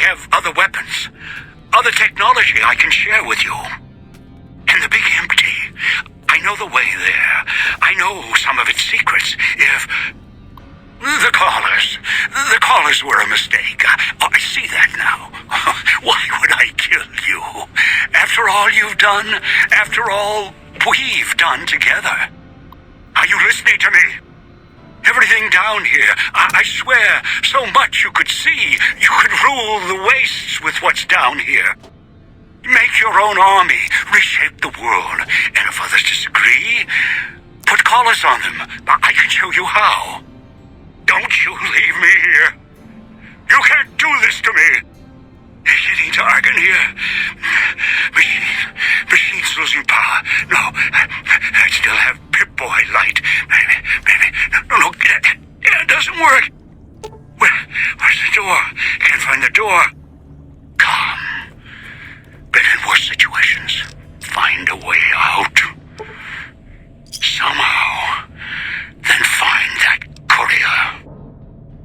have other weapons, other technology I can share with you. In the Big Empty, I know the way there. I know some of its secrets. If... The callers were a mistake. I see that now. Why would I kill you? After all you've done, after all we've done together. Are you listening to me? Everything down here, I swear, so much you could see. You could rule the wastes with what's down here. Make your own army, reshape the world. And if others disagree, put collars on them. I can show you how. Don't you leave me here. You can't do this to me. It's getting dark in here. Machine's losing power. No, I still have Pip-Boy light. Maybe. No, it doesn't work. Where's the door? Can't find the door. Come. Been in worse situations. Find a way out. Somehow. Then find that courier.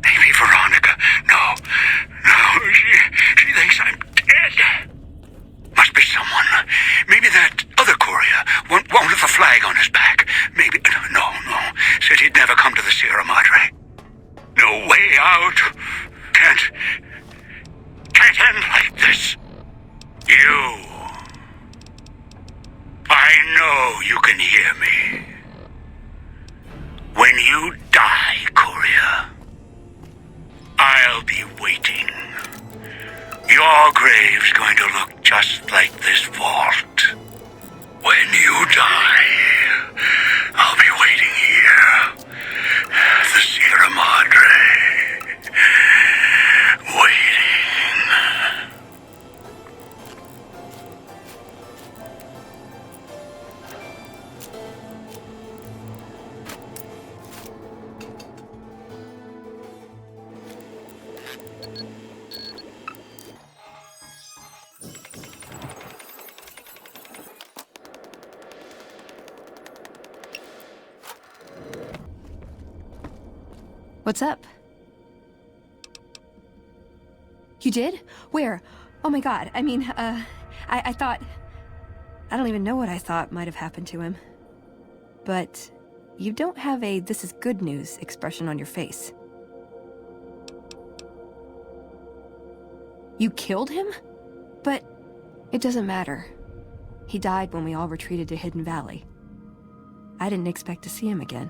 Maybe Veronica. No. She thinks I'm dead. Must be someone. Maybe that other courier. One with a flag on his back. Maybe. No. Said he'd never come to the Sierra Madre. No way out. Can't end like this. You. I know you can hear me. When you die, courier, I'll be waiting. Your grave's going to look just like this vault. When you die, I'll be waiting here. The Sierra Madre. Waiting. What's up? You did? Where? Oh my god, I mean, I thought... I don't even know what I thought might have happened to him. But you don't have a "this is good news" expression on your face. You killed him? But it doesn't matter. He died when we all retreated to Hidden Valley. I didn't expect to see him again.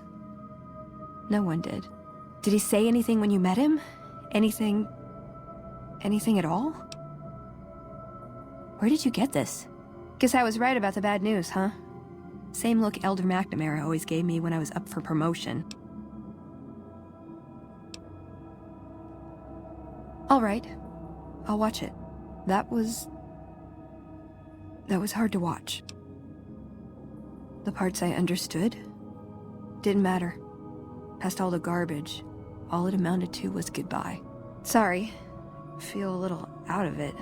No one did. Did he say anything when you met him? Anything at all? Where did you get this? Guess I was right about the bad news, huh? Same look Elder McNamara always gave me when I was up for promotion. All right. I'll watch it. That was hard to watch. The parts I understood didn't matter. Past all the garbage, all it amounted to was goodbye. Sorry. Feel a little out of it.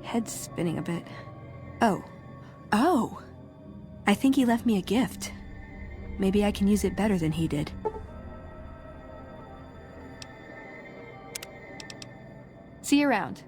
Head spinning a bit. Oh. I think he left me a gift. Maybe I can use it better than he did. See you around.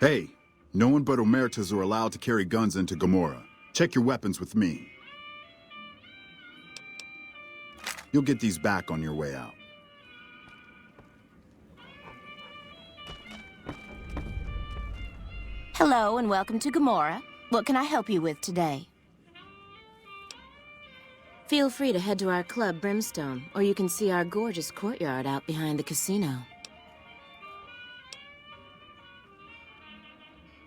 Hey, no one but Omertas are allowed to carry guns into Gomorrah. Check your weapons with me. You'll get these back on your way out. Hello and welcome to Gomorrah. What can I help you with today? Feel free to head to our club, Brimstone, or you can see our gorgeous courtyard out behind the casino.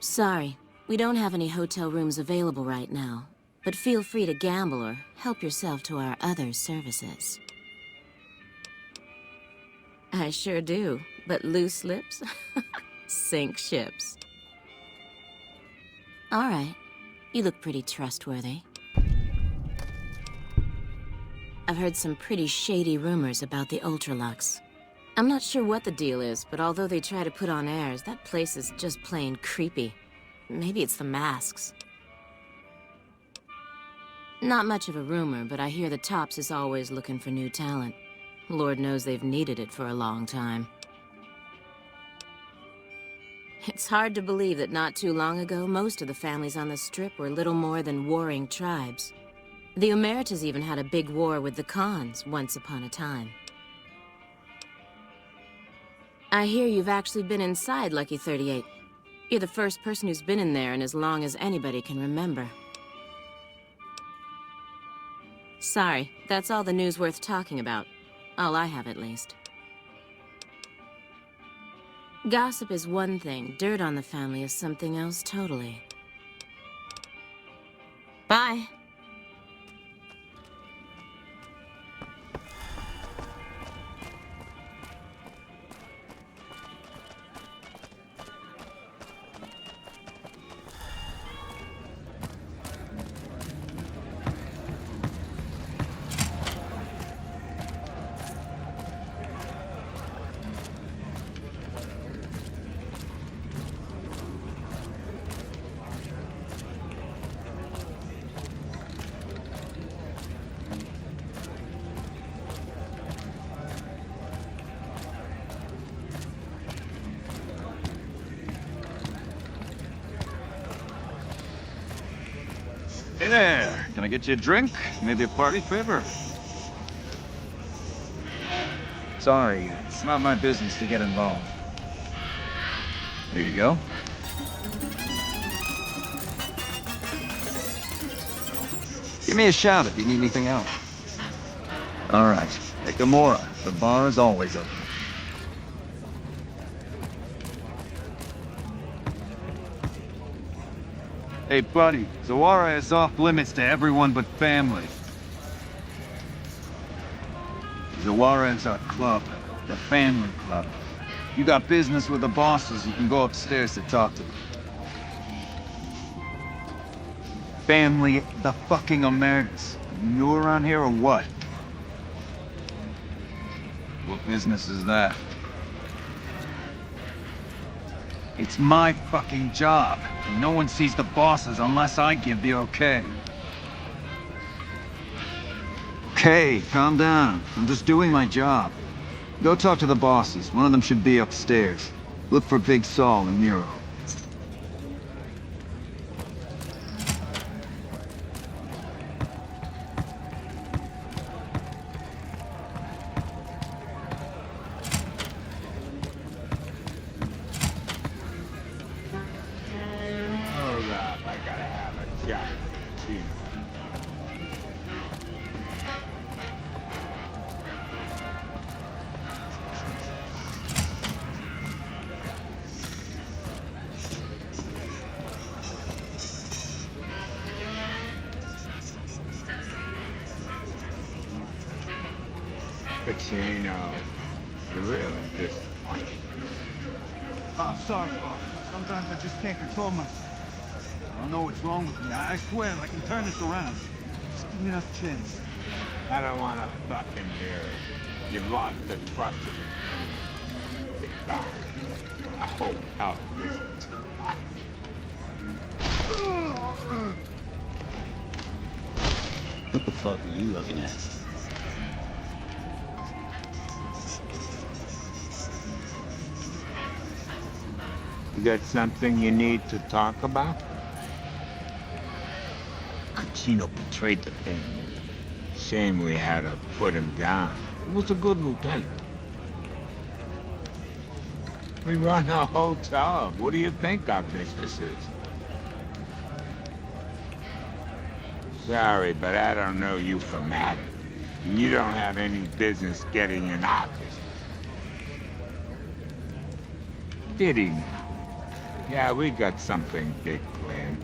Sorry, we don't have any hotel rooms available right now, but feel free to gamble or help yourself to our other services. I sure do, but loose lips sink ships. All right, you look pretty trustworthy. I've heard some pretty shady rumors about the Ultralux. I'm not sure what the deal is, but although they try to put on airs, that place is just plain creepy. Maybe it's the masks. Not much of a rumor, but I hear the Tops is always looking for new talent. Lord knows they've needed it for a long time. It's hard to believe that not too long ago, most of the families on the Strip were little more than warring tribes. The Omertas even had a big war with the Khans once upon a time. I hear you've actually been inside Lucky 38. You're the first person who's been in there in as long as anybody can remember. Sorry, that's all the news worth talking about. All I have, at least. Gossip is one thing, dirt on the family is something else totally. Bye. Hey there, can I get you a drink? Maybe a party favor? Sorry, it's not my business to get involved. There you go. Give me a shout if you need anything else. All right, at Gomorrah, the bar is always open. Hey, buddy, Zawara is off limits to everyone but family. Zawara is our club, the family club. You got business with the bosses, you can go upstairs to talk to them. Family, the fucking Omertas. You around here or what? What business is that? It's my fucking job. And no one sees the bosses unless I give the okay. Okay, calm down. I'm just doing my job. Go talk to the bosses. One of them should be upstairs. Look for Big Saul and Nero. You're really disappointed. I'm sorry, boss. Sometimes I just can't control myself. I don't know what's wrong with me. I swear I can turn this around. Just give me enough chance. I don't want to fucking hear it. You've lost the trust of me. Big dog. I hope out this. What the fuck are you looking at? You got something you need to talk about? Chino betrayed the family. Shame we had to put him down. He was a good lieutenant. We run a hotel. What do you think our business is? Sorry, but I don't know you from Adam. You don't have any business getting in our business. Did he? Yeah, we got something big planned.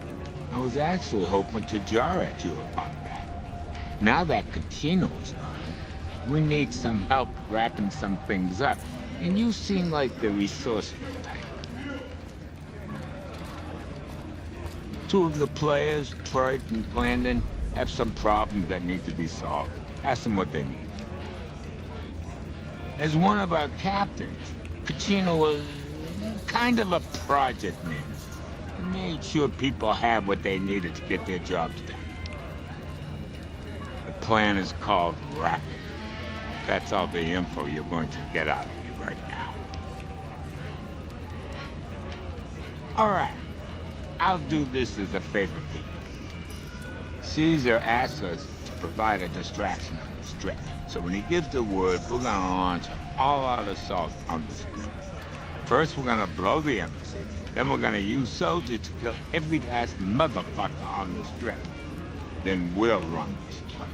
I was actually hoping to jar at you about that. Now that Catino's gone, we need some help wrapping some things up. And you seem like the resourceful type. Two of the players, Troy and Blandon, have some problems that need to be solved. Ask them what they need. As one of our captains, Catino was kind of a project manager. He made sure people had what they needed to get their jobs done. The plan is called Rapid. That's all the info you're going to get out of me right now. All right. I'll do this as a favor for you. Caesar asked us to provide a distraction on the strip. So when he gives the word, we're gonna launch an all-out assault on the strip. First, we're gonna blow the embassy. Then we're gonna use soldiers to kill every last motherfucker on the strip. Then we'll run this place.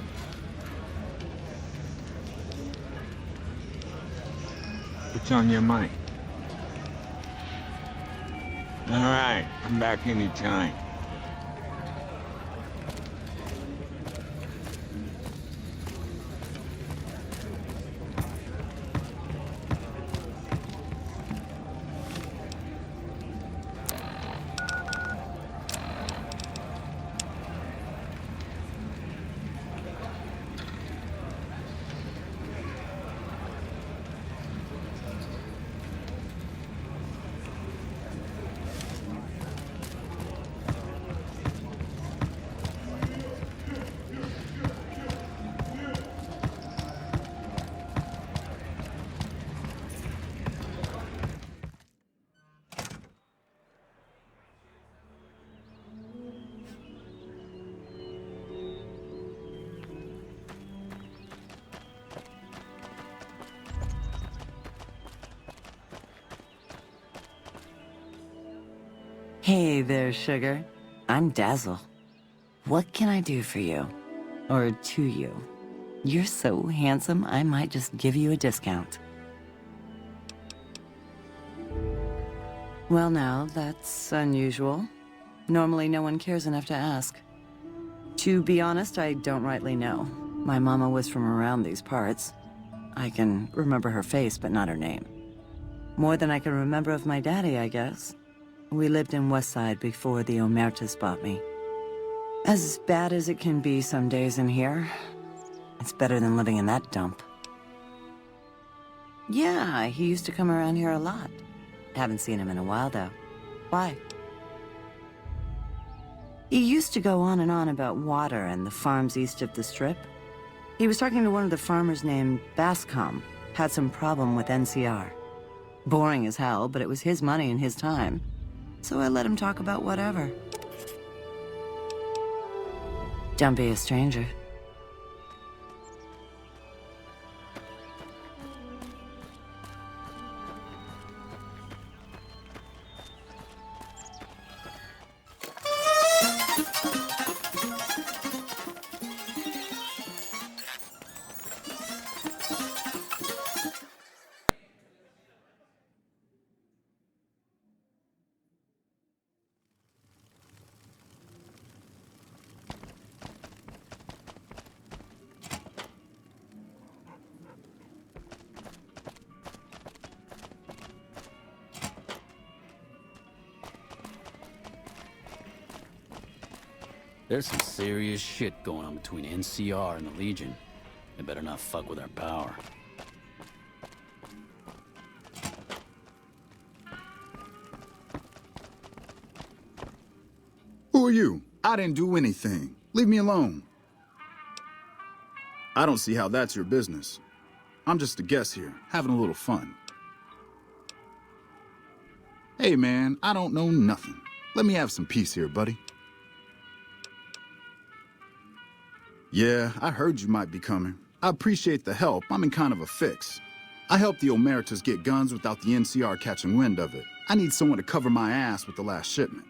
What's on your mind? All right, come back anytime. Hey there, sugar. I'm Dazzle. What can I do for you? Or to you? You're so handsome, I might just give you a discount. Well now, that's unusual. Normally no one cares enough to ask. To be honest, I don't rightly know. My mama was from around these parts. I can remember her face, but not her name. More than I can remember of my daddy, I guess. We lived in Westside before the Omertas bought me. As bad as it can be some days in here, it's better than living in that dump. Yeah, he used to come around here a lot. Haven't seen him in a while, though. Why? He used to go on and on about water and the farms east of the Strip. He was talking to one of the farmers named Bascom. Had some problem with NCR. Boring as hell, but it was his money and his time. So I let him talk about whatever. Don't be a stranger. There's some serious shit going on between NCR and the Legion. They better not fuck with our power. Who are you? I didn't do anything. Leave me alone. I don't see how that's your business. I'm just a guest here, having a little fun. Hey man, I don't know nothing. Let me have some peace here, buddy. Yeah, I heard you might be coming. I appreciate the help. I'm in kind of a fix. I helped the Omertas get guns without the NCR catching wind of it. I need someone to cover my ass with the last shipment.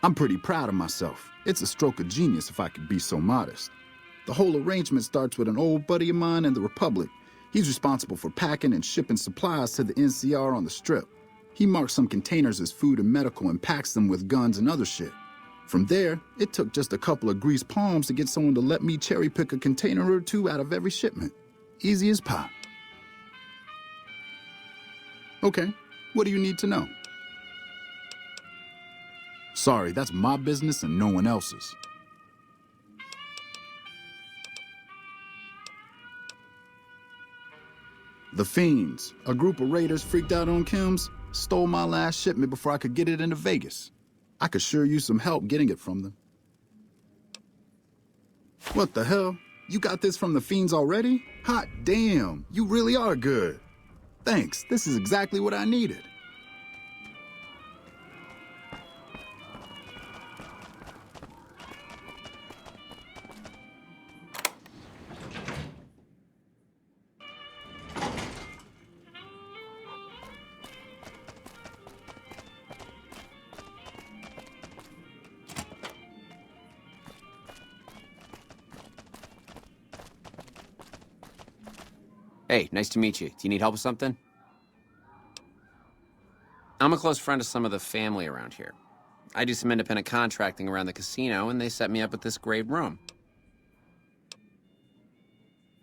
I'm pretty proud of myself. It's a stroke of genius if I could be so modest. The whole arrangement starts with an old buddy of mine in the Republic. He's responsible for packing and shipping supplies to the NCR on the Strip. He marks some containers as food and medical and packs them with guns and other shit. From there, it took just a couple of greased palms to get someone to let me cherry pick a container or two out of every shipment. Easy as pie. Okay, what do you need to know? Sorry, that's my business and no one else's. The Fiends, a group of raiders freaked out on chems, stole my last shipment before I could get it into Vegas. I could sure use some help getting it from them. What the hell? You got this from the Fiends already? Hot damn, you really are good. Thanks, this is exactly what I needed. Hey, nice to meet you. Do you need help with something? I'm a close friend of some of the family around here. I do some independent contracting around the casino, and they set me up with this great room.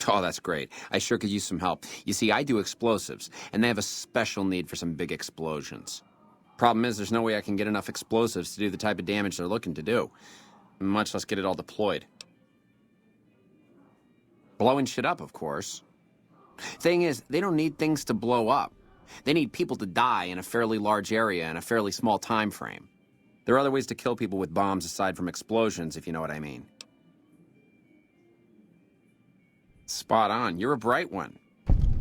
Oh, that's great. I sure could use some help. You see, I do explosives, and they have a special need for some big explosions. Problem is, there's no way I can get enough explosives to do the type of damage they're looking to do, much less get it all deployed. Blowing shit up, of course. Thing is, they don't need things to blow up. They need people to die in a fairly large area in a fairly small time frame. There are other ways to kill people with bombs aside from explosions, if you know what I mean. Spot on. You're a bright one.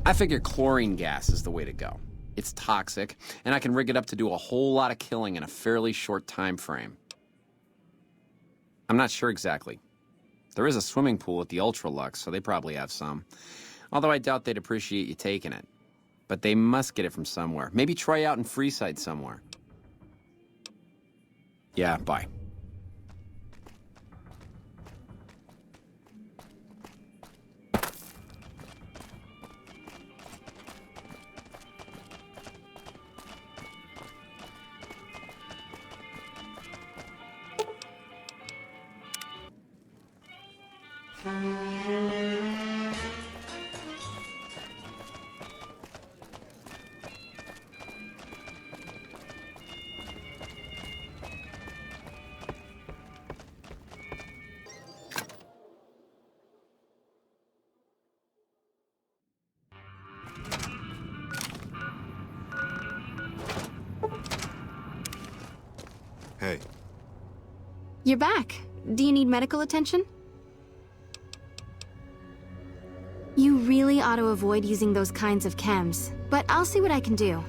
I figure chlorine gas is the way to go. It's toxic, and I can rig it up to do a whole lot of killing in a fairly short time frame. I'm not sure exactly. There is a swimming pool at the Ultralux, so they probably have some. Although I doubt they'd appreciate you taking it. But they must get it from somewhere. Maybe try out in Freeside somewhere. Yeah, bye. Hey. You're back. Do you need medical attention? You really ought to avoid using those kinds of chems, but I'll see what I can do.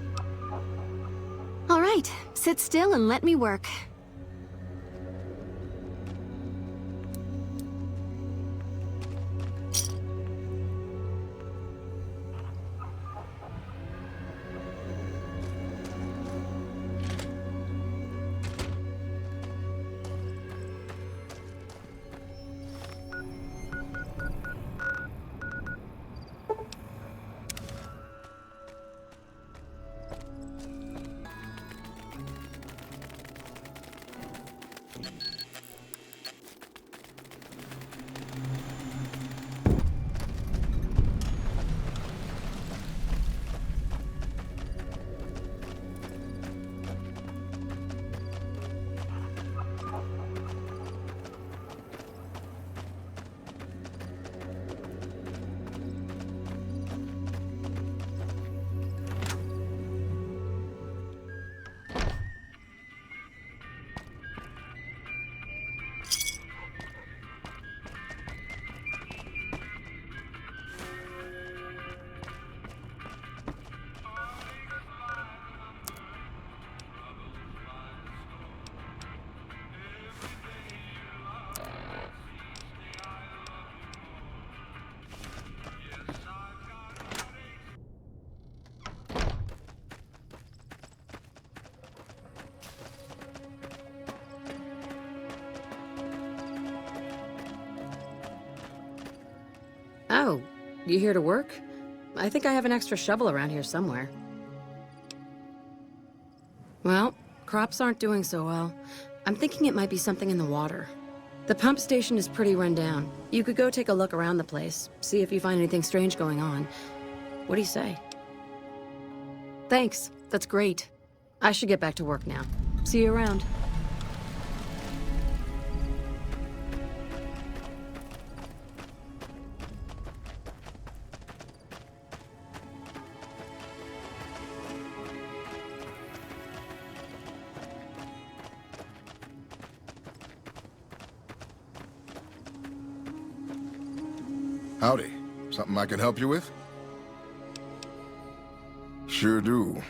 All right, sit still and let me work. You here to work? I think I have an extra shovel around here somewhere. Well, crops aren't doing so well. I'm thinking it might be something in the water. The pump station is pretty run down. You could go take a look around the place, see if you find anything strange going on. What do you say? Thanks, that's great. I should get back to work now. See you around. Howdy. Something I can help you with? Sure do.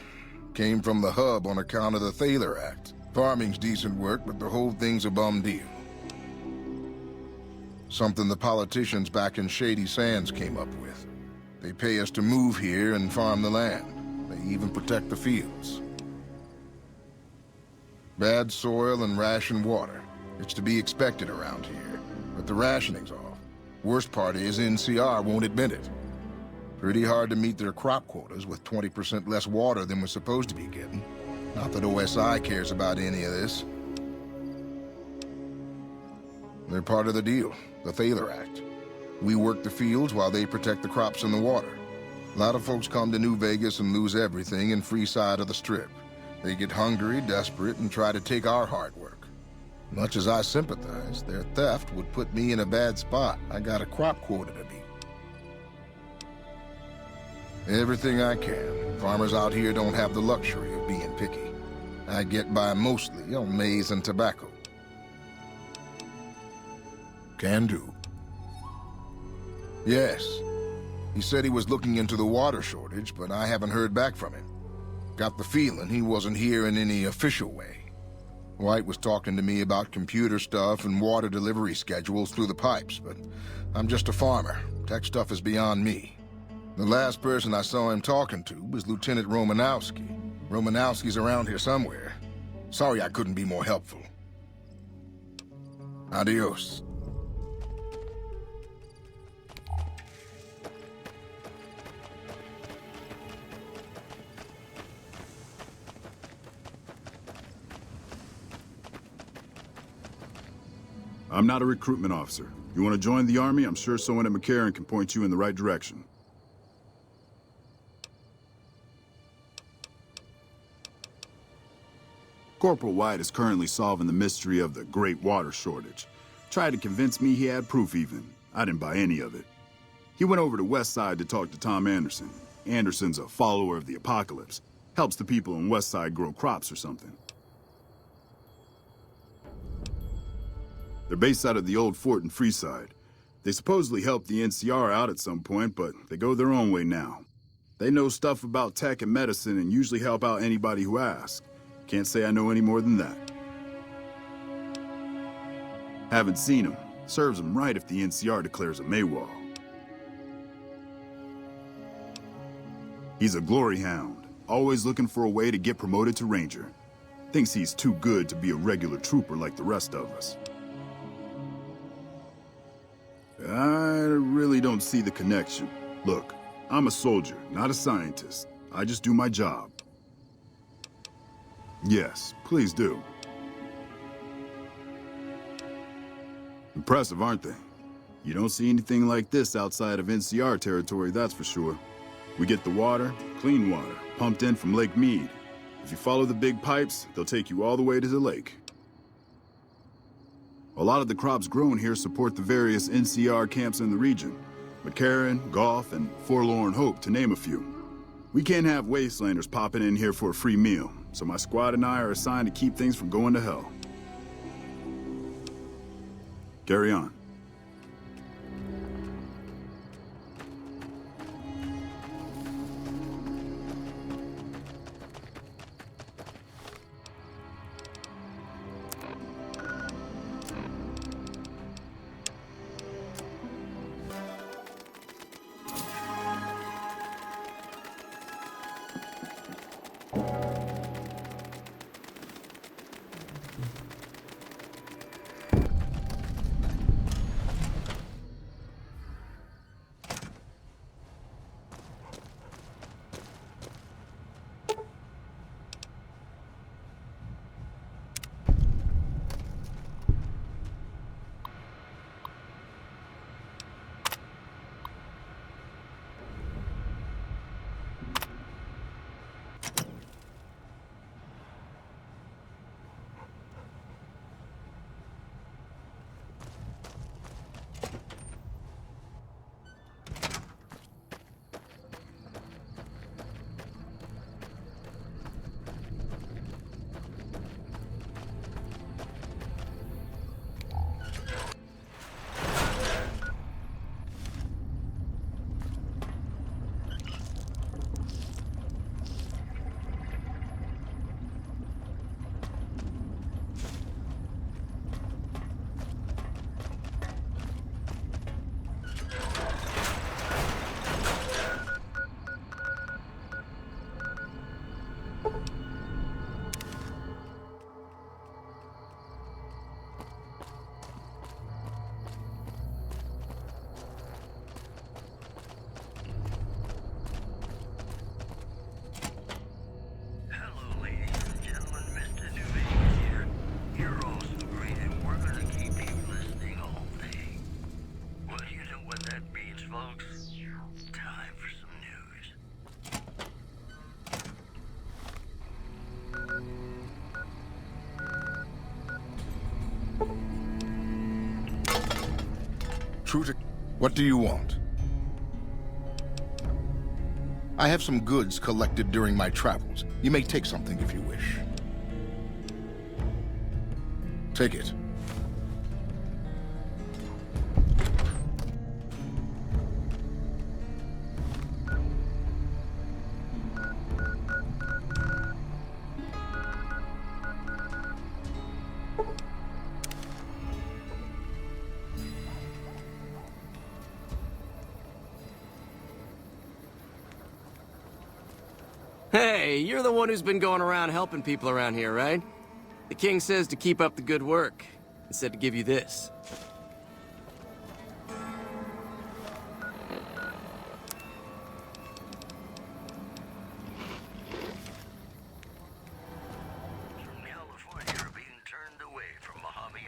Came from the hub on account of the Thaler Act. Farming's decent work, but the whole thing's a bum deal. Something the politicians back in Shady Sands came up with. They pay us to move here and farm the land. They even protect the fields. Bad soil and ration water. It's to be expected around here. But the rationing's off. Worst part is NCR won't admit it. Pretty hard to meet their crop quotas with 20% less water than we're supposed to be getting. Not that OSI cares about any of this. They're part of the deal, the Thaler Act. We work the fields while they protect the crops and the water. A lot of folks come to New Vegas and lose everything in Freeside of the Strip. They get hungry, desperate, and try to take our hard work. Much as I sympathize, their theft would put me in a bad spot. I got a crop quota to meet. Everything I can. Farmers out here don't have the luxury of being picky. I get by mostly on maize and tobacco. Can do. Yes. He said he was looking into the water shortage, but I haven't heard back from him. Got the feeling he wasn't here in any official way. White was talking to me about computer stuff and water delivery schedules through the pipes, but I'm just a farmer. Tech stuff is beyond me. The last person I saw him talking to was Lieutenant Romanowski. Romanowski's around here somewhere. Sorry I couldn't be more helpful. Adios. I'm not a recruitment officer. You want to join the Army? I'm sure someone at McCarran can point you in the right direction. Corporal White is currently solving the mystery of the Great Water Shortage. Tried to convince me he had proof even. I didn't buy any of it. He went over to Westside to talk to Tom Anderson. Anderson's a follower of the apocalypse. Helps the people in Westside grow crops or something. They're based out of the old fort in Freeside. They supposedly helped the NCR out at some point, but they go their own way now. They know stuff about tech and medicine and usually help out anybody who asks. Can't say I know any more than that. Haven't seen him. Serves him right if the NCR declares a Maywall. He's a glory hound, always looking for a way to get promoted to Ranger. Thinks he's too good to be a regular trooper like the rest of us. I really don't see the connection. Look, I'm a soldier, not a scientist. I just do my job. Yes, please do. Impressive, aren't they? You don't see anything like this outside of NCR territory, that's for sure. We get the water, clean water, pumped in from Lake Mead. If you follow the big pipes, they'll take you all the way to the lake. A lot of the crops grown here support the various NCR camps in the region. McCarran, Golf, and Forlorn Hope, to name a few. We can't have wastelanders popping in here for a free meal, so my squad and I are assigned to keep things from going to hell. Carry on. true to... What do you want? I have some goods collected during my travels. You may take something if you wish. Take it. Hey, you're the one who's been going around helping people around here, right? The king says to keep up the good work, and said to give you this.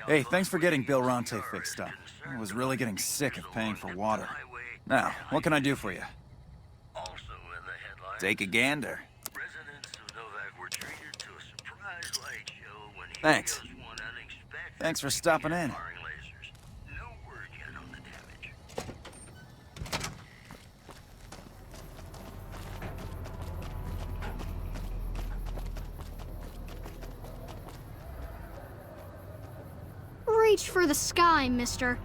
Hey, thanks for getting Bill Ronte fixed up. I was really getting sick of paying for water. Now, what can I do for you? Take a gander. Thanks. Thanks for stopping in. Reach for the sky, mister.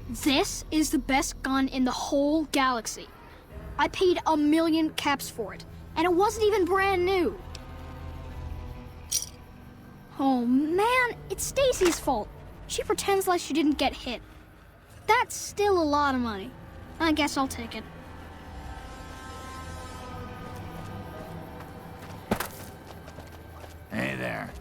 This is the best gun in the whole galaxy. I paid 1,000,000 caps for it, and it wasn't even brand new. Oh man, it's Stacy's fault. She pretends like she didn't get hit. That's still a lot of money. I guess I'll take it. Hey there.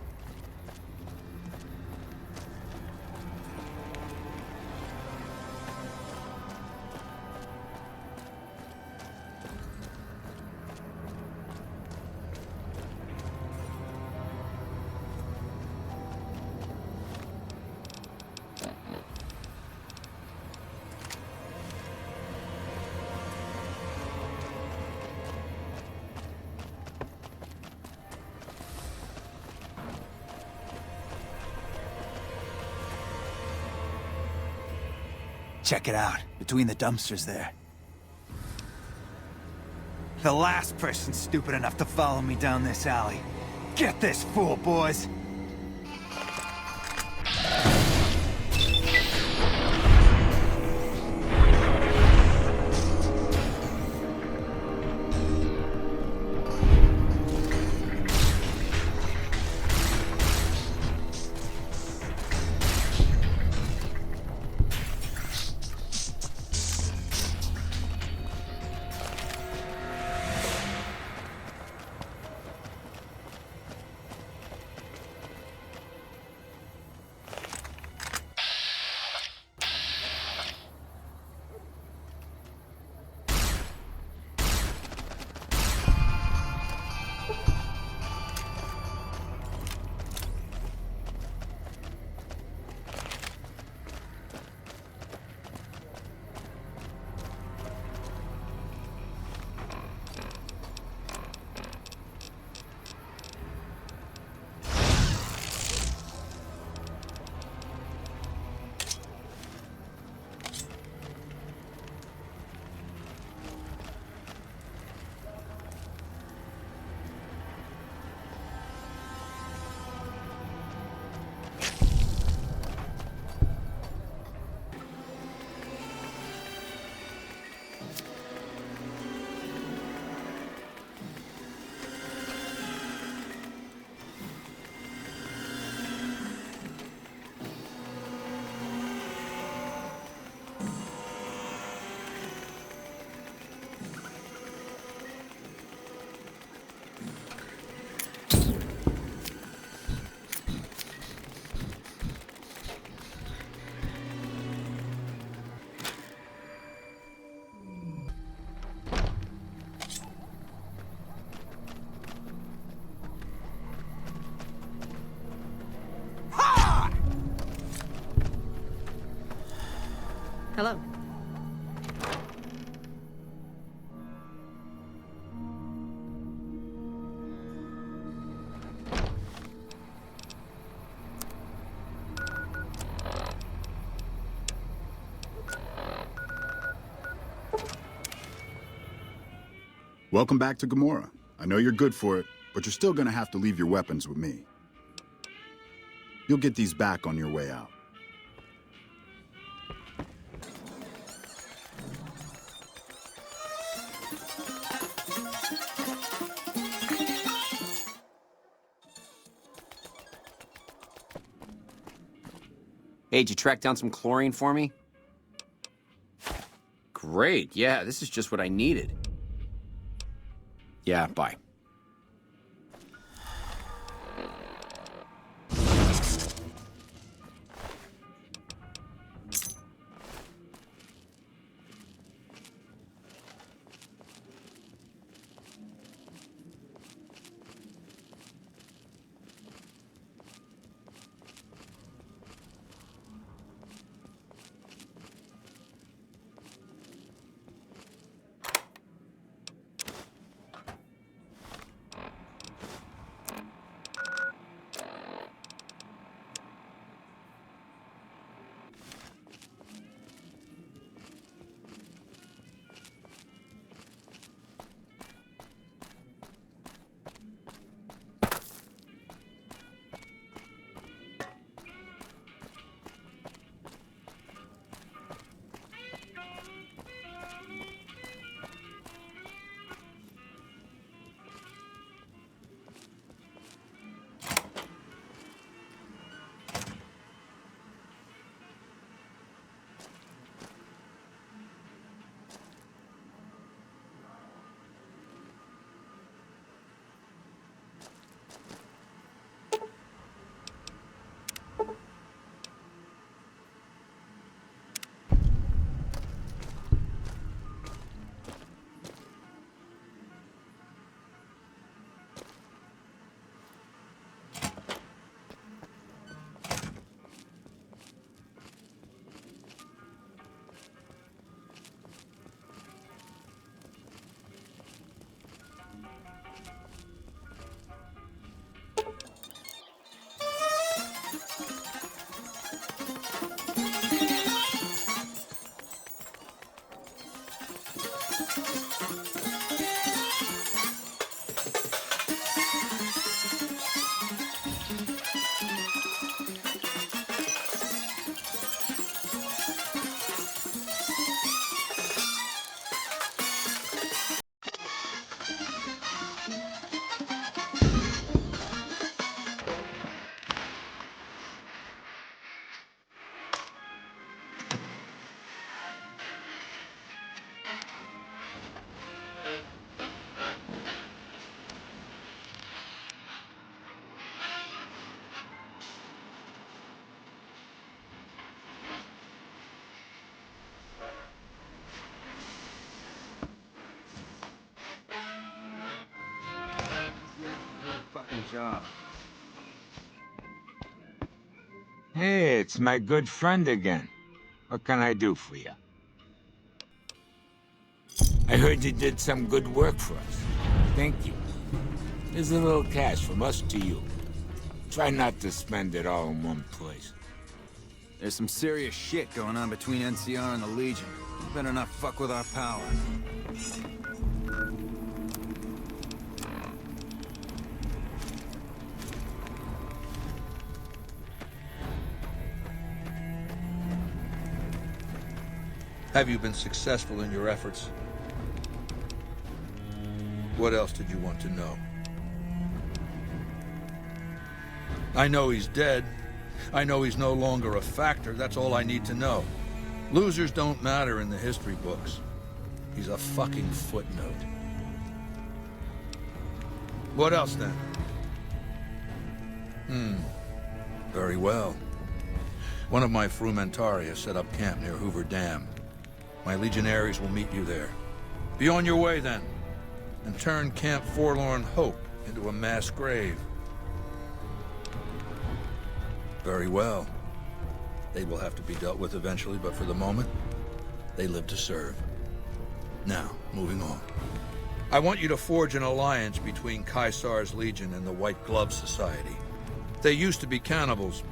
Check it out, between the dumpsters there. The last person stupid enough to follow me down this alley. Get this fool, boys! Hello. Welcome back to Gomorrah. I know you're good for it, but you're still gonna have to leave your weapons with me. You'll get these back on your way out. Hey, did you track down some chlorine for me? Great, yeah, this is just what I needed. Yeah, bye. Job. Hey, it's my good friend again. What can I do for you? I heard you did some good work for us. Thank you. Here's a little cash from us to you. Try not to spend it all in one place. There's some serious shit going on between NCR and the Legion. You better not fuck with our power. Have you been successful in your efforts? What else did you want to know? I know he's dead. I know he's no longer a factor. That's all I need to know. Losers don't matter in the history books. He's a fucking footnote. What else then? Very well. One of my Frumentari has set up camp near Hoover Dam. My legionaries will meet you there. Be on your way, then, and turn Camp Forlorn Hope into a mass grave. Very well. They will have to be dealt with eventually, but for the moment, they live to serve. Now, moving on. I want you to forge an alliance between Caesar's Legion and the White Glove Society. They used to be cannibals.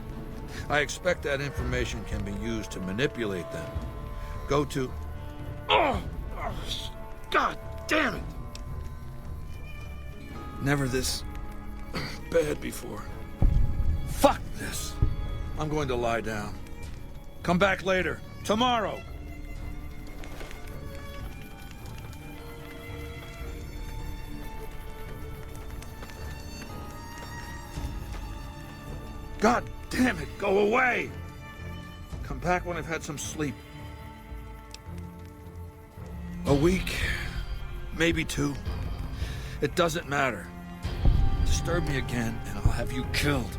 I expect that information can be used to manipulate them. Go to... God damn it! Never this bad before. Fuck this. I'm going to lie down. Come back later. Tomorrow. God damn it, go away! Come back when I've had some sleep. A week, maybe 2. It doesn't matter. Disturb me again and I'll have you killed.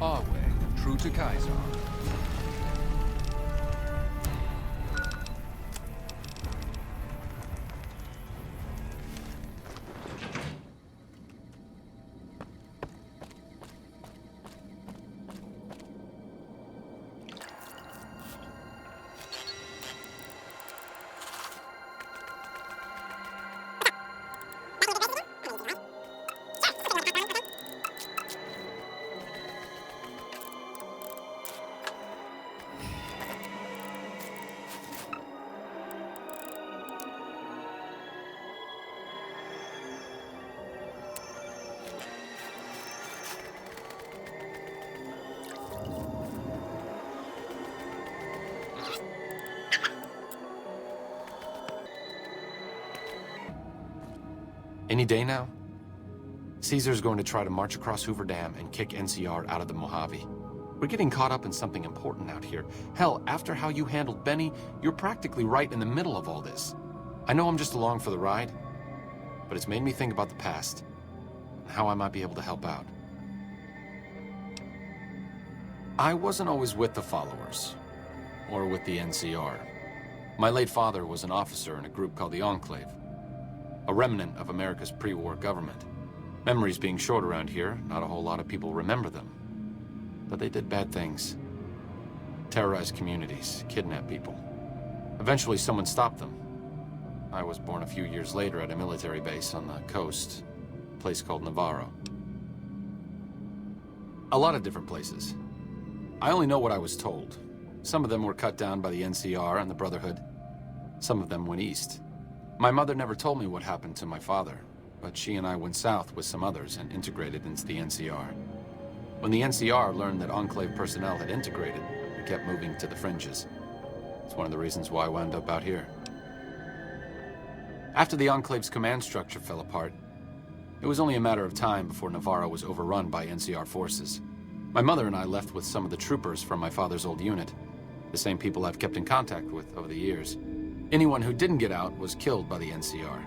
Our way, true to Kaiser. Any day now, Caesar's going to try to march across Hoover Dam and kick NCR out of the Mojave. We're getting caught up in something important out here. Hell, after how you handled Benny, you're practically right in the middle of all this. I know I'm just along for the ride, but it's made me think about the past and how I might be able to help out. I wasn't always with the followers, or with the NCR. My late father was an officer in a group called the Enclave, a remnant of America's pre-war government. Memories being short around here, not a whole lot of people remember them. But they did bad things. Terrorized communities, kidnapped people. Eventually someone stopped them. I was born a few years later at a military base on the coast, a place called Navarro. A lot of different places. I only know what I was told. Some of them were cut down by the NCR and the Brotherhood. Some of them went east. My mother never told me what happened to my father, but she and I went south with some others and integrated into the NCR. When the NCR learned that Enclave personnel had integrated, we kept moving to the fringes. It's one of the reasons why I wound up out here. After the Enclave's command structure fell apart, it was only a matter of time before Navarro was overrun by NCR forces. My mother and I left with some of the troopers from my father's old unit, the same people I've kept in contact with over the years. Anyone who didn't get out was killed by the NCR.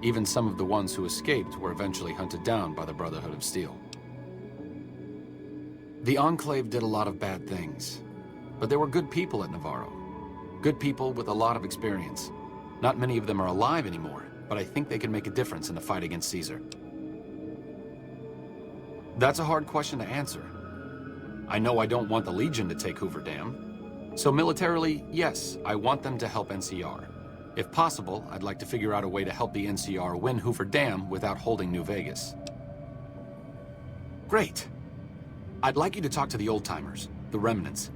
Even some of the ones who escaped were eventually hunted down by the Brotherhood of Steel. The Enclave did a lot of bad things, but there were good people at Navarro. Good people with a lot of experience. Not many of them are alive anymore, but I think they can make a difference in the fight against Caesar. That's a hard question to answer. I know I don't want the Legion to take Hoover Dam. So militarily, yes, I want them to help NCR. If possible, I'd like to figure out a way to help the NCR win Hoover Dam without holding New Vegas. Great. I'd like you to talk to the old-timers, the remnants.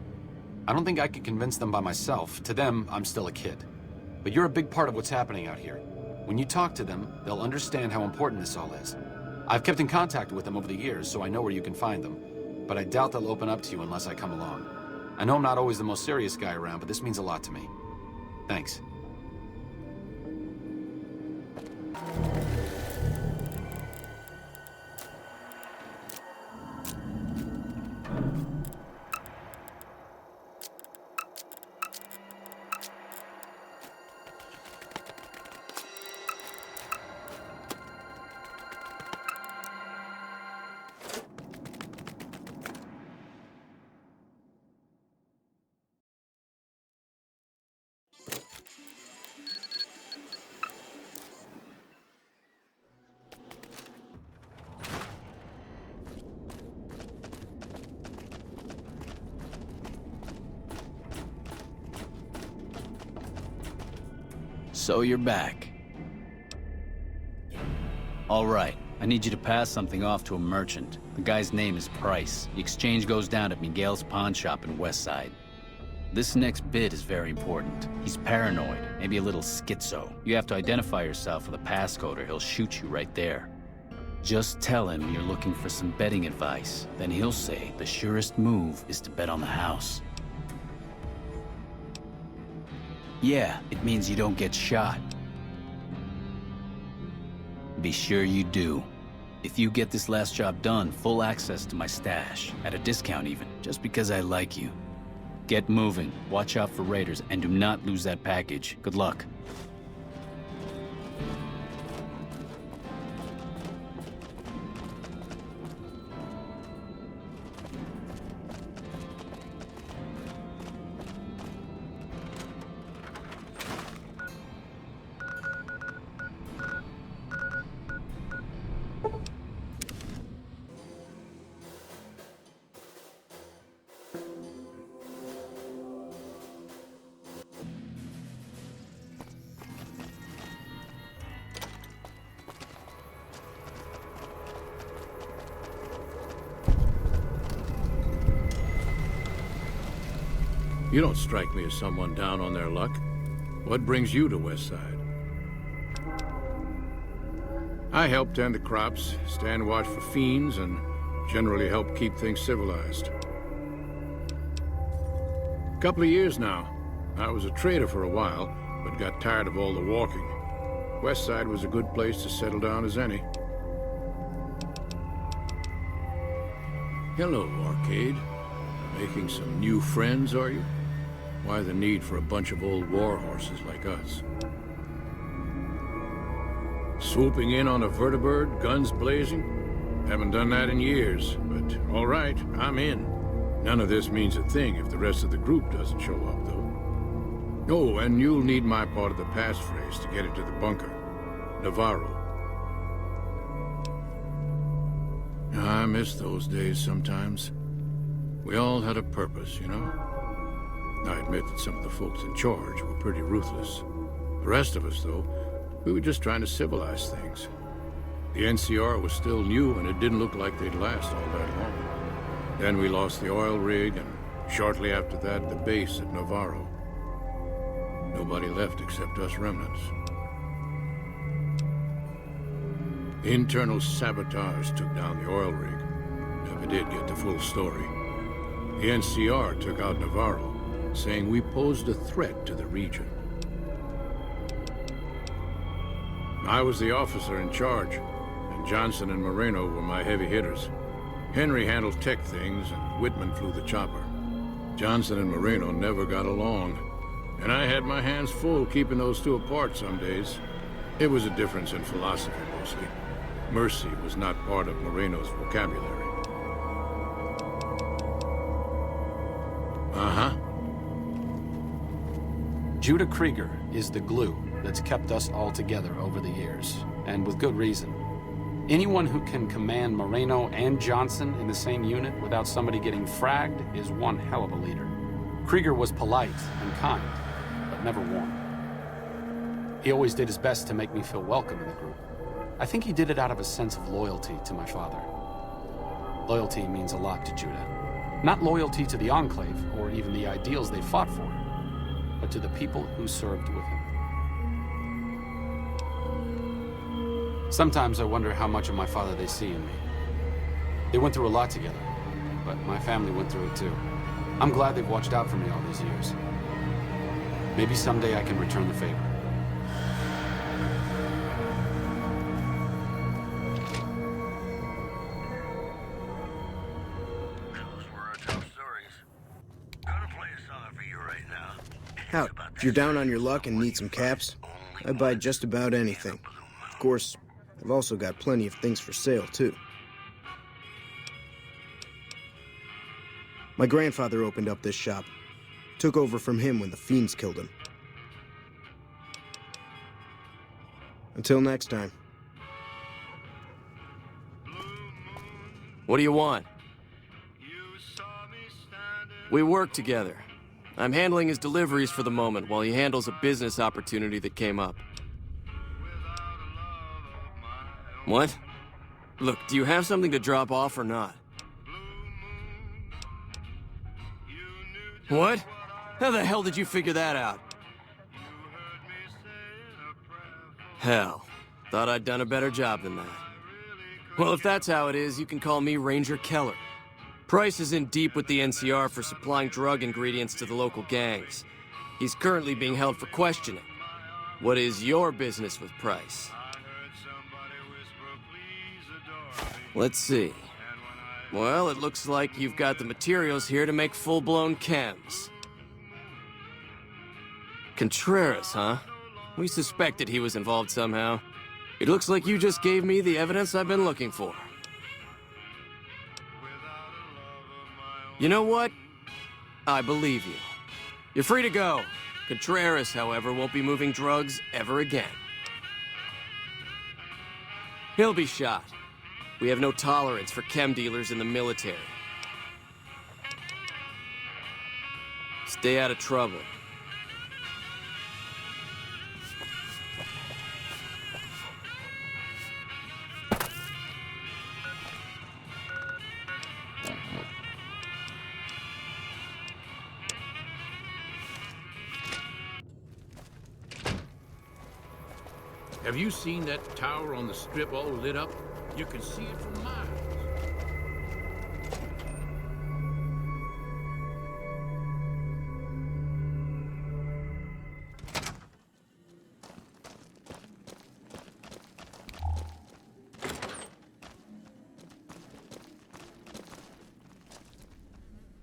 I don't think I can convince them by myself. To them, I'm still a kid. But you're a big part of what's happening out here. When you talk to them, they'll understand how important this all is. I've kept in contact with them over the years, so I know where you can find them. But I doubt they'll open up to you unless I come along. I know I'm not always the most serious guy around, but this means a lot to me. Thanks. So you're back. All right, I need you to pass something off to a merchant. The guy's name is Price. The exchange goes down at Miguel's pawn shop in Westside. This next bit is very important. He's paranoid, maybe a little schizo. You have to identify yourself with a passcode or he'll shoot you right there. Just tell him you're looking for some betting advice. Then he'll say the surest move is to bet on the house. Yeah, it means you don't get shot. Be sure you do. If you get this last job done, full access to my stash, at a discount even, just because I like you. Get moving, watch out for raiders, and do not lose that package. Good luck. You don't strike me as someone down on their luck. What brings you to Westside? I help tend the crops, stand watch for fiends, and generally help keep things civilized. Couple of years now. I was a trader for a while, but got tired of all the walking. Westside was a good place to settle down as any. Hello, Arcade. Making some new friends, are you? Why the need for a bunch of old war horses like us? Swooping in on a vertibird, guns blazing? Haven't done that in years, but all right, I'm in. None of this means a thing if the rest of the group doesn't show up, though. Oh, and you'll need my part of the passphrase to get into the bunker. Navarro. I miss those days sometimes. We all had a purpose, you know? I admit that some of the folks in charge were pretty ruthless. The rest of us, though, we were just trying to civilize things. The NCR was still new, and it didn't look like they'd last all that long. Then we lost the oil rig, and shortly after that, the base at Navarro. Nobody left except us remnants. Internal sabotage took down the oil rig. Never did get the full story. The NCR took out Navarro, saying we posed a threat to the region. I was the officer in charge, and Johnson and Moreno were my heavy hitters. Henry handled tech things, and Whitman flew the chopper. Johnson and Moreno never got along, and I had my hands full keeping those two apart some days. It was a difference in philosophy, mostly. Mercy was not part of Moreno's vocabulary. Uh-huh. Judah Krieger is the glue that's kept us all together over the years, and with good reason. Anyone who can command Moreno and Johnson in the same unit without somebody getting fragged is one hell of a leader. Krieger was polite and kind, but never warm. He always did his best to make me feel welcome in the group. I think he did it out of a sense of loyalty to my father. Loyalty means a lot to Judah. Not loyalty to the Enclave, or even the ideals they fought for, but to the people who served with him. Sometimes I wonder how much of my father they see in me. They went through a lot together, but my family went through it too. I'm glad they've watched out for me all these years. Maybe someday I can return the favor. Hound, if you're down on your luck and need some caps, I buy just about anything. Of course, I've also got plenty of things for sale, too. My grandfather opened up this shop. Took over from him when the fiends killed him. Until next time. What do you want? We work together. I'm handling his deliveries for the moment while he handles a business opportunity that came up. What? Look, do you have something to drop off or not? What? How the hell did you figure that out? Hell, thought I'd done a better job than that. Well, if that's how it is, you can call me Ranger Keller. Price is in deep with the NCR for supplying drug ingredients to the local gangs. He's currently being held for questioning. What is your business with Price? Let's see. Well, it looks like you've got the materials here to make full-blown chems. Contreras, huh? We suspected he was involved somehow. It looks like you just gave me the evidence I've been looking for. You know what? I believe you. You're free to go. Contreras, however, won't be moving drugs ever again. He'll be shot. We have no tolerance for chem dealers in the military. Stay out of trouble. Have you seen that tower on the strip all lit up? You can see it from miles.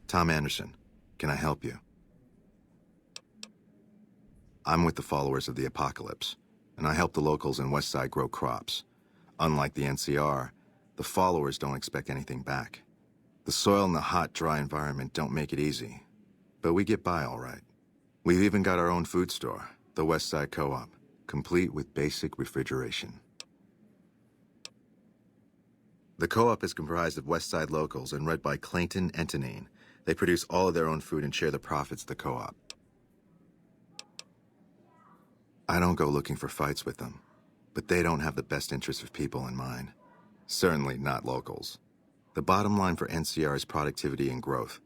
Tom Anderson, can I help you? I'm with the followers of the Apocalypse, and I help the locals in Westside grow crops. Unlike the NCR, the followers don't expect anything back. The soil and the hot, dry environment don't make it easy, but we get by all right. We've even got our own food store, the Westside Co-op, complete with basic refrigeration. The co-op is comprised of Westside locals and led by Clayton Antonine. They produce all of their own food and share the profits of the co-op. I don't go looking for fights with them, but they don't have the best interests of people in mind. Certainly not locals. The bottom line for NCR is productivity and growth.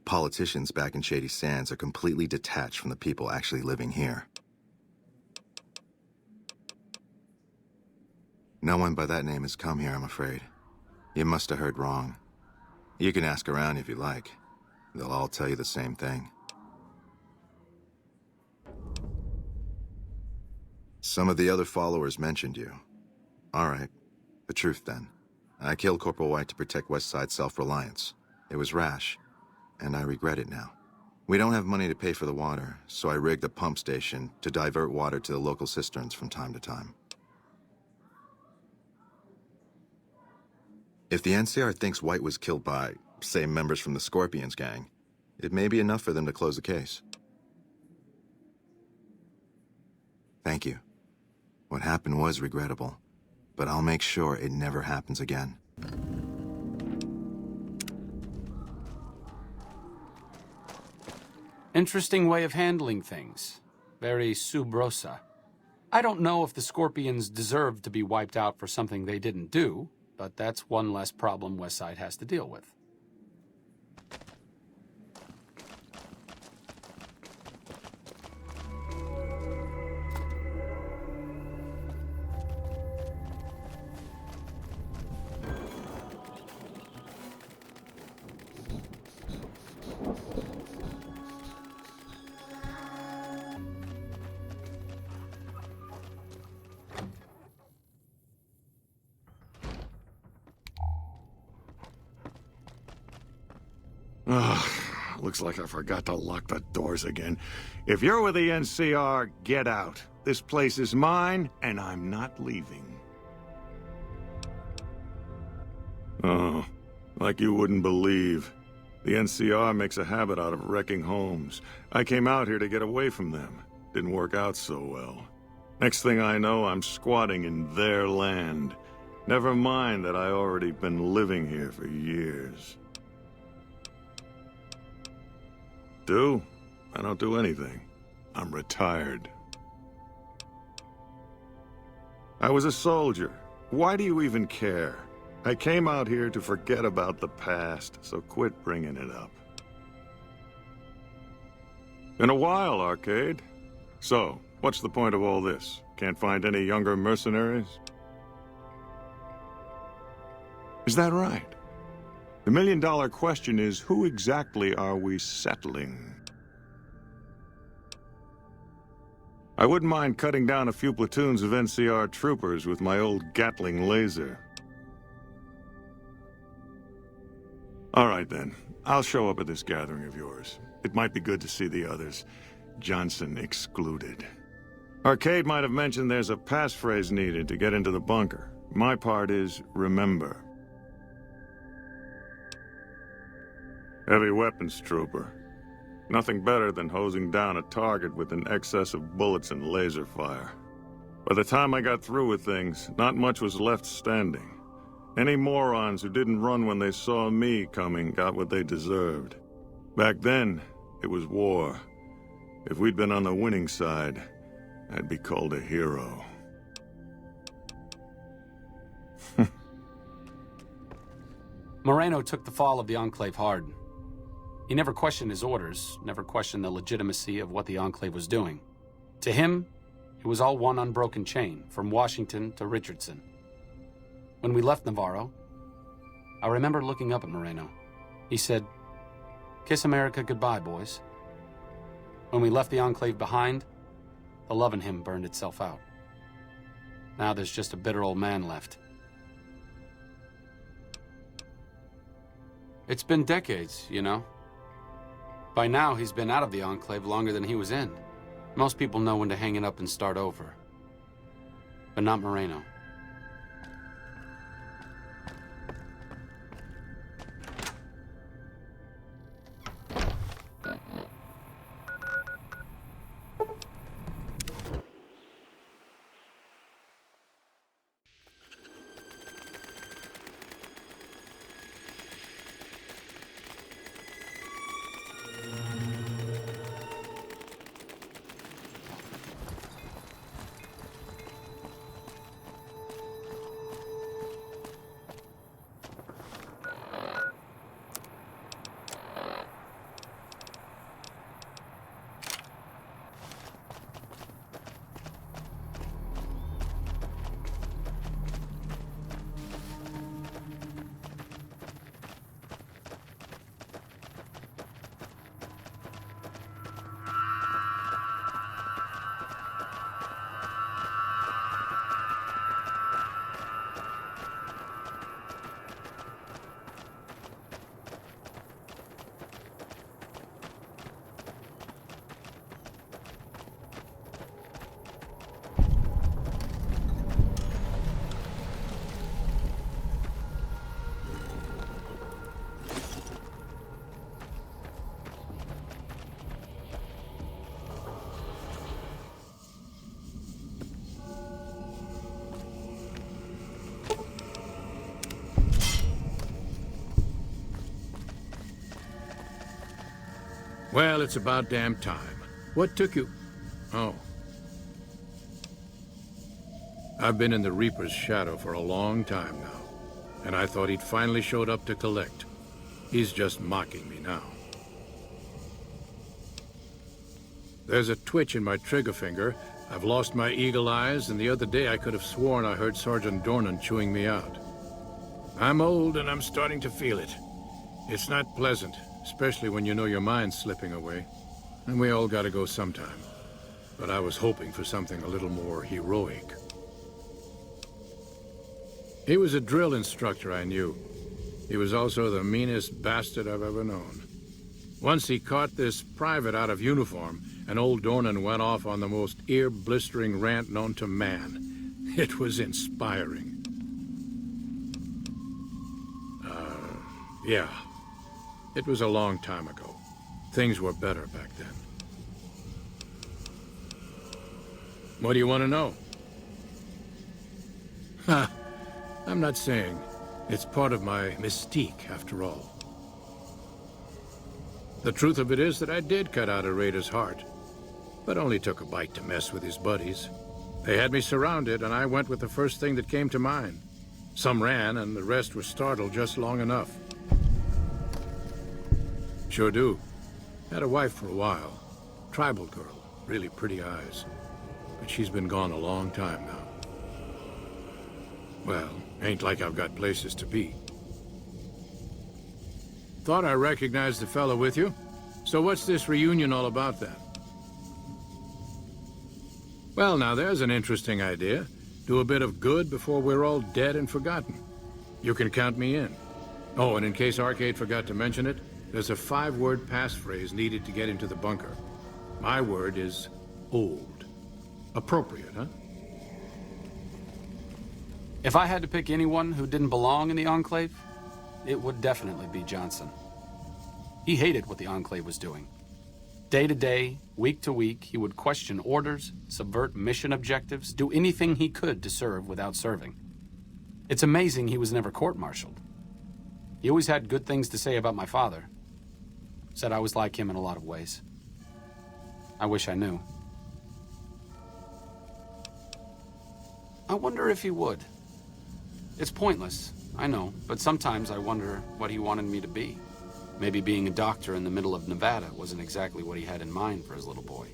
Politicians back in Shady Sands are completely detached from the people actually living here. No one by that name has come here, I'm afraid. You must have heard wrong. You can ask around if you like. They'll all tell you the same thing. Some of the other followers mentioned you. All right. The truth, then. I killed Corporal White to protect Westside's self-reliance. It was rash, and I regret it now. We don't have money to pay for the water, so I rigged a pump station to divert water to the local cisterns from time to time. If the NCR thinks White was killed by, say, members from the Scorpions gang, it may be enough for them to close the case. Thank you. What happened was regrettable, but I'll make sure it never happens again. Interesting way of handling things. Very sub rosa. I don't know if the Scorpions deserve to be wiped out for something they didn't do, but that's one less problem Westside has to deal with. Looks like I forgot to lock the doors again. If you're with the NCR, get out. This place is mine, and I'm not leaving. Oh, like you wouldn't believe. The NCR makes a habit out of wrecking homes. I came out here to get away from them. Didn't work out so well. Next thing I know, I'm squatting in their land. Never mind that I already been living here for years. I don't do anything. I'm retired. I was a soldier. Why do you even care? I came out here to forget about the past, so quit bringing it up. Been a while, Arcade. So, what's the point of all this? Can't find any younger mercenaries? Is that right? The million-dollar question is, who exactly are we settling? I wouldn't mind cutting down a few platoons of NCR troopers with my old Gatling laser. All right, then. I'll show up at this gathering of yours. It might be good to see the others. Johnson excluded. Arcade might have mentioned there's a passphrase needed to get into the bunker. My part is, remember. Heavy weapons trooper. Nothing better than hosing down a target with an excess of bullets and laser fire. By the time I got through with things, not much was left standing. Any morons who didn't run when they saw me coming got what they deserved. Back then, it was war. If we'd been on the winning side, I'd be called a hero. Moreno took the fall of the Enclave hard. He never questioned his orders, never questioned the legitimacy of what the Enclave was doing. To him, it was all one unbroken chain, from Washington to Richardson. When we left Navarro, I remember looking up at Moreno. He said, "Kiss America goodbye, boys." When we left the Enclave behind, the love in him burned itself out. Now there's just a bitter old man left. It's been decades, you know. By now, he's been out of the Enclave longer than he was in. Most people know when to hang it up and start over. But not Moreno. Well, it's about damn time. What took you? Oh. I've been in the Reaper's shadow for a long time now, and I thought he'd finally showed up to collect. He's just mocking me now. There's a twitch in my trigger finger. I've lost my eagle eyes, and the other day I could have sworn I heard Sergeant Dornan chewing me out. I'm old, and I'm starting to feel it. It's not pleasant, especially when you know your mind's slipping away. And we all gotta go sometime. But I was hoping for something a little more heroic. He was a drill instructor I knew. He was also the meanest bastard I've ever known. Once he caught this private out of uniform, and old Dornan went off on the most ear-blistering rant known to man. It was inspiring. Yeah. It was a long time ago. Things were better back then. What do you want to know? Ha! I'm not saying. It's part of my mystique, after all. The truth of it is that I did cut out a raider's heart, but only took a bite to mess with his buddies. They had me surrounded, and I went with the first thing that came to mind. Some ran, and the rest were startled just long enough. Sure do. Had a wife for a while. Tribal girl, really pretty eyes. But she's been gone a long time now. Well, ain't like I've got places to be. Thought I recognized the fellow with you. So what's this reunion all about then? Well, now there's an interesting idea. Do a bit of good before we're all dead and forgotten. You can count me in. Oh, and in case Arcade forgot to mention it, there's a 5-word passphrase needed to get into the bunker. My word is Auld. Appropriate, huh? If I had to pick anyone who didn't belong in the Enclave, it would definitely be Johnson. He hated what the Enclave was doing. Day to day, week to week, he would question orders, subvert mission objectives, do anything he could to serve without serving. It's amazing he was never court-martialed. He always had good things to say about my father. Said I was like him in a lot of ways. I wish I knew. I wonder if he would. It's pointless, I know, but sometimes I wonder what he wanted me to be. Maybe being a doctor in the middle of Nevada wasn't exactly what he had in mind for his little boy.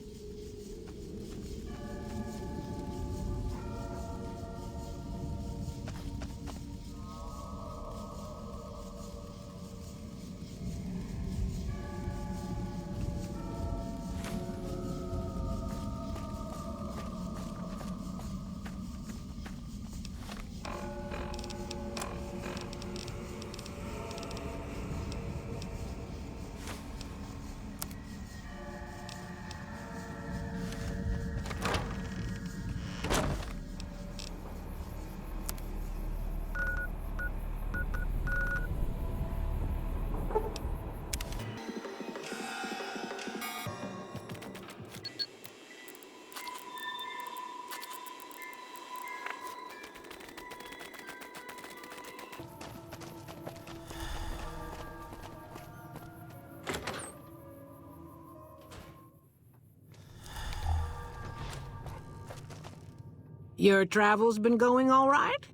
Your travels been going all right?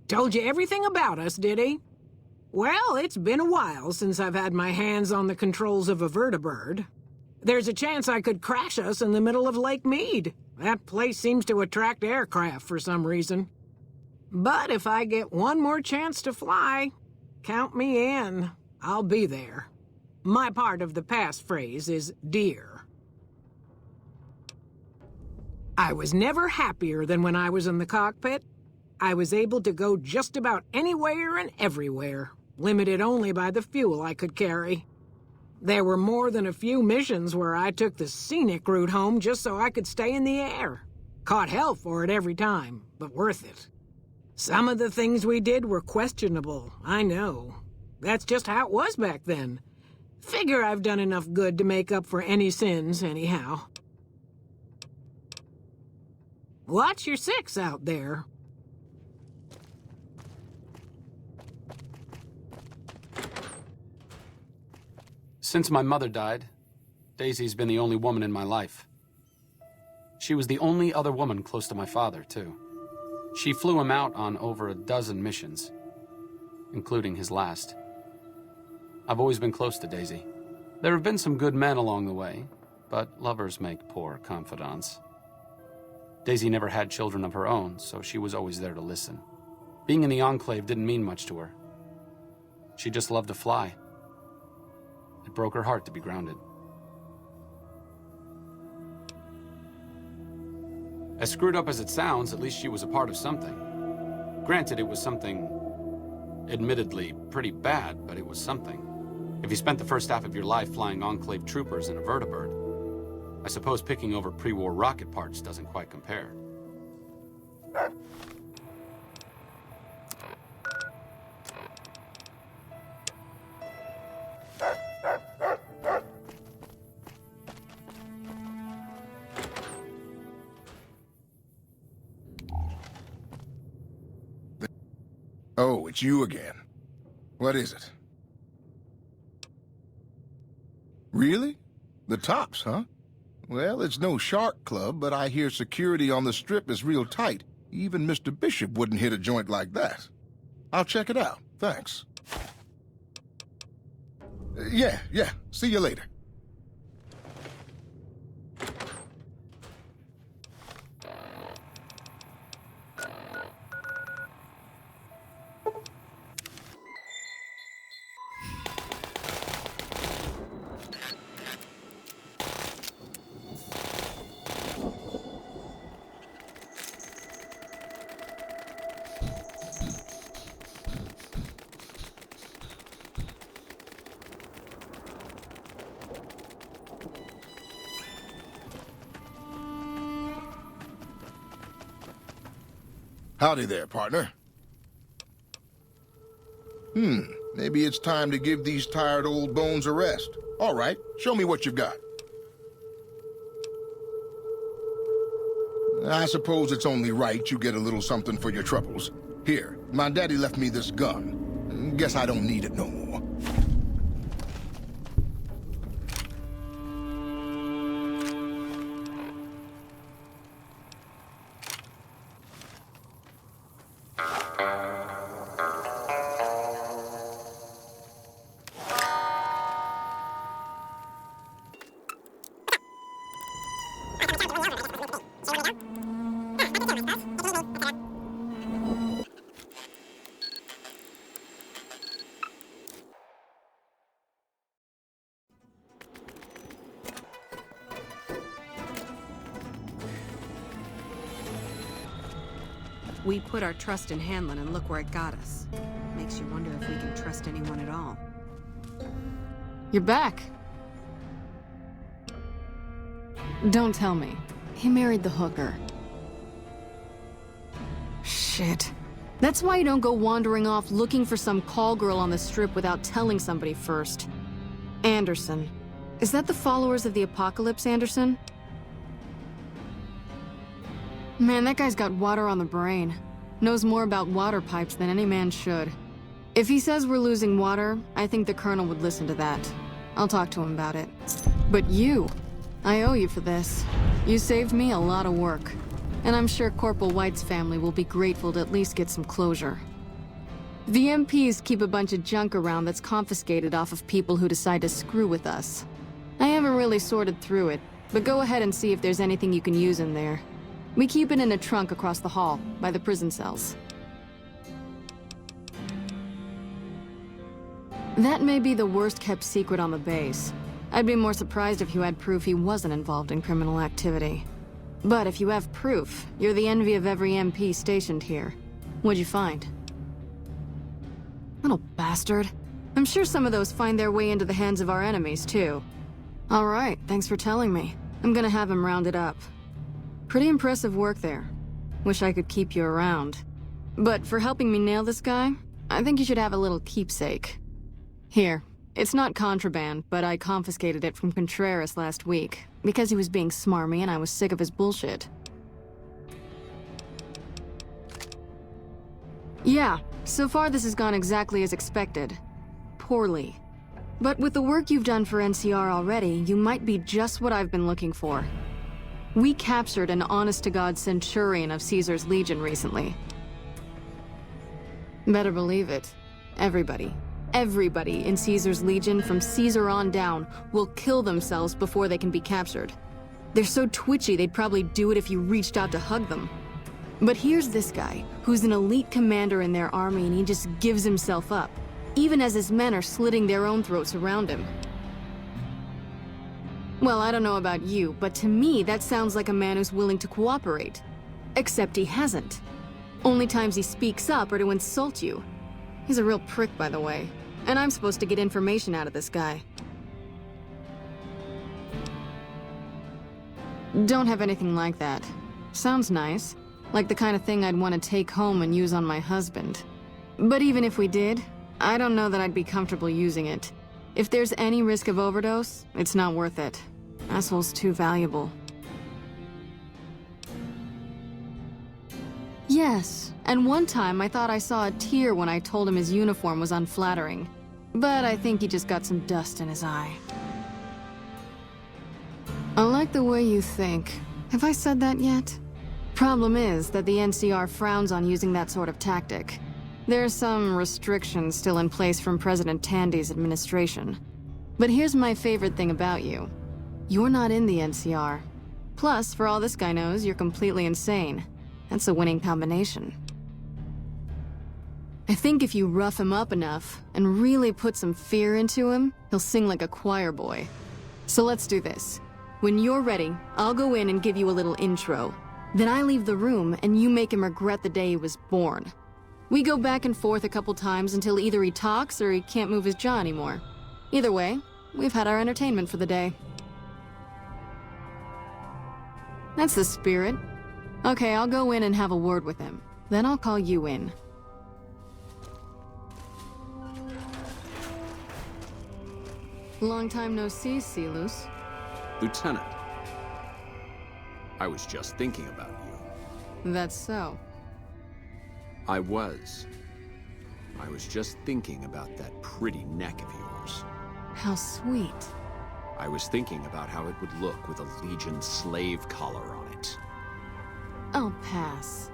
Told you everything about us, did he? Well, it's been a while since I've had my hands on the controls of a vertibird. There's a chance I could crash us in the middle of Lake Mead. That place seems to attract aircraft for some reason. But if I get one more chance to fly, count me in. I'll be there. My part of the passphrase is dear. I was never happier than when I was in the cockpit. I was able to go just about anywhere and everywhere, limited only by the fuel I could carry. There were more than a few missions where I took the scenic route home just so I could stay in the air. Caught hell for it every time, but worth it. Some of the things we did were questionable, I know. That's just how it was back then. Figure I've done enough good to make up for any sins, anyhow. Watch your 6 out there. Since my mother died, Daisy's been the only woman in my life. She was the only other woman close to my father, too. She flew him out on over a dozen missions, including his last. I've always been close to Daisy. There have been some good men along the way, but lovers make poor confidants. Daisy never had children of her own, so she was always there to listen. Being in the Enclave didn't mean much to her. She just loved to fly. It broke her heart to be grounded. As screwed up as it sounds, at least she was a part of something. Granted, it was something admittedly pretty bad, but it was something. If you spent the first half of your life flying Enclave troopers in a vertibird, I suppose picking over pre-war rocket parts doesn't quite compare. Oh, it's you again. What is it? Really? The Tops, huh? Well, it's no shark club, but I hear security on the Strip is real tight. Even Mr. Bishop wouldn't hit a joint like that. I'll check it out. Thanks. Yeah. See you later. Howdy there, partner. Maybe it's time to give these tired old bones a rest. All right, show me what you've got. I suppose it's only right you get a little something for your troubles. Here, my daddy left me this gun. Guess I don't need it no more. We put our trust in Hanlon and look where it got us. Makes you wonder if we can trust anyone at all. You're back. Don't tell me. He married the hooker. Shit. That's why you don't go wandering off looking for some call girl on the strip without telling somebody first. Anderson. Is that the followers of the apocalypse, Anderson? Man, that guy's got water on the brain. Knows more about water pipes than any man should. If he says we're losing water, I think the Colonel would listen to that. I'll talk to him about it. But you, I owe you for this. You saved me a lot of work. And I'm sure Corporal White's family will be grateful to at least get some closure. The MPs keep a bunch of junk around that's confiscated off of people who decide to screw with us. I haven't really sorted through it, but go ahead and see if there's anything you can use in there. We keep it in a trunk across the hall, by the prison cells. That may be the worst-kept secret on the base. I'd be more surprised if you had proof he wasn't involved in criminal activity. But if you have proof, you're the envy of every MP stationed here. What'd you find? Little bastard. I'm sure some of those find their way into the hands of our enemies, too. All right, thanks for telling me. I'm gonna have him rounded up. Pretty impressive work there. Wish I could keep you around. But for helping me nail this guy, I think you should have a little keepsake. Here, it's not contraband, but I confiscated it from Contreras last week, because he was being smarmy and I was sick of his bullshit. Yeah, so far this has gone exactly as expected. Poorly. But with the work you've done for NCR already, you might be just what I've been looking for. We captured an honest-to-God centurion of Caesar's Legion recently. Better believe it. Everybody in Caesar's Legion, from Caesar on down, will kill themselves before they can be captured. They're so twitchy they'd probably do it if you reached out to hug them. But here's this guy, who's an elite commander in their army, and he just gives himself up, even as his men are slitting their own throats around him. Well, I don't know about you, but to me, that sounds like a man who's willing to cooperate. Except he hasn't. Only times he speaks up are to insult you. He's a real prick, by the way. And I'm supposed to get information out of this guy. Don't have anything like that. Sounds nice. Like the kind of thing I'd want to take home and use on my husband. But even if we did, I don't know that I'd be comfortable using it. If there's any risk of overdose, it's not worth it. Asshole's too valuable. Yes, and one time I thought I saw a tear when I told him his uniform was unflattering. But I think he just got some dust in his eye. I like the way you think. Have I said that yet? Problem is that the NCR frowns on using that sort of tactic. There's some restrictions still in place from President Tandy's administration. But here's my favorite thing about you. You're not in the NCR. Plus, for all this guy knows, you're completely insane. That's a winning combination. I think if you rough him up enough, and really put some fear into him, he'll sing like a choir boy. So let's do this. When you're ready, I'll go in and give you a little intro. Then I leave the room, and you make him regret the day he was born. We go back and forth a couple times until either he talks or he can't move his jaw anymore. Either way, we've had our entertainment for the day. That's the spirit. Okay, I'll go in and have a word with him. Then I'll call you in. Long time no see, Silus. Lieutenant, I was just thinking about you. That's so. I was just thinking about that pretty neck of yours. How sweet. I was thinking about how it would look with a Legion slave collar on it. I'll pass.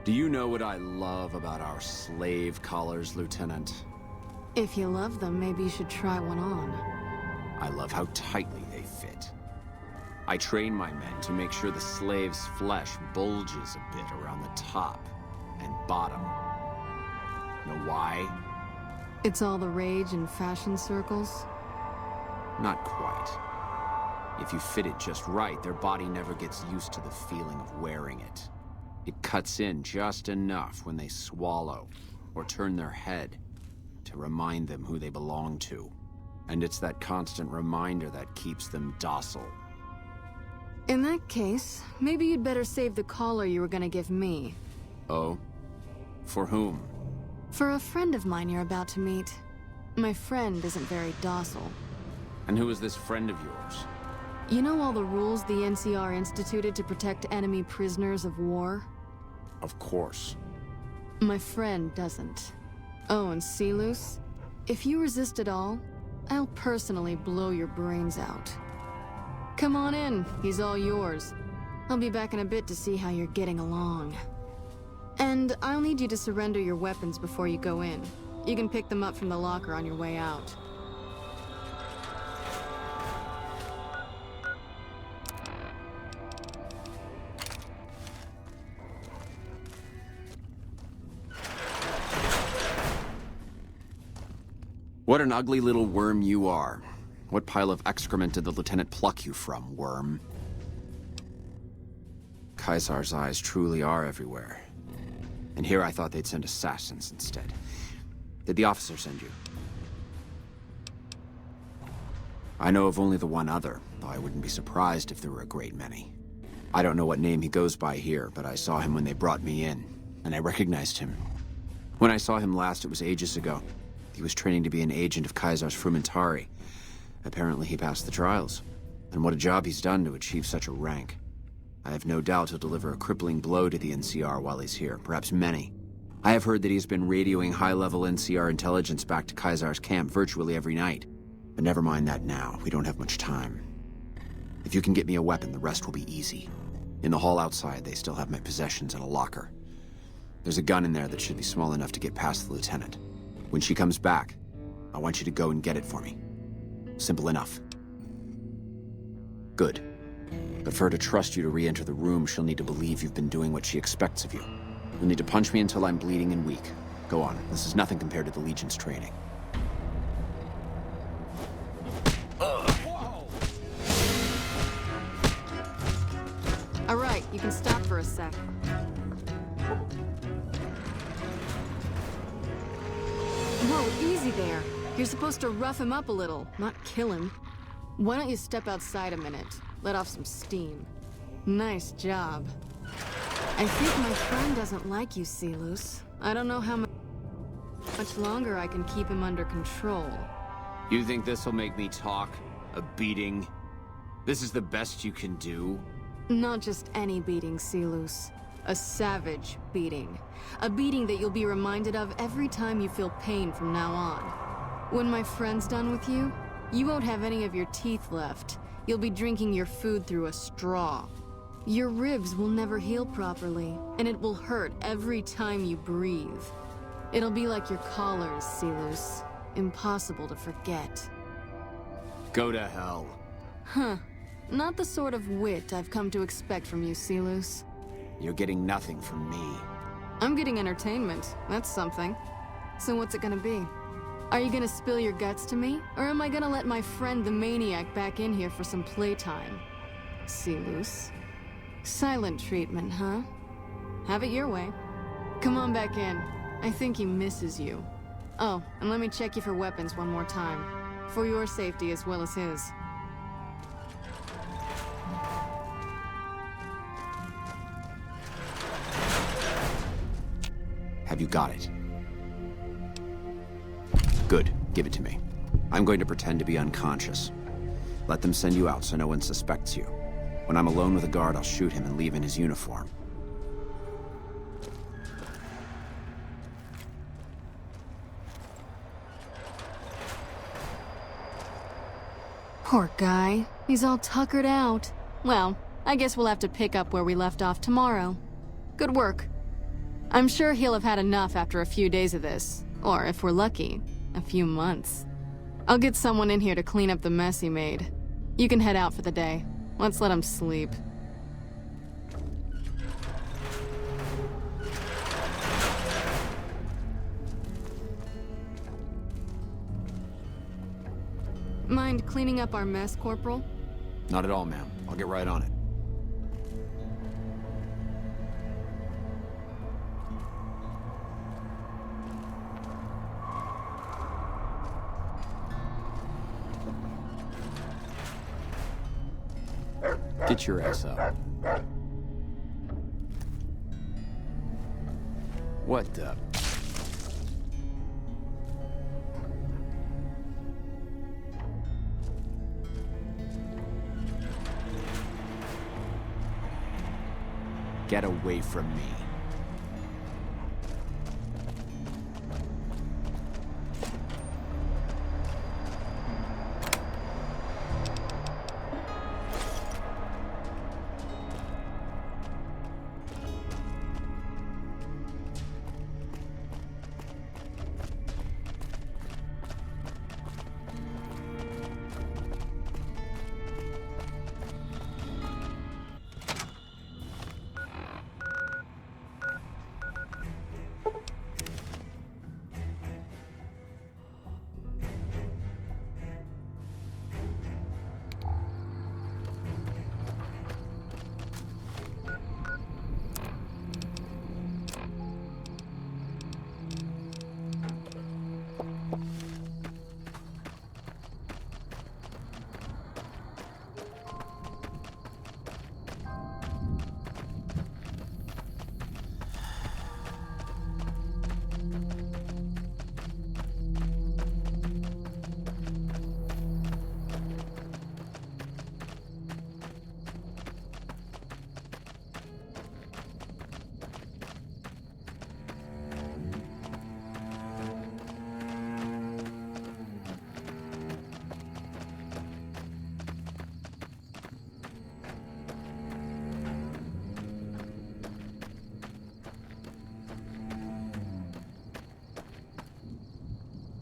Do you know what I love about our slave collars, Lieutenant? If you love them, maybe you should try one on. I love how tightly they fit. I train my men to make sure the slave's flesh bulges a bit around the top and bottom. Know why? It's all the rage in fashion circles? Not quite. If you fit it just right, their body never gets used to the feeling of wearing it. It cuts in just enough when they swallow or turn their head to remind them who they belong to. And it's that constant reminder that keeps them docile. In that case, maybe you'd better save the collar you were gonna give me. Oh? For whom? For a friend of mine you're about to meet. My friend isn't very docile. And who is this friend of yours? You know all the rules the NCR instituted to protect enemy prisoners of war? Of course. My friend doesn't. Oh, and Silus, if you resist at all, I'll personally blow your brains out. Come on in, he's all yours. I'll be back in a bit to see how you're getting along. And I'll need you to surrender your weapons before you go in. You can pick them up from the locker on your way out. What an ugly little worm you are. What pile of excrement did the lieutenant pluck you from, worm? Caesar's eyes truly are everywhere. And here I thought they'd send assassins instead. Did the officer send you? I know of only the one other, though I wouldn't be surprised if there were a great many. I don't know what name he goes by here, but I saw him when they brought me in, and I recognized him. When I saw him last, it was ages ago. He was training to be an agent of Caesar's Frumentari. Apparently he passed the trials. And what a job he's done to achieve such a rank. I have no doubt he'll deliver a crippling blow to the NCR while he's here, perhaps many. I have heard that he's been radioing high-level NCR intelligence back to Caesar's camp virtually every night. But never mind that now, we don't have much time. If you can get me a weapon, the rest will be easy. In the hall outside, they still have my possessions in a locker. There's a gun in there that should be small enough to get past the lieutenant. When she comes back, I want you to go and get it for me. Simple enough. Good. But for her to trust you to re-enter the room, she'll need to believe you've been doing what she expects of you. You'll need to punch me until I'm bleeding and weak. Go on, this is nothing compared to the Legion's training. All right, you can stop for a sec. Whoa, easy there. You're supposed to rough him up a little, not kill him. Why don't you step outside a minute? Let off some steam. Nice job. I think my friend doesn't like you, Silus. I don't know how much longer I can keep him under control. You think this'll make me talk? A beating? This is the best you can do? Not just any beating, Silus. A savage beating. A beating that you'll be reminded of every time you feel pain from now on. When my friend's done with you, you won't have any of your teeth left. You'll be drinking your food through a straw. Your ribs will never heal properly, and it will hurt every time you breathe. It'll be like your collars, Silus. Impossible to forget. Go to hell. Huh. Not the sort of wit I've come to expect from you, Silus. You're getting nothing from me. I'm getting entertainment. That's something. So what's it gonna be? Are you gonna spill your guts to me? Or am I gonna let my friend the maniac back in here for some playtime? Silus. Silent treatment, huh? Have it your way. Come on back in. I think he misses you. Oh, and let me check you for weapons one more time. For your safety as well as his. Have you got it? Good. Give it to me. I'm going to pretend to be unconscious. Let them send you out so no one suspects you. When I'm alone with a guard, I'll shoot him and leave in his uniform. Poor guy. He's all tuckered out. Well, I guess we'll have to pick up where we left off tomorrow. Good work. I'm sure he'll have had enough after a few days of this. Or, if we're lucky, a few months. I'll get someone in here to clean up the mess he made. You can head out for the day. Let's let him sleep. Mind cleaning up our mess, Corporal? Not at all, ma'am. I'll get right on it. Get your ass up. What the... Get away from me.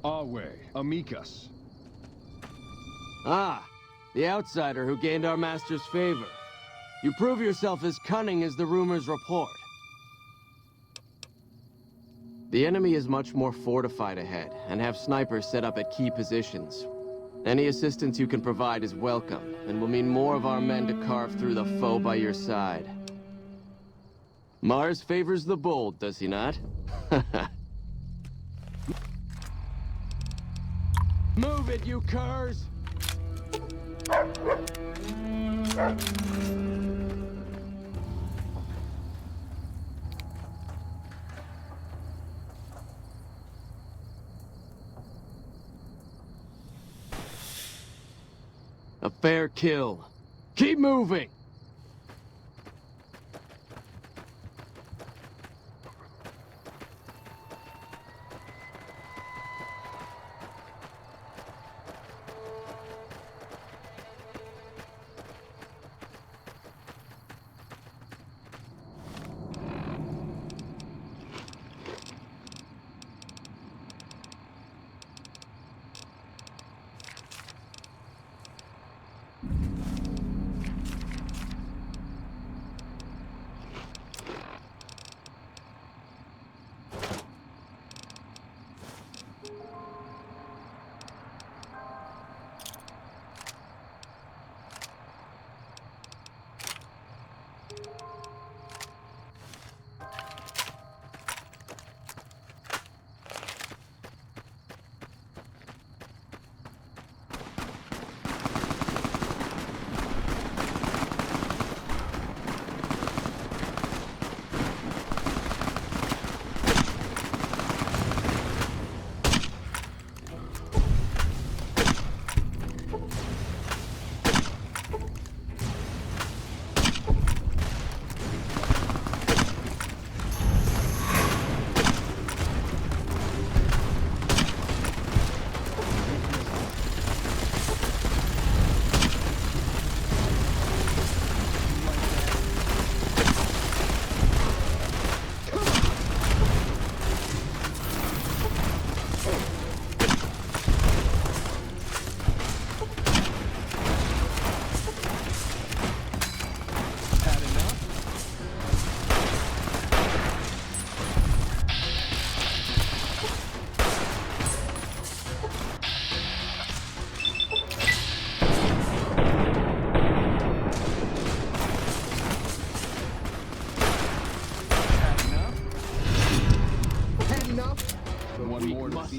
Awe, amicus. Ah, the outsider who gained our master's favor. You prove yourself as cunning as the rumors report. The enemy is much more fortified ahead, and have snipers set up at key positions. Any assistance you can provide is welcome, and will mean more of our men to carve through the foe by your side. Mars favors the bold, does he not? Move it, you curs! A fair kill. Keep moving!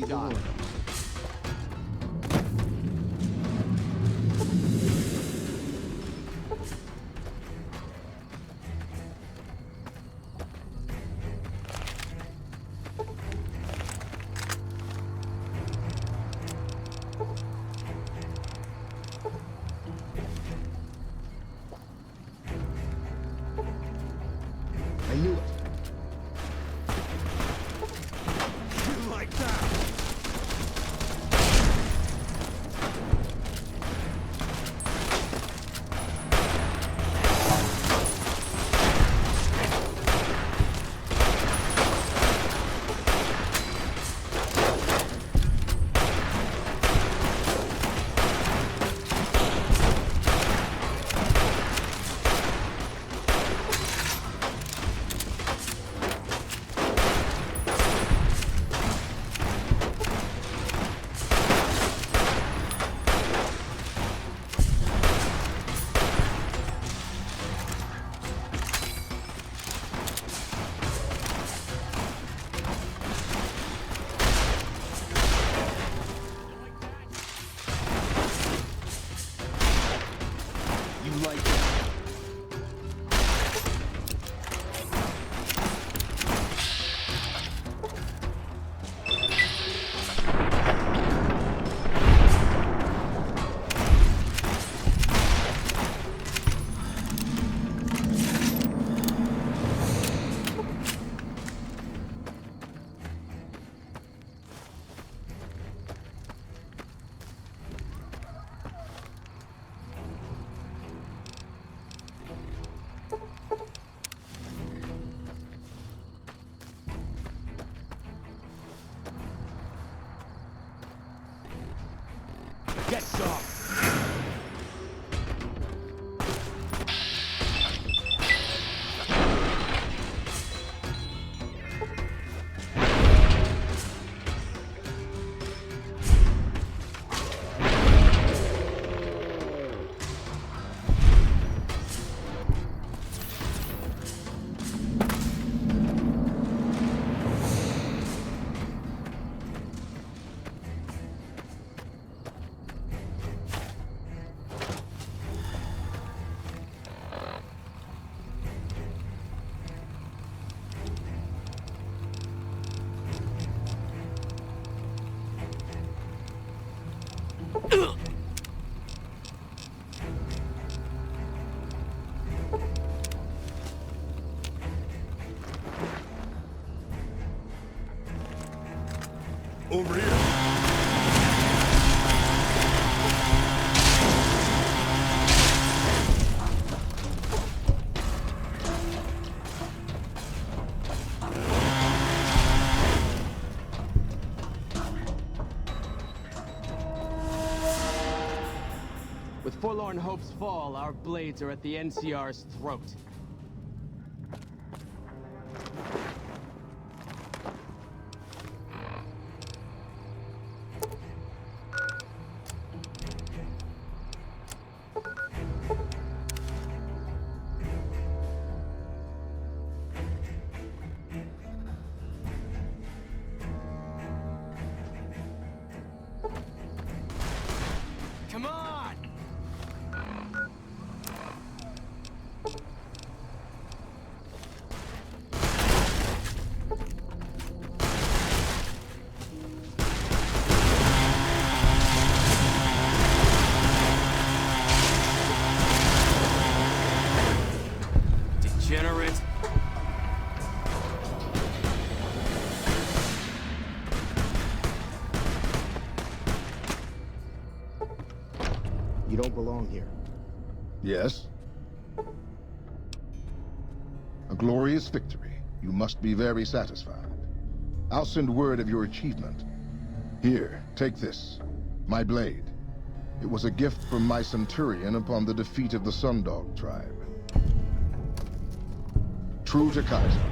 style. I knew it. You like that? Get some! Over here. With Forlorn Hope's fall, our blades are at the NCR's throat. Come on! Degenerate. You don't belong here. Yes? A glorious victory. You must be very satisfied. I'll send word of your achievement. Here, take this. My blade. It was a gift from my centurion upon the defeat of the Sundog tribe. True to Kaiser.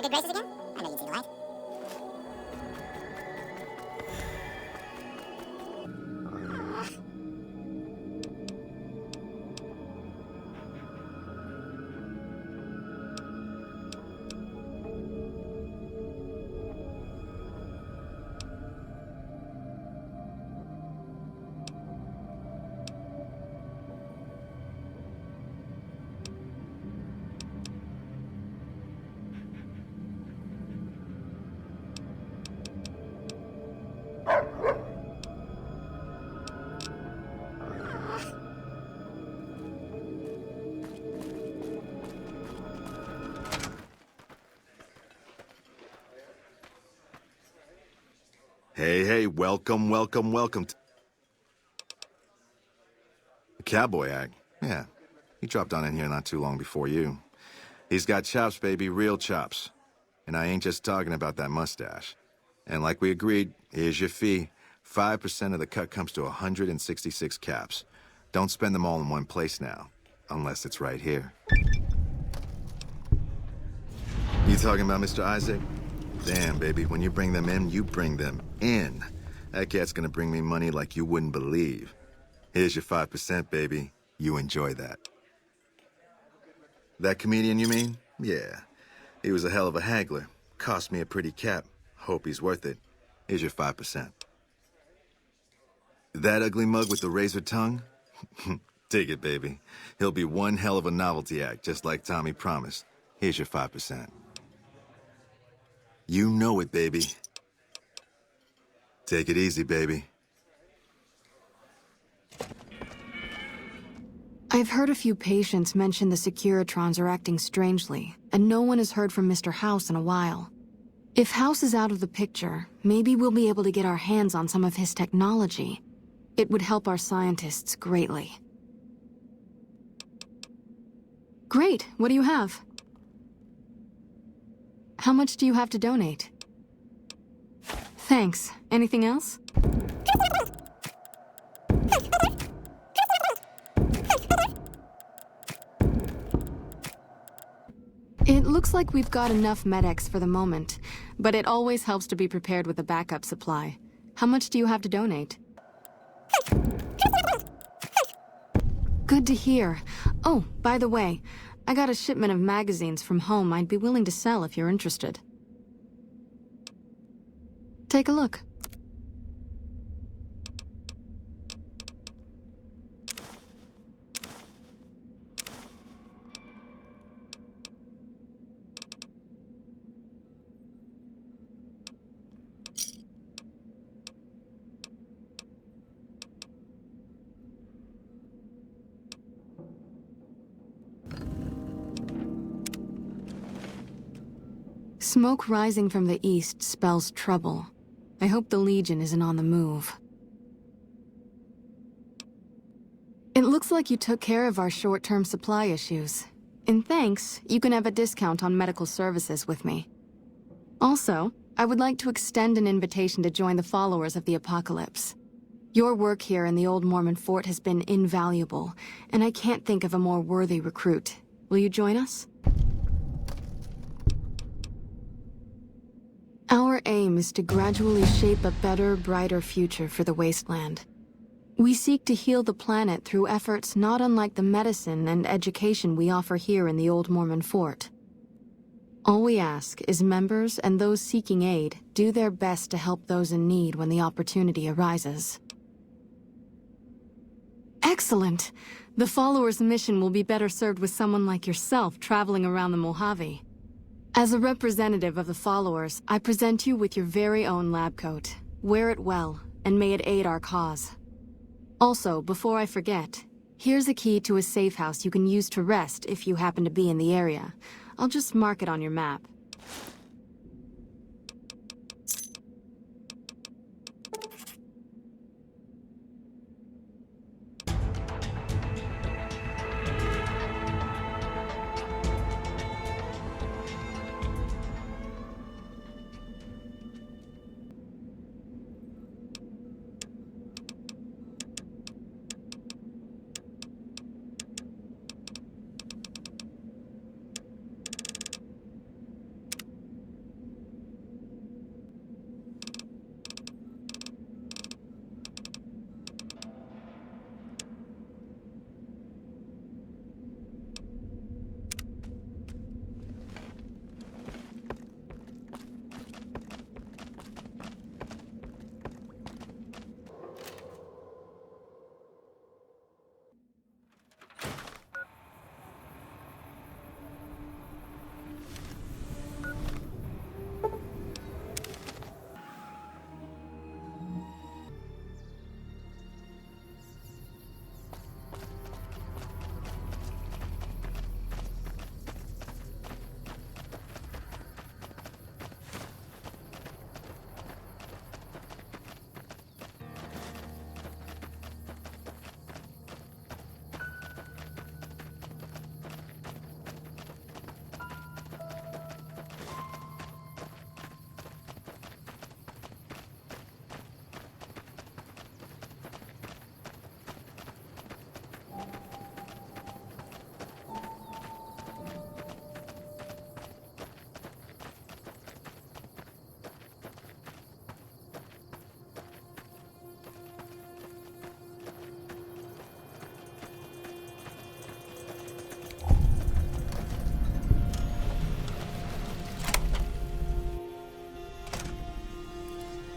your good graces again? I know you'd see the light. Hey, welcome. The cowboy act. Yeah, he dropped on in here not too long before you. He's got chops, baby, real chops. And I ain't just talking about that mustache. And like we agreed, here's your fee. 5% of the cut comes to 166 caps. Don't spend them all in one place now, unless it's right here. You talking about Mr. Isaac? Damn, baby, when you bring them in, you bring them in. That cat's gonna bring me money like you wouldn't believe. Here's your 5%, baby. You enjoy that. That comedian, you mean? Yeah. He was a hell of a haggler. Cost me a pretty cap. Hope he's worth it. Here's your 5%. That ugly mug with the razor tongue? Take it, baby. He'll be one hell of a novelty act, just like Tommy promised. Here's your 5%. You know it, baby. Take it easy, baby. I've heard a few patients mention the Securitrons are acting strangely, and no one has heard from Mr. House in a while. If House is out of the picture, maybe we'll be able to get our hands on some of his technology. It would help our scientists greatly. Great, what do you have? How much do you have to donate? Thanks. Anything else? It looks like we've got enough medics for the moment, but it always helps to be prepared with a backup supply. How much do you have to donate? Good to hear. Oh, by the way, I got a shipment of magazines from home I'd be willing to sell if you're interested. Take a look. Smoke rising from the east spells trouble. I hope the Legion isn't on the move. It looks like you took care of our short-term supply issues. In thanks, you can have a discount on medical services with me. Also, I would like to extend an invitation to join the followers of the Apocalypse. Your work here in the old Mormon fort has been invaluable, and I can't think of a more worthy recruit. Will you join us? Our aim is to gradually shape a better, brighter future for the wasteland. We seek to heal the planet through efforts not unlike the medicine and education we offer here in the old Mormon fort. All we ask is members and those seeking aid do their best to help those in need when the opportunity arises. Excellent! The followers' mission will be better served with someone like yourself traveling around the Mojave. As a representative of the followers, I present you with your very own lab coat. Wear it well, and may it aid our cause. Also, before I forget, here's a key to a safe house you can use to rest if you happen to be in the area. I'll just mark it on your map.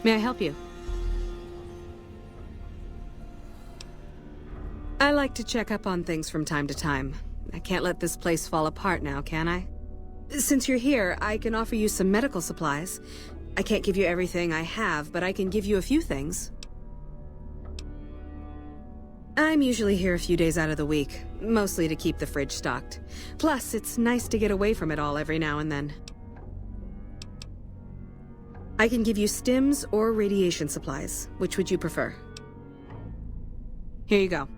May I help you? I like to check up on things from time to time. I can't let this place fall apart now, can I? Since you're here, I can offer you some medical supplies. I can't give you everything I have, but I can give you a few things. I'm usually here a few days out of the week, mostly to keep the fridge stocked. Plus, it's nice to get away from it all every now and then. I can give you stims or radiation supplies. Which would you prefer? Here you go.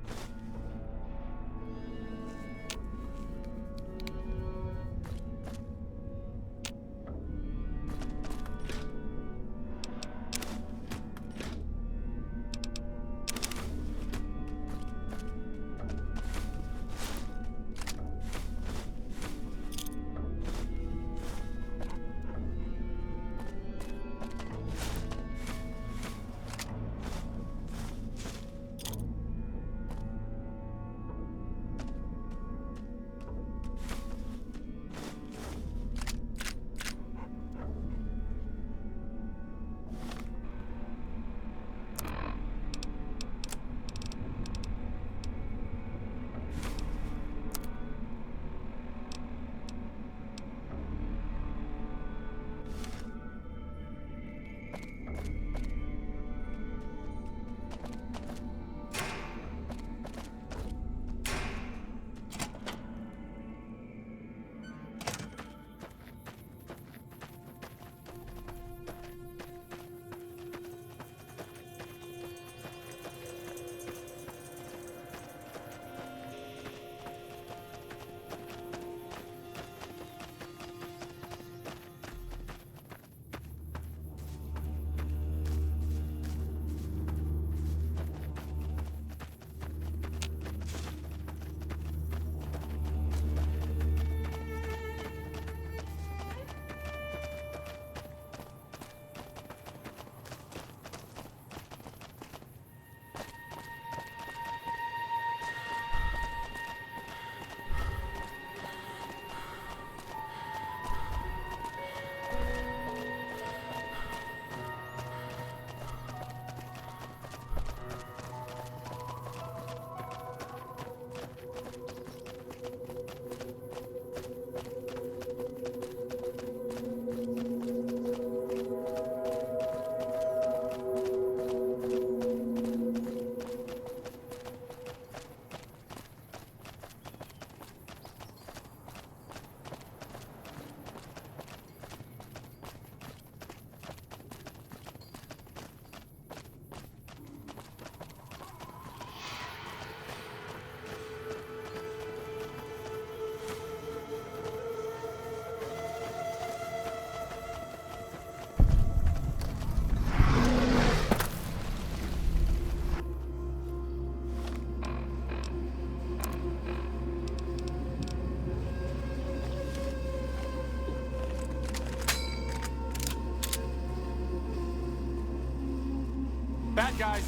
Bad guys.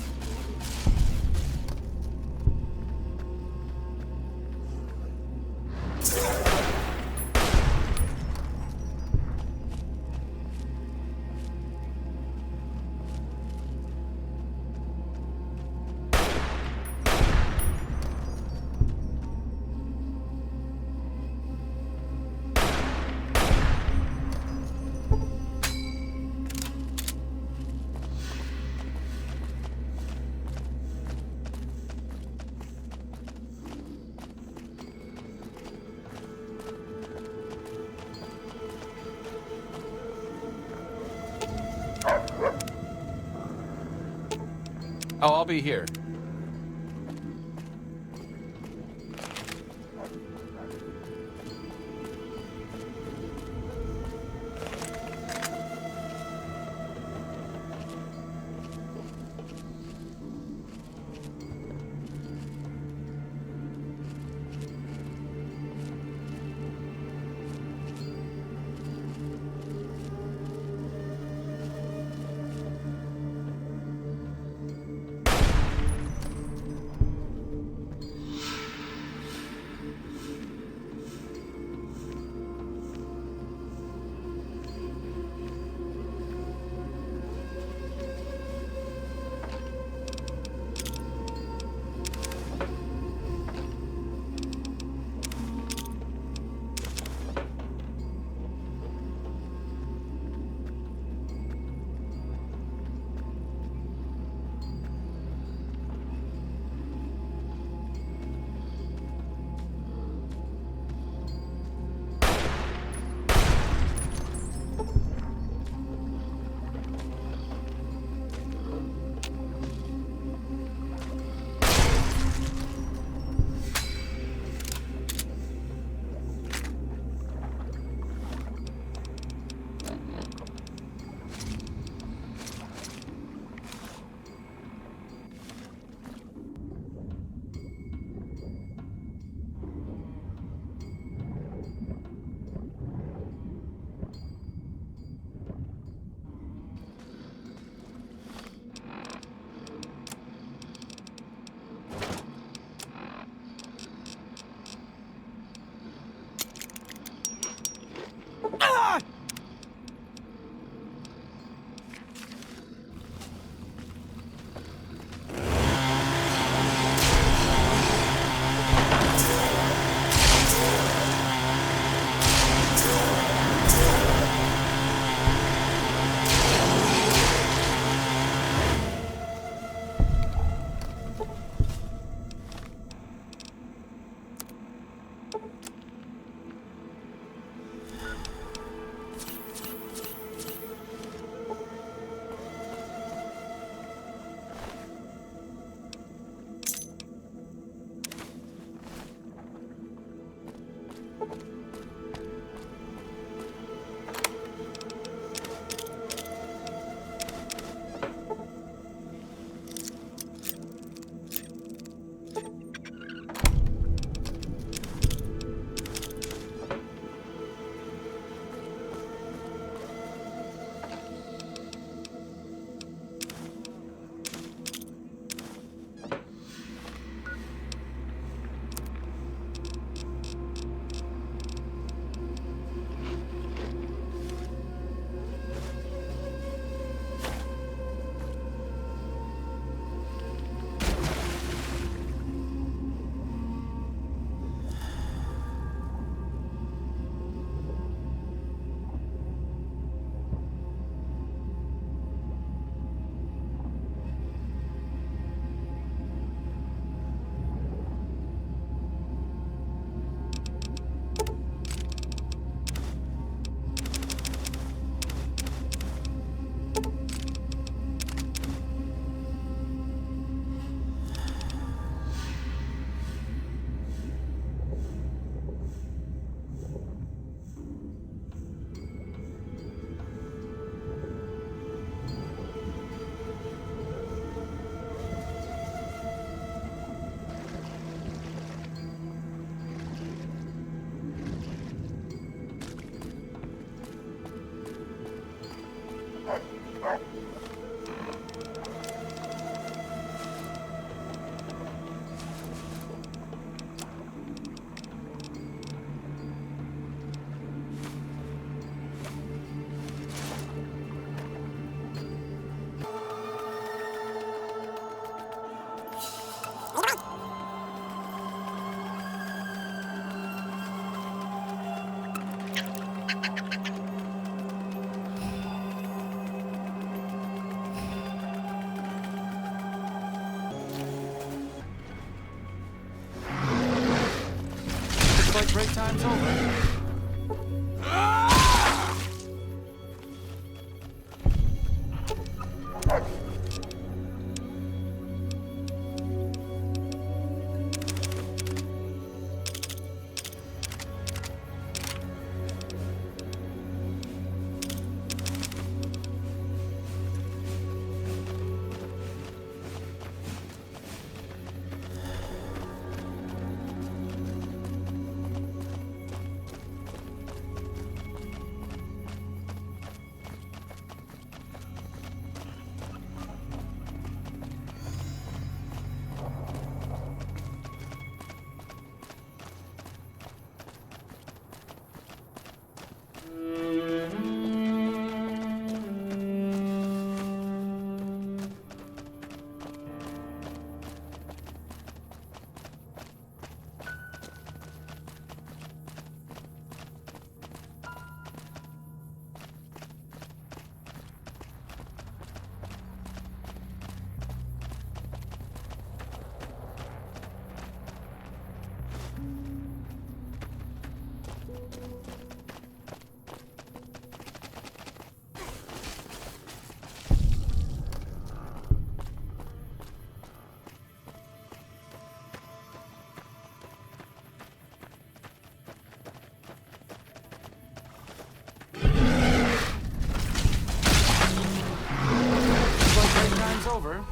Oh, I'll be here. like break time's over. Over.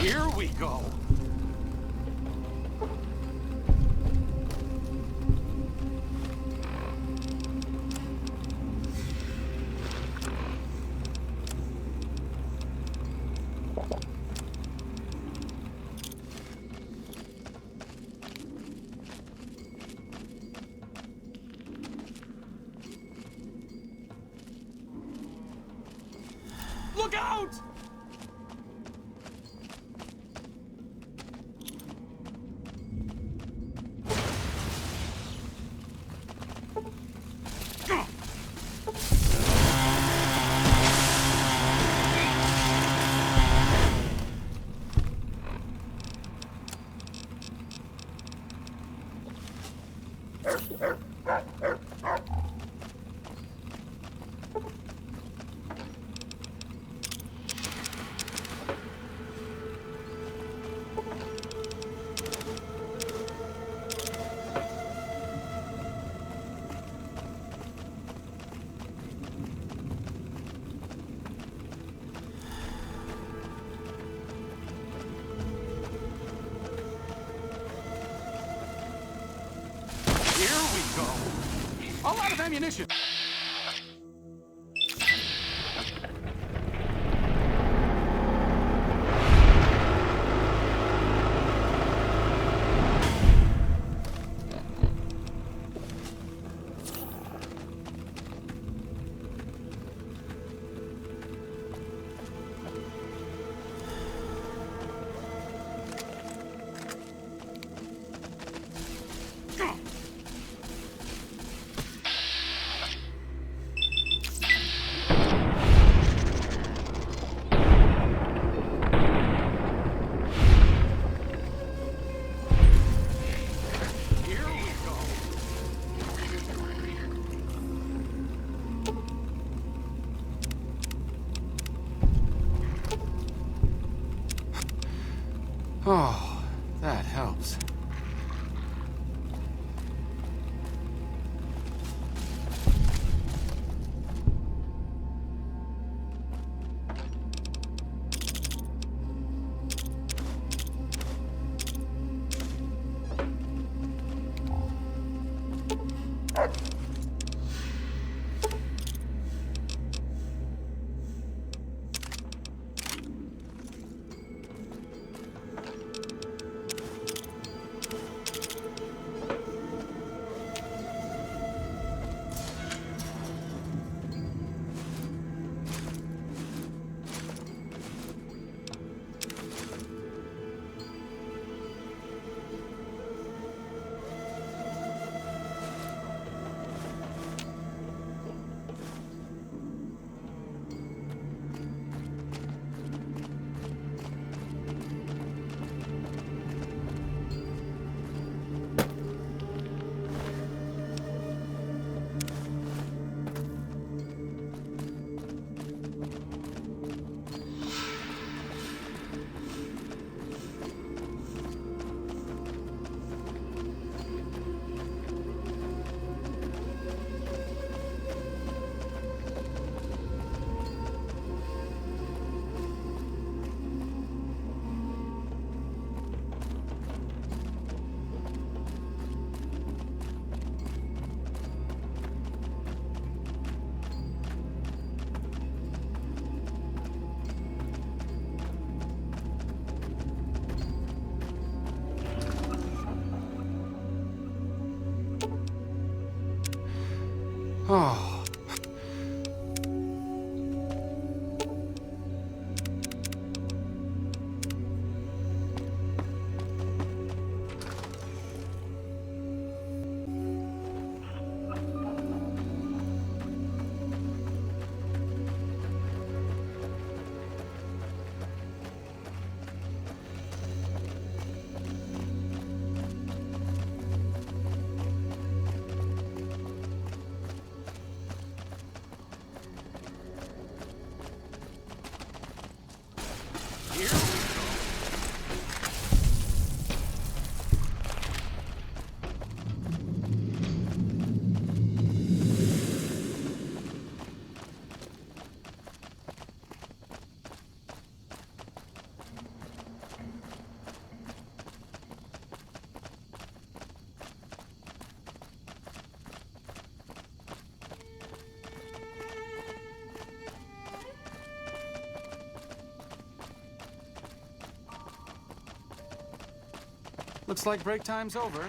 Here we go. Look out! All out of ammunition! Oh, that helps. Oh. Looks like break time's over.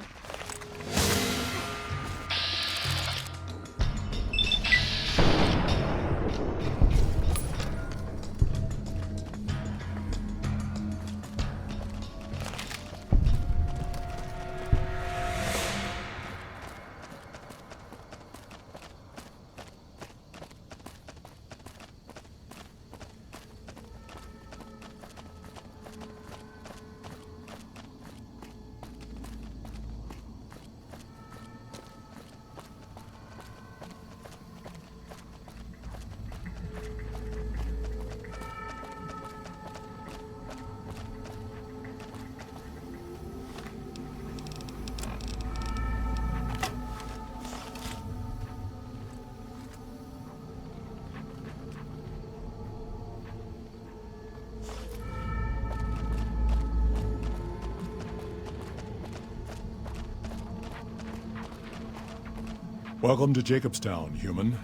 Welcome to Jacobstown, human.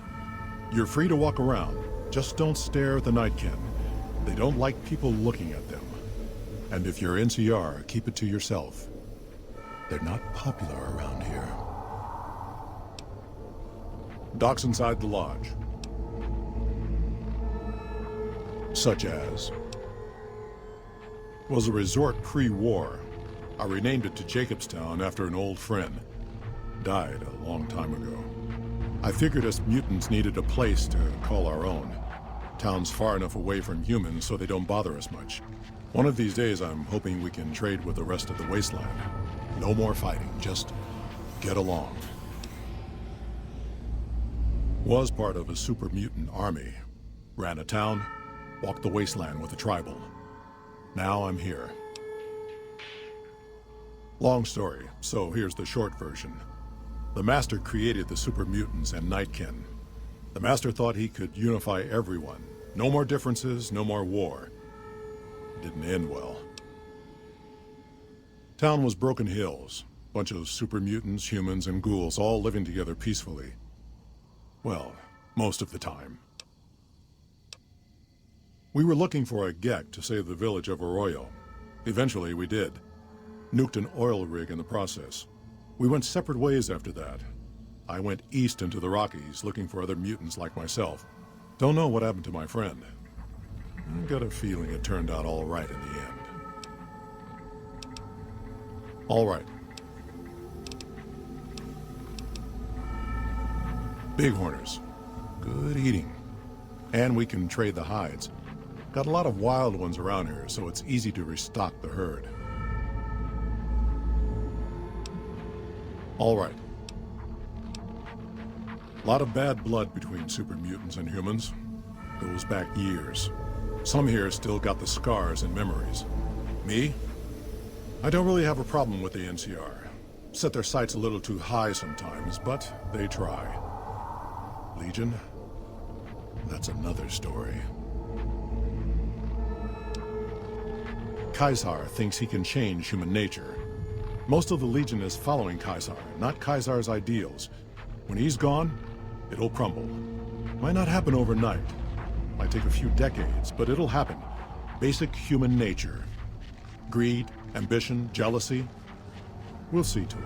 You're free to walk around. Just don't stare at the Nightkin. They don't like people looking at them. And if you're NCR, keep it to yourself. They're not popular around here. Docks inside the lodge. Such as... was a resort pre-war. I renamed it to Jacobstown after an old friend. Died a long time ago. I figured us mutants needed a place to call our own. Town's far enough away from humans so they don't bother us much. One of these days I'm hoping we can trade with the rest of the wasteland. No more fighting, just get along. Was part of a super mutant army. Ran a town, walked the wasteland with a tribal. Now I'm here. Long story, so here's the short version. The Master created the super mutants and Nightkin. The Master thought he could unify everyone. No more differences, no more war. It didn't end well. Town was Broken Hills. Bunch of super mutants, humans, and ghouls all living together peacefully. Well, most of the time. We were looking for a Gek to save the village of Arroyo. Eventually, we did. Nuked an oil rig in the process. We went separate ways after that. I went east into the Rockies, looking for other mutants like myself. Don't know what happened to my friend. I got a feeling it turned out all right in the end. All right. Bighorners. Good eating. And we can trade the hides. Got a lot of wild ones around here, so it's easy to restock the herd. All right. A lot of bad blood between super mutants and humans. Goes back years. Some here still got the scars and memories. Me? I don't really have a problem with the NCR. Set their sights a little too high sometimes, but they try. Legion? That's another story. Caesar thinks he can change human nature. Most of the Legion is following Caesar, not Caesar's ideals. When he's gone, it'll crumble. Might not happen overnight. Might take a few decades, but it'll happen. Basic human nature. Greed, ambition, jealousy. We'll see to it.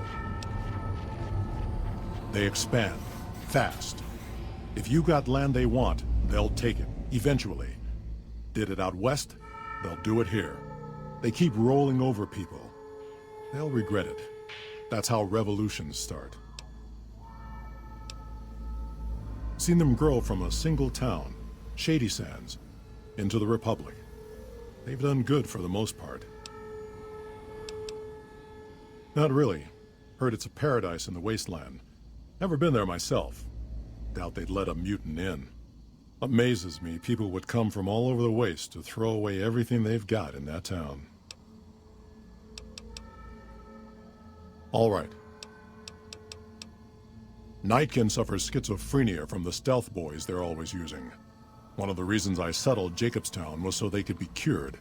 They expand. Fast. If you got land they want, they'll take it. Eventually. Did it out west, they'll do it here. They keep rolling over people. They'll regret it. That's how revolutions start. Seen them grow from a single town, Shady Sands, into the Republic. They've done good for the most part. Not really. Heard it's a paradise in the wasteland. Never been there myself. Doubt they'd let a mutant in. Amazes me people would come from all over the waste to throw away everything they've got in that town. All right. Nightkin suffers schizophrenia from the stealth boys they're always using. One of the reasons I settled Jacobstown was so they could be cured.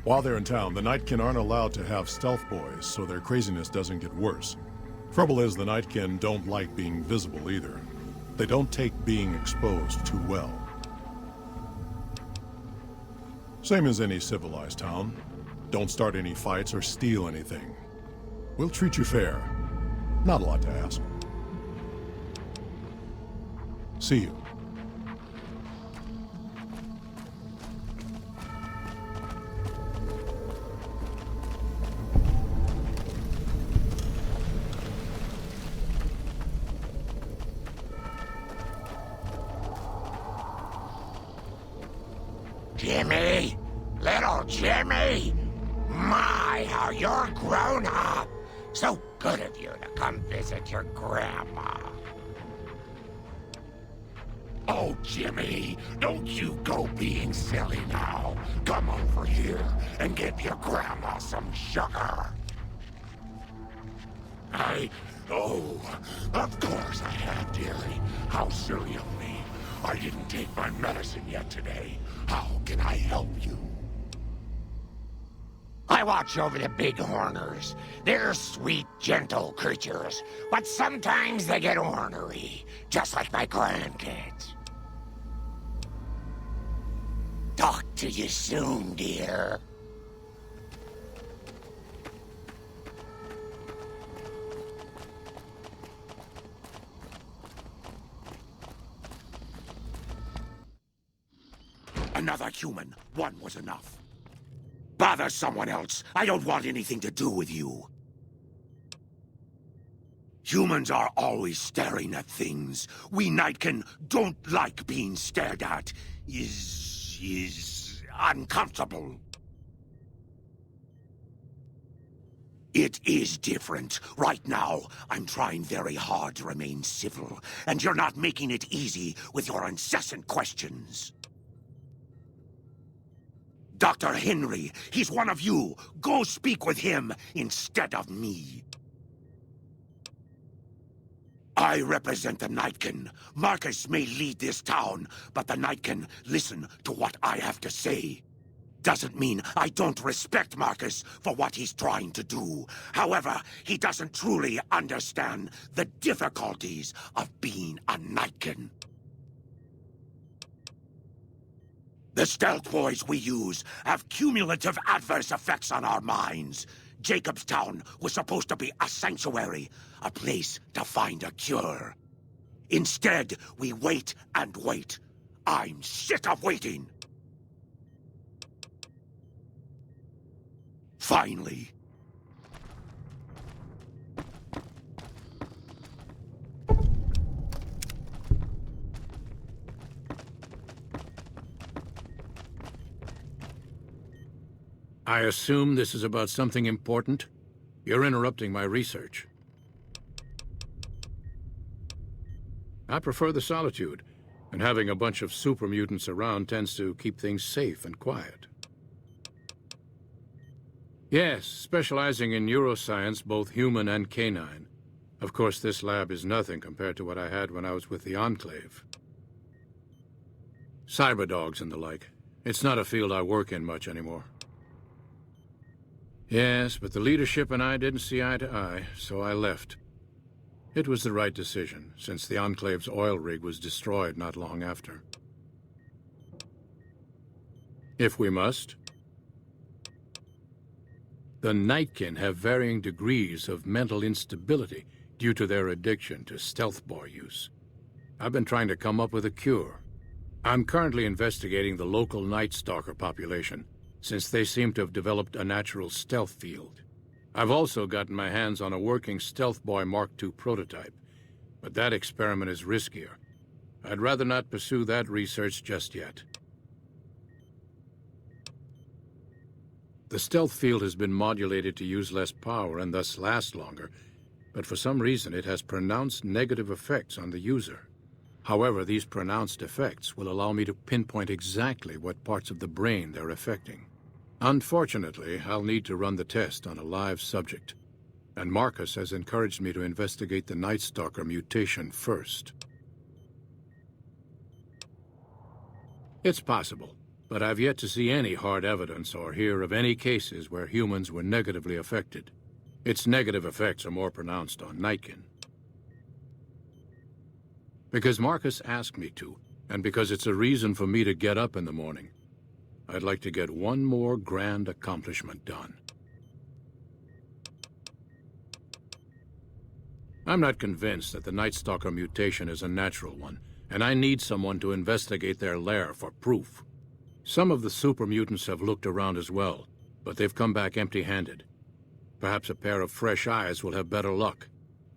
While they're in town, the Nightkin aren't allowed to have stealth boys, so their craziness doesn't get worse. Trouble is, the Nightkin don't like being visible either. They don't take being exposed too well. Same as any civilized town. Don't start any fights or steal anything. We'll treat you fair. Not a lot to ask. See you. Jimmy! Little Jimmy! My, how you're grown up! So good of you to come visit your grandma. Oh, Jimmy, don't you go being silly now. Come over here and give your grandma some sugar. Oh, of course I have, dearie. How silly of me. I didn't take my medicine yet today. How can I help you? I watch over the bighorners. They're sweet, gentle creatures, but sometimes they get ornery, just like my grandkids. Talk to you soon, dear. Another human. One was enough. Bother someone else. I don't want anything to do with you. Humans are always staring at things. We Nightkin don't like being stared at. Is uncomfortable. It is different. Right now, I'm trying very hard to remain civil, and you're not making it easy with your incessant questions. Dr. Henry, he's one of you. Go speak with him instead of me. I represent the Nightkin. Marcus may lead this town, but the Nightkin listen to what I have to say. Doesn't mean I don't respect Marcus for what he's trying to do. However, he doesn't truly understand the difficulties of being a Nightkin. The stealth boys we use have cumulative adverse effects on our minds. Jacobstown was supposed to be a sanctuary, a place to find a cure. Instead, we wait and wait. I'm sick of waiting. Finally. I assume this is about something important? You're interrupting my research. I prefer the solitude, and having a bunch of super mutants around tends to keep things safe and quiet. Yes, specializing in neuroscience, both human and canine. Of course, this lab is nothing compared to what I had when I was with the Enclave. Cyberdogs and the like. It's not a field I work in much anymore. Yes, but the leadership and I didn't see eye to eye, so I left. It was the right decision, since the Enclave's oil rig was destroyed not long after. If we must. The Nightkin have varying degrees of mental instability due to their addiction to stealth boy use. I've been trying to come up with a cure. I'm currently investigating the local Night Stalker population, since they seem to have developed a natural stealth field. I've also gotten my hands on a working Stealth Boy Mark II prototype, but that experiment is riskier. I'd rather not pursue that research just yet. The stealth field has been modulated to use less power and thus last longer, but for some reason it has pronounced negative effects on the user. However, these pronounced effects will allow me to pinpoint exactly what parts of the brain they're affecting. Unfortunately, I'll need to run the test on a live subject, and Marcus has encouraged me to investigate the Night Stalker mutation first. It's possible, but I've yet to see any hard evidence or hear of any cases where humans were negatively affected. Its negative effects are more pronounced on Nightkin. Because Marcus asked me to, and because it's a reason for me to get up in the morning, I'd like to get one more grand accomplishment done. I'm not convinced that the Night Stalker mutation is a natural one, and I need someone to investigate their lair for proof. Some of the super mutants have looked around as well, but they've come back empty-handed. Perhaps a pair of fresh eyes will have better luck.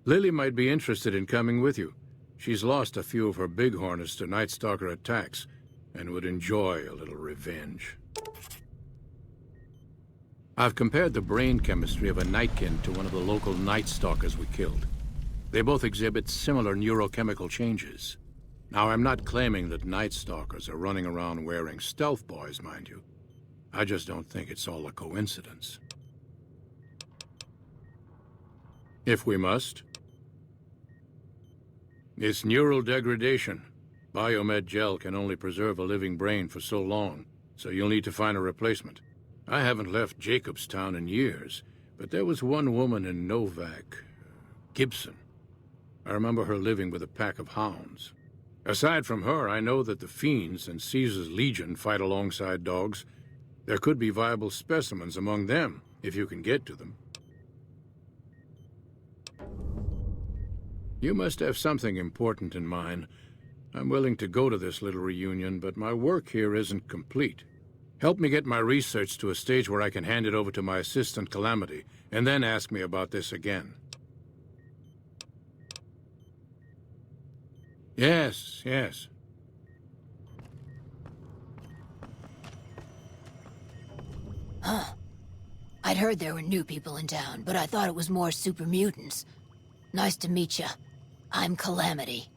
Lily might be interested in coming with you. She's lost a few of her bighorners to Night Stalker attacks, and would enjoy a little revenge. I've compared the brain chemistry of a Nightkin to one of the local Night Stalkers we killed. They both exhibit similar neurochemical changes. Now, I'm not claiming that Night Stalkers are running around wearing stealth boys, mind you. I just don't think it's all a coincidence. If we must. It's neural degradation. Biomed gel can only preserve a living brain for so long, so you'll need to find a replacement. I haven't left Jacobstown in years, but there was one woman in Novak, Gibson. I remember her living with a pack of hounds. Aside from her, I know that the Fiends and Caesar's Legion fight alongside dogs. There could be viable specimens among them, if you can get to them. You must have something important in mind. I'm willing to go to this little reunion, but my work here isn't complete. Help me get my research to a stage where I can hand it over to my assistant, Calamity, and then ask me about this again. Yes, yes. Huh. I'd heard there were new people in town, but I thought it was more super mutants. Nice to meet ya. I'm Calamity.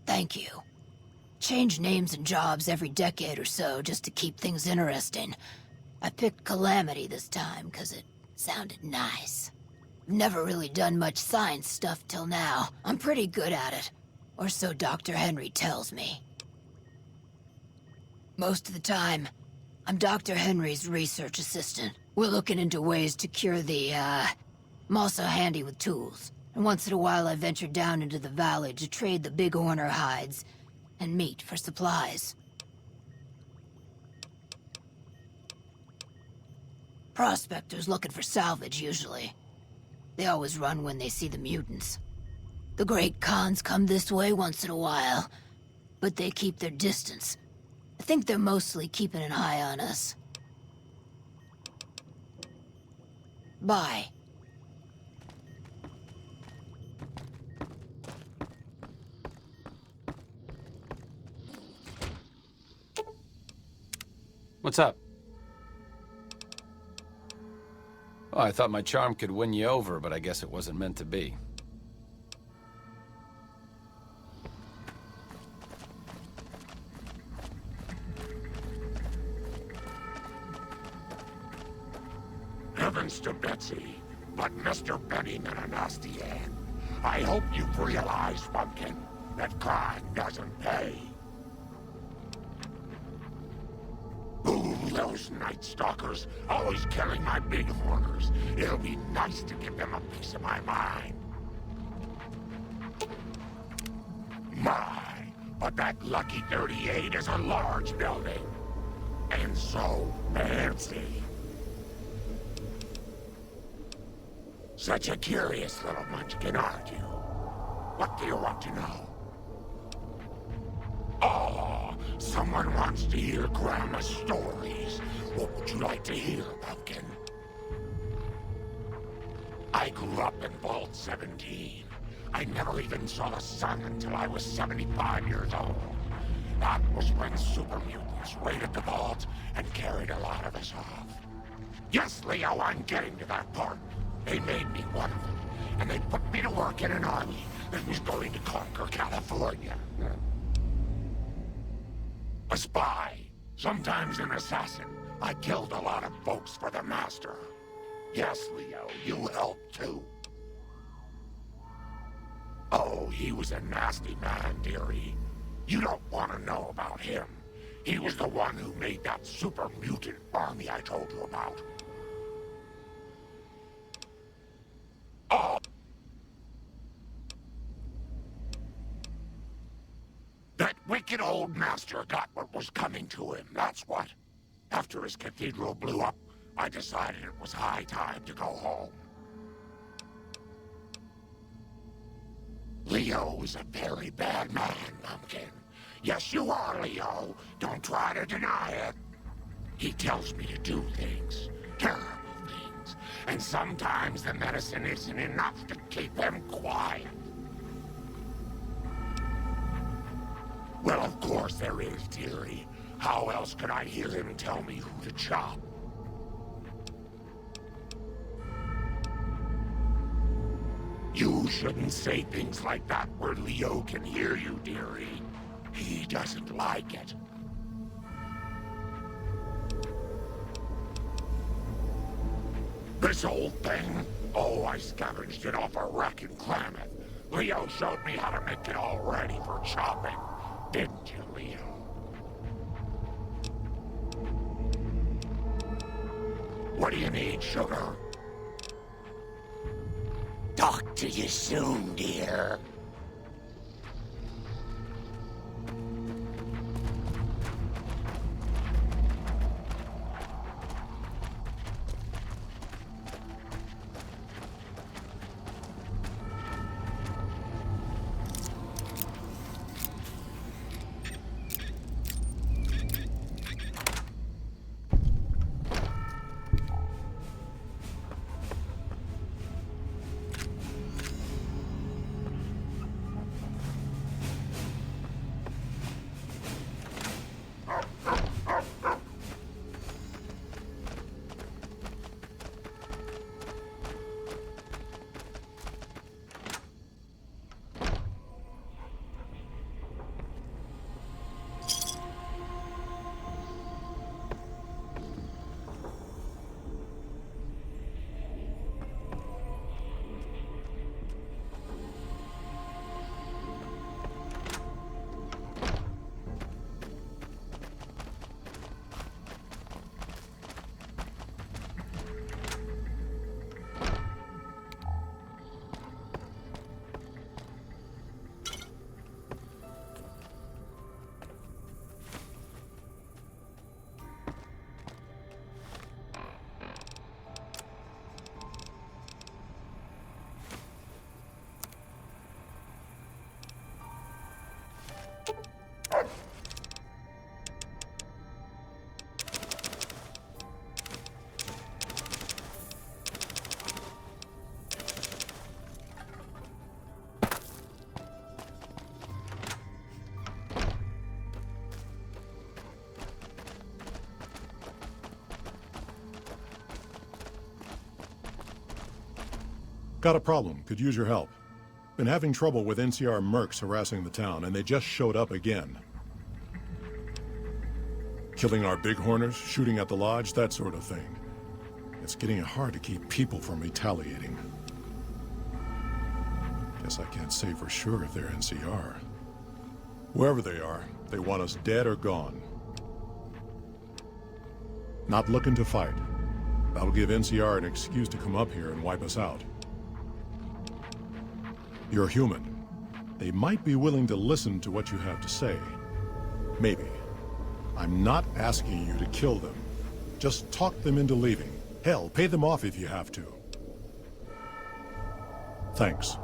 Thank you. Change names and jobs every decade or so just to keep things interesting. I picked Calamity this time because it sounded nice. I've never really done much science stuff till now. I'm pretty good at it. Or so Dr. Henry tells me. Most of the time, I'm Dr. Henry's research assistant. We're looking into ways to cure the, I'm also handy with tools. And once in a while I venture down into the valley to trade the big horner hides and meat for supplies. Prospectors looking for salvage, usually. They always run when they see the mutants. The great Khans come this way once in a while, but they keep their distance. I think they're mostly keeping an eye on us. Bye. What's up? Oh, I thought my charm could win you over, but I guess it wasn't meant to be. Heavens to Betsy, but Mr. Benning and a nasty end. I hope you've realized, Pumpkin, that crime doesn't pay. Ooh, those Night Stalkers, always killing my big horners. It'll be nice to give them a piece of my mind. My, but that lucky 38 is a large building. And so fancy. Such a curious little munchkin, aren't you? What do you want to know? Oh, someone wants to hear Grandma's stories. What would you like to hear, Pumpkin? I grew up in Vault 17. I never even saw the sun until I was 75 years old. That was when super mutants raided the vault and carried a lot of us off. Yes, Leo, I'm getting to that part. They made me one of them, and they put me to work in an army that was going to conquer California. A spy, sometimes an assassin. I killed a lot of folks for the Master. Yes, Leo, you helped too. Oh, he was a nasty man, dearie. You don't want to know about him. He was the one who made that super mutant army I told you about. Oh! That wicked old master got what was coming to him, that's what. After his cathedral blew up, I decided it was high time to go home. Leo is a very bad man, Pumpkin. Yes, you are, Leo. Don't try to deny it. He tells me to do things, terrible things, and sometimes the medicine isn't enough to keep him quiet. Well, of course there is, dearie. How else could I hear him tell me who to chop? You shouldn't say things like that where Leo can hear you, dearie. He doesn't like it. This old thing? Oh, I scavenged it off a wreck in Klamath. Leo showed me how to make it all ready for chopping. Didn't you, Leo? What do you need, sugar? Talk to you soon, dear. Got a problem. Could use your help. Been having trouble with NCR mercs harassing the town, and they just showed up again. Killing our bighorners, shooting at the lodge, that sort of thing. It's getting hard to keep people from retaliating. Guess I can't say for sure if they're NCR. Whoever they are, they want us dead or gone. Not looking to fight. That'll give NCR an excuse to come up here and wipe us out. You're human. They might be willing to listen to what you have to say. Maybe. I'm not asking you to kill them. Just talk them into leaving. Hell, pay them off if you have to. Thanks.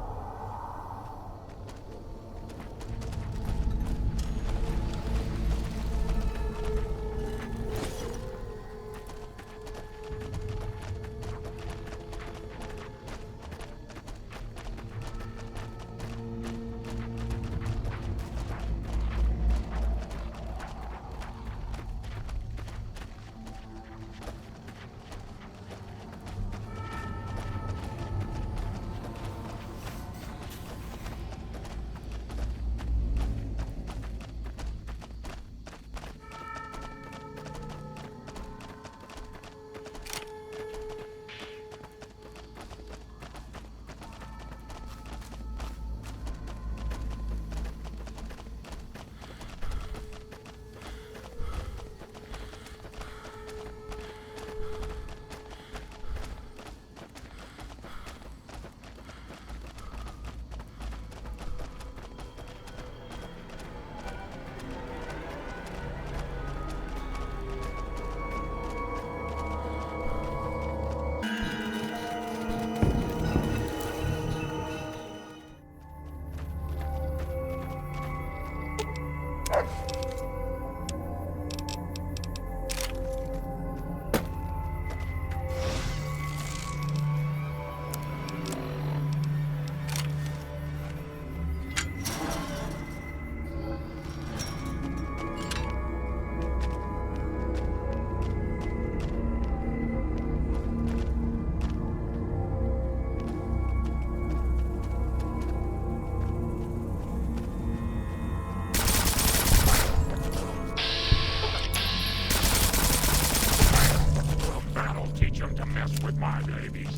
My babies.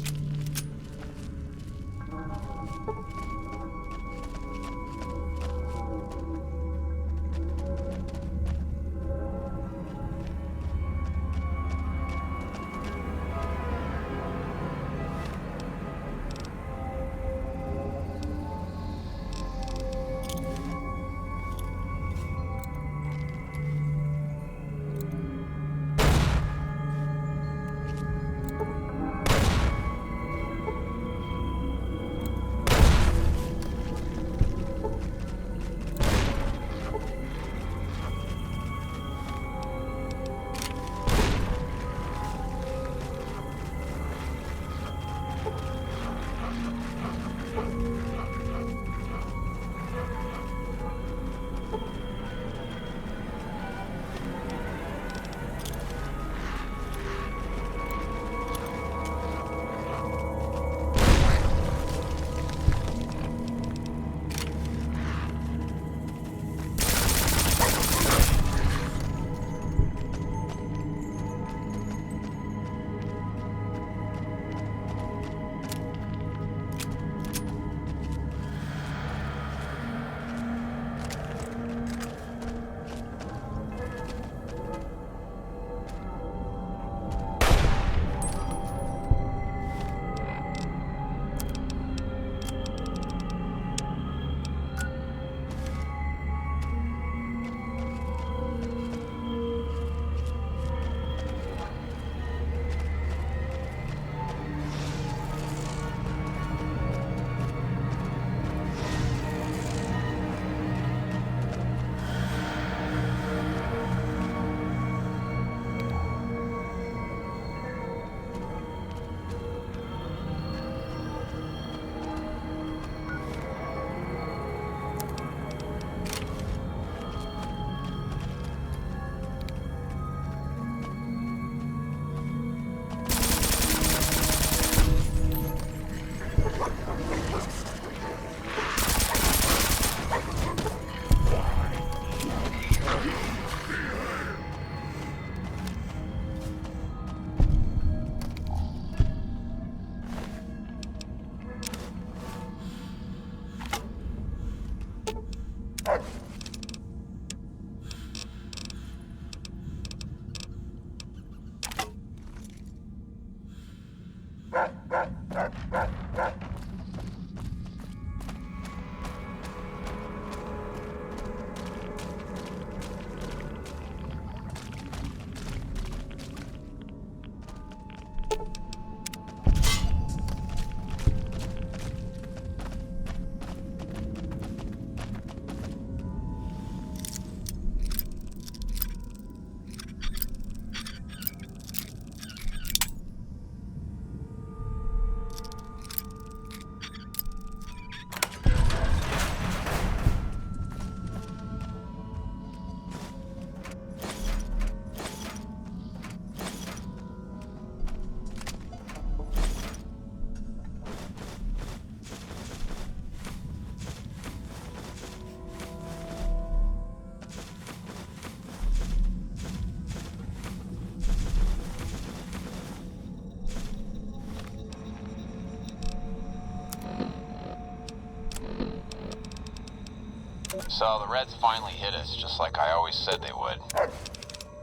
So the Reds finally hit us, just like I always said they would.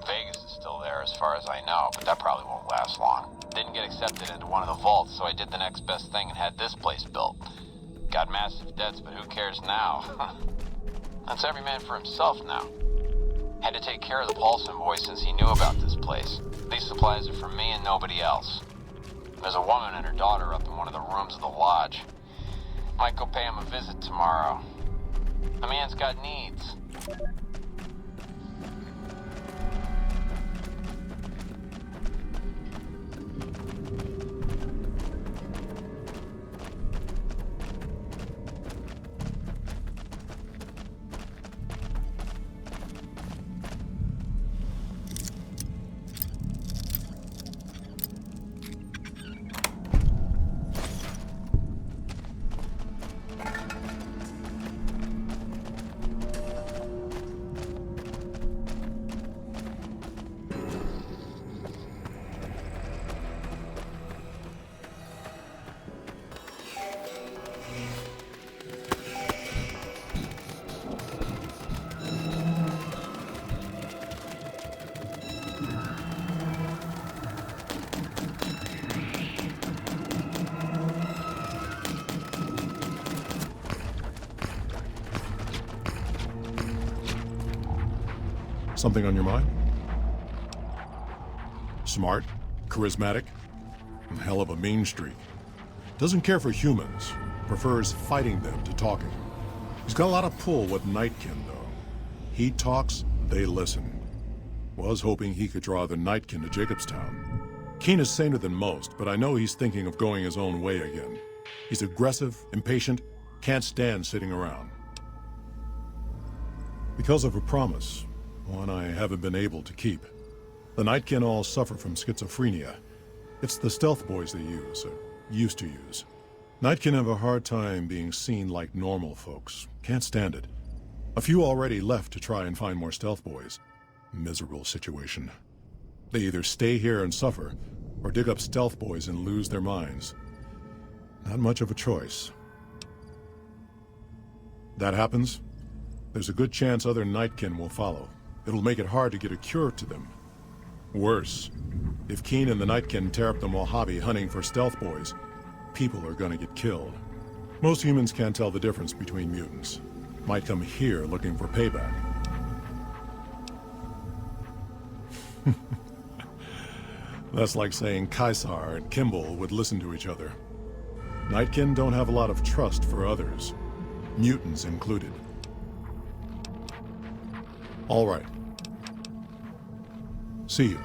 Vegas is still there as far as I know, but that probably won't last long. Didn't get accepted into one of the vaults, so I did the next best thing and had this place built. Got massive debts, but who cares now? That's every man for himself now. Had to take care of the Paulson boy since he knew about this place. These supplies are for me and nobody else. There's a woman and her daughter up in one of the rooms of the lodge. Might go pay him a visit tomorrow. The man's got needs. Something on your mind? Smart, charismatic, and hell of a mean streak. Doesn't care for humans, prefers fighting them to talking. He's got a lot of pull with Nightkin, though. He talks, they listen. Was hoping he could draw the Nightkin to Jacobstown. Keen is saner than most, but I know he's thinking of going his own way again. He's aggressive, impatient, can't stand sitting around. Because of a promise, one I haven't been able to keep. The Nightkin all suffer from schizophrenia. It's the stealth boys they use, or used to use. Nightkin have a hard time being seen like normal folks. Can't stand it. A few already left to try and find more stealth boys. Miserable situation. They either stay here and suffer, or dig up stealth boys and lose their minds. Not much of a choice. That happens, there's a good chance other Nightkin will follow. It'll make it hard to get a cure to them. Worse, if Keen and the Nightkin tear up the Mojave hunting for stealth boys, people are gonna get killed. Most humans can't tell the difference between mutants. Might come here looking for payback. That's like saying Caesar and Kimball would listen to each other. Nightkin don't have a lot of trust for others, mutants included. All right. See you.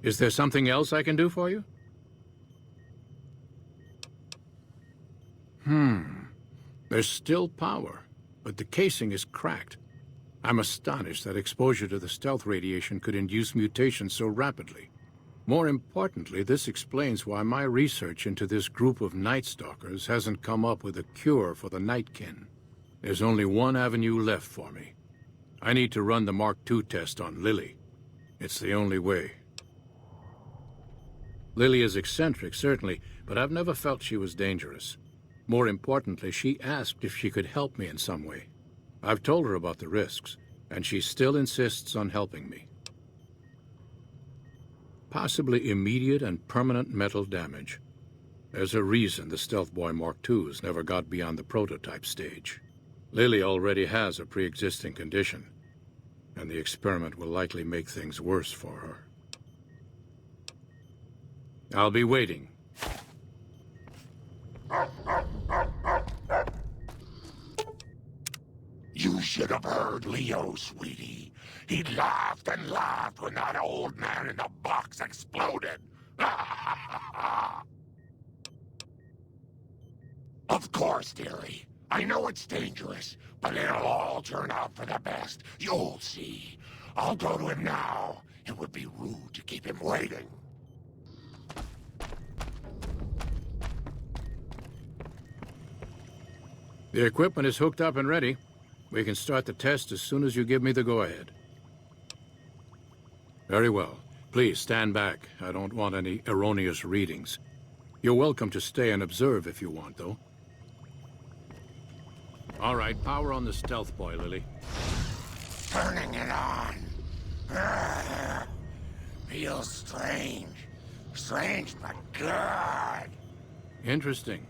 Is there something else I can do for you? There's still power, but the casing is cracked. I'm astonished that exposure to the stealth radiation could induce mutations so rapidly. More importantly, this explains why my research into this group of Night Stalkers hasn't come up with a cure for the Nightkin. There's only one avenue left for me. I need to run the Mark II test on Lily. It's the only way. Lily is eccentric, certainly, but I've never felt she was dangerous. More importantly, she asked if she could help me in some way. I've told her about the risks, and she still insists on helping me. Possibly immediate and permanent metal damage. There's a reason the Stealth Boy Mark IIs never got beyond the prototype stage. Lily already has a pre-existing condition, and the experiment will likely make things worse for her. I'll be waiting. You should have heard Leo, sweetie. He laughed and laughed when that old man in the box exploded. Of course, dearie. I know it's dangerous, but it'll all turn out for the best. You'll see. I'll go to him now. It would be rude to keep him waiting. The equipment is hooked up and ready. We can start the test as soon as you give me the go-ahead. Very well. Please stand back. I don't want any erroneous readings. You're welcome to stay and observe if you want, though. All right, power on the stealth boy, Lily. Turning it on. Feels strange. Strange, but good. Interesting.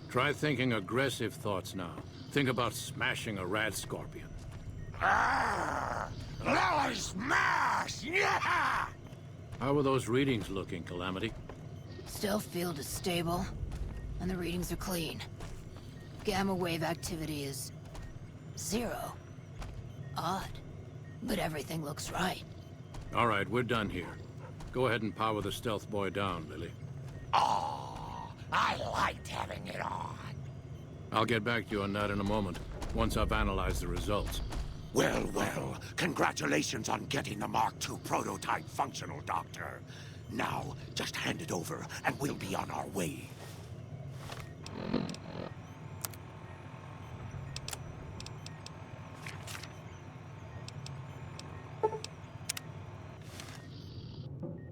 Try thinking aggressive thoughts now. Think about smashing a rad scorpion. Lily smash! Yeah! How are those readings looking, Calamity? Stealth field is stable, and the readings are clean. Gamma wave activity is 0. Odd, but everything looks right. All right, we're done here. Go ahead and power the stealth boy down, Lily. Oh, I liked having it on. I'll get back to you on that in a moment, once I've analyzed the results. Well, well, congratulations on getting the Mark II prototype functional, Doctor. Now, just hand it over, and we'll be on our way.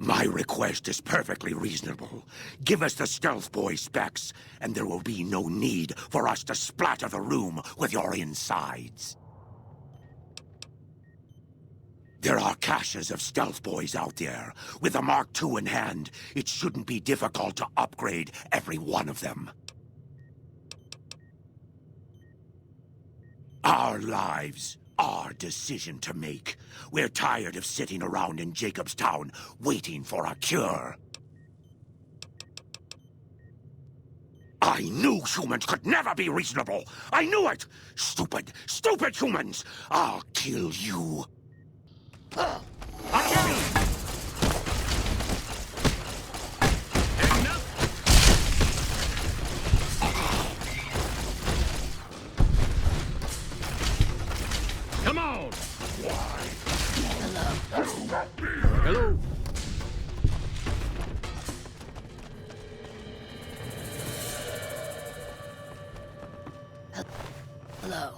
My request is perfectly reasonable. Give us the stealth boy specs, and there will be no need for us to splatter the room with your insides. There are caches of stealth boys out there. With the Mark II in hand, it shouldn't be difficult to upgrade every one of them. Our lives, our decision to make. We're tired of sitting around in Jacobstown waiting for a cure. I knew humans could never be reasonable. I knew it! Stupid, stupid humans! I'll kill you. Come on! Hello. Hello? Hello.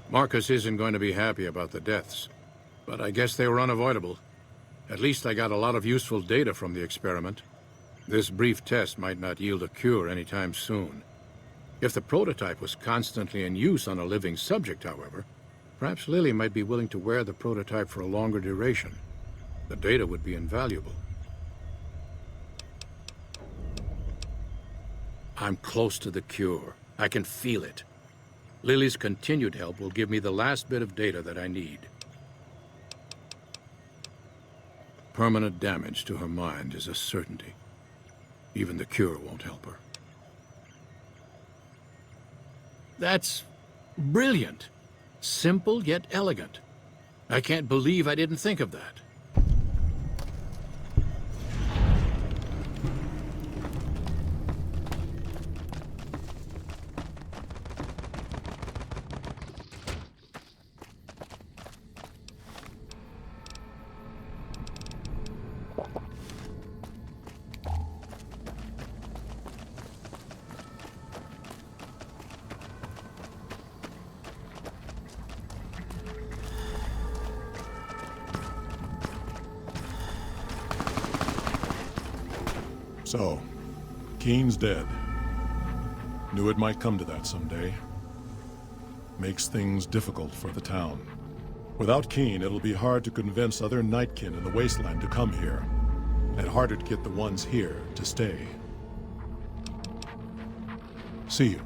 Marcus isn't going to be happy about the deaths, but I guess they were unavoidable. At least I got a lot of useful data from the experiment. This brief test might not yield a cure anytime soon. If the prototype was constantly in use on a living subject, however, perhaps Lily might be willing to wear the prototype for a longer duration. The data would be invaluable. I'm close to the cure. I can feel it. Lily's continued help will give me the last bit of data that I need. Permanent damage to her mind is a certainty. Even the cure won't help her. That's brilliant. Simple yet elegant. I can't believe I didn't think of that. So, Keen's dead. Knew it might come to that someday. Makes things difficult for the town. Without Keen, it'll be hard to convince other Nightkin in the wasteland to come here, and harder to get the ones here to stay. See you.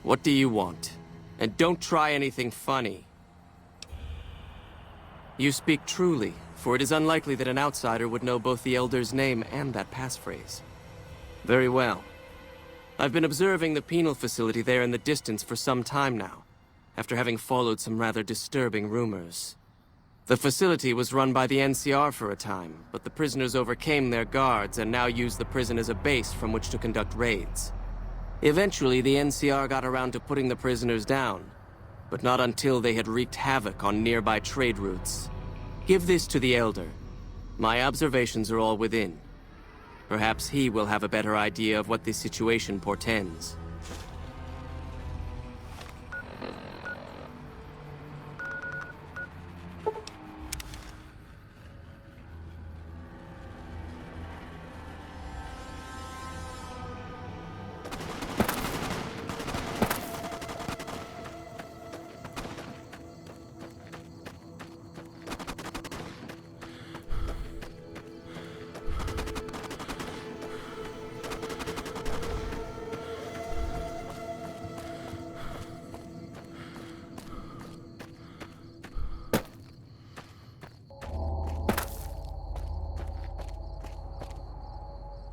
What do you want? And don't try anything funny. You speak truly, for it is unlikely that an outsider would know both the Elder's name and that passphrase. Very well. I've been observing the penal facility there in the distance for some time now, after having followed some rather disturbing rumors. The facility was run by the NCR for a time, but the prisoners overcame their guards and now use the prison as a base from which to conduct raids. Eventually, the NCR got around to putting the prisoners down, but not until they had wreaked havoc on nearby trade routes. Give this to the Elder. My observations are all within. Perhaps he will have a better idea of what this situation portends.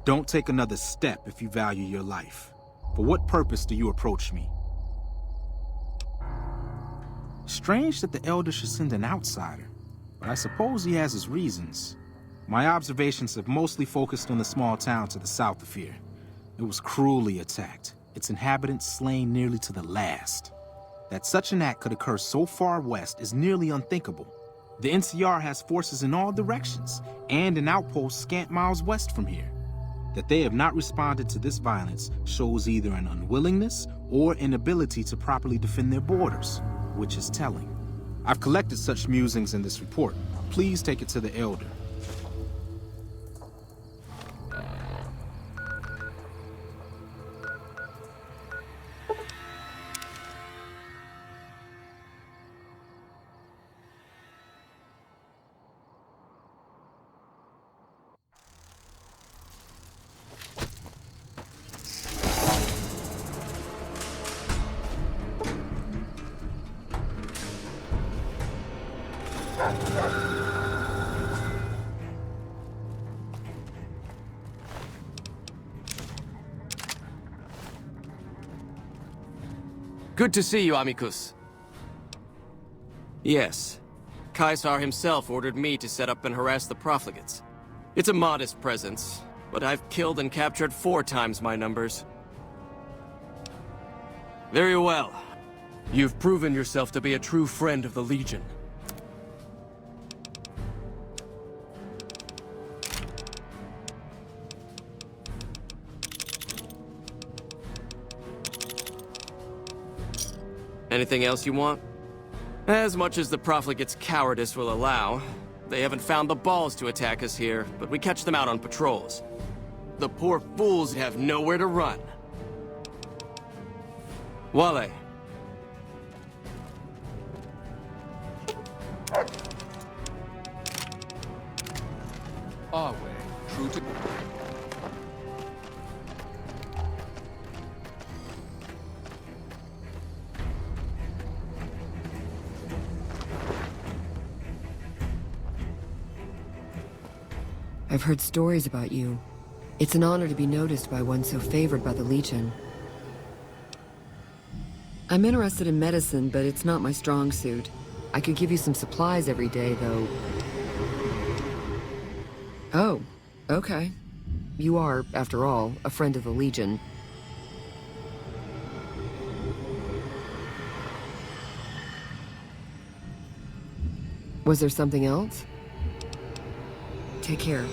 Don't take another step if you value your life. For what purpose do you approach me? Strange that the Elder should send an outsider, but I suppose he has his reasons. My observations have mostly focused on the small town to the south of here. It was cruelly attacked, its inhabitants slain nearly to the last. That such an act could occur so far west is nearly unthinkable. The NCR has forces in all directions, and an outpost scant miles west from here. That they have not responded to this violence shows either an unwillingness or inability to properly defend their borders, which is telling. I've collected such musings in this report. Please take it to the Elder. Good to see you, amicus. Yes. Caesar himself ordered me to set up and harass the profligates. It's a modest presence, but I've killed and captured 4 times my numbers. Very well. You've proven yourself to be a true friend of the Legion. Anything else you want? As much as the profligates' cowardice will allow, they haven't found the balls to attack us here, but we catch them out on patrols. The poor fools have nowhere to run. Wale. Our way, true to... I've heard stories about you. It's an honor to be noticed by one so favored by the Legion. I'm interested in medicine, but it's not my strong suit. I could give you some supplies every day, though. Oh, okay. You are, after all, a friend of the Legion. Was there something else? Take care.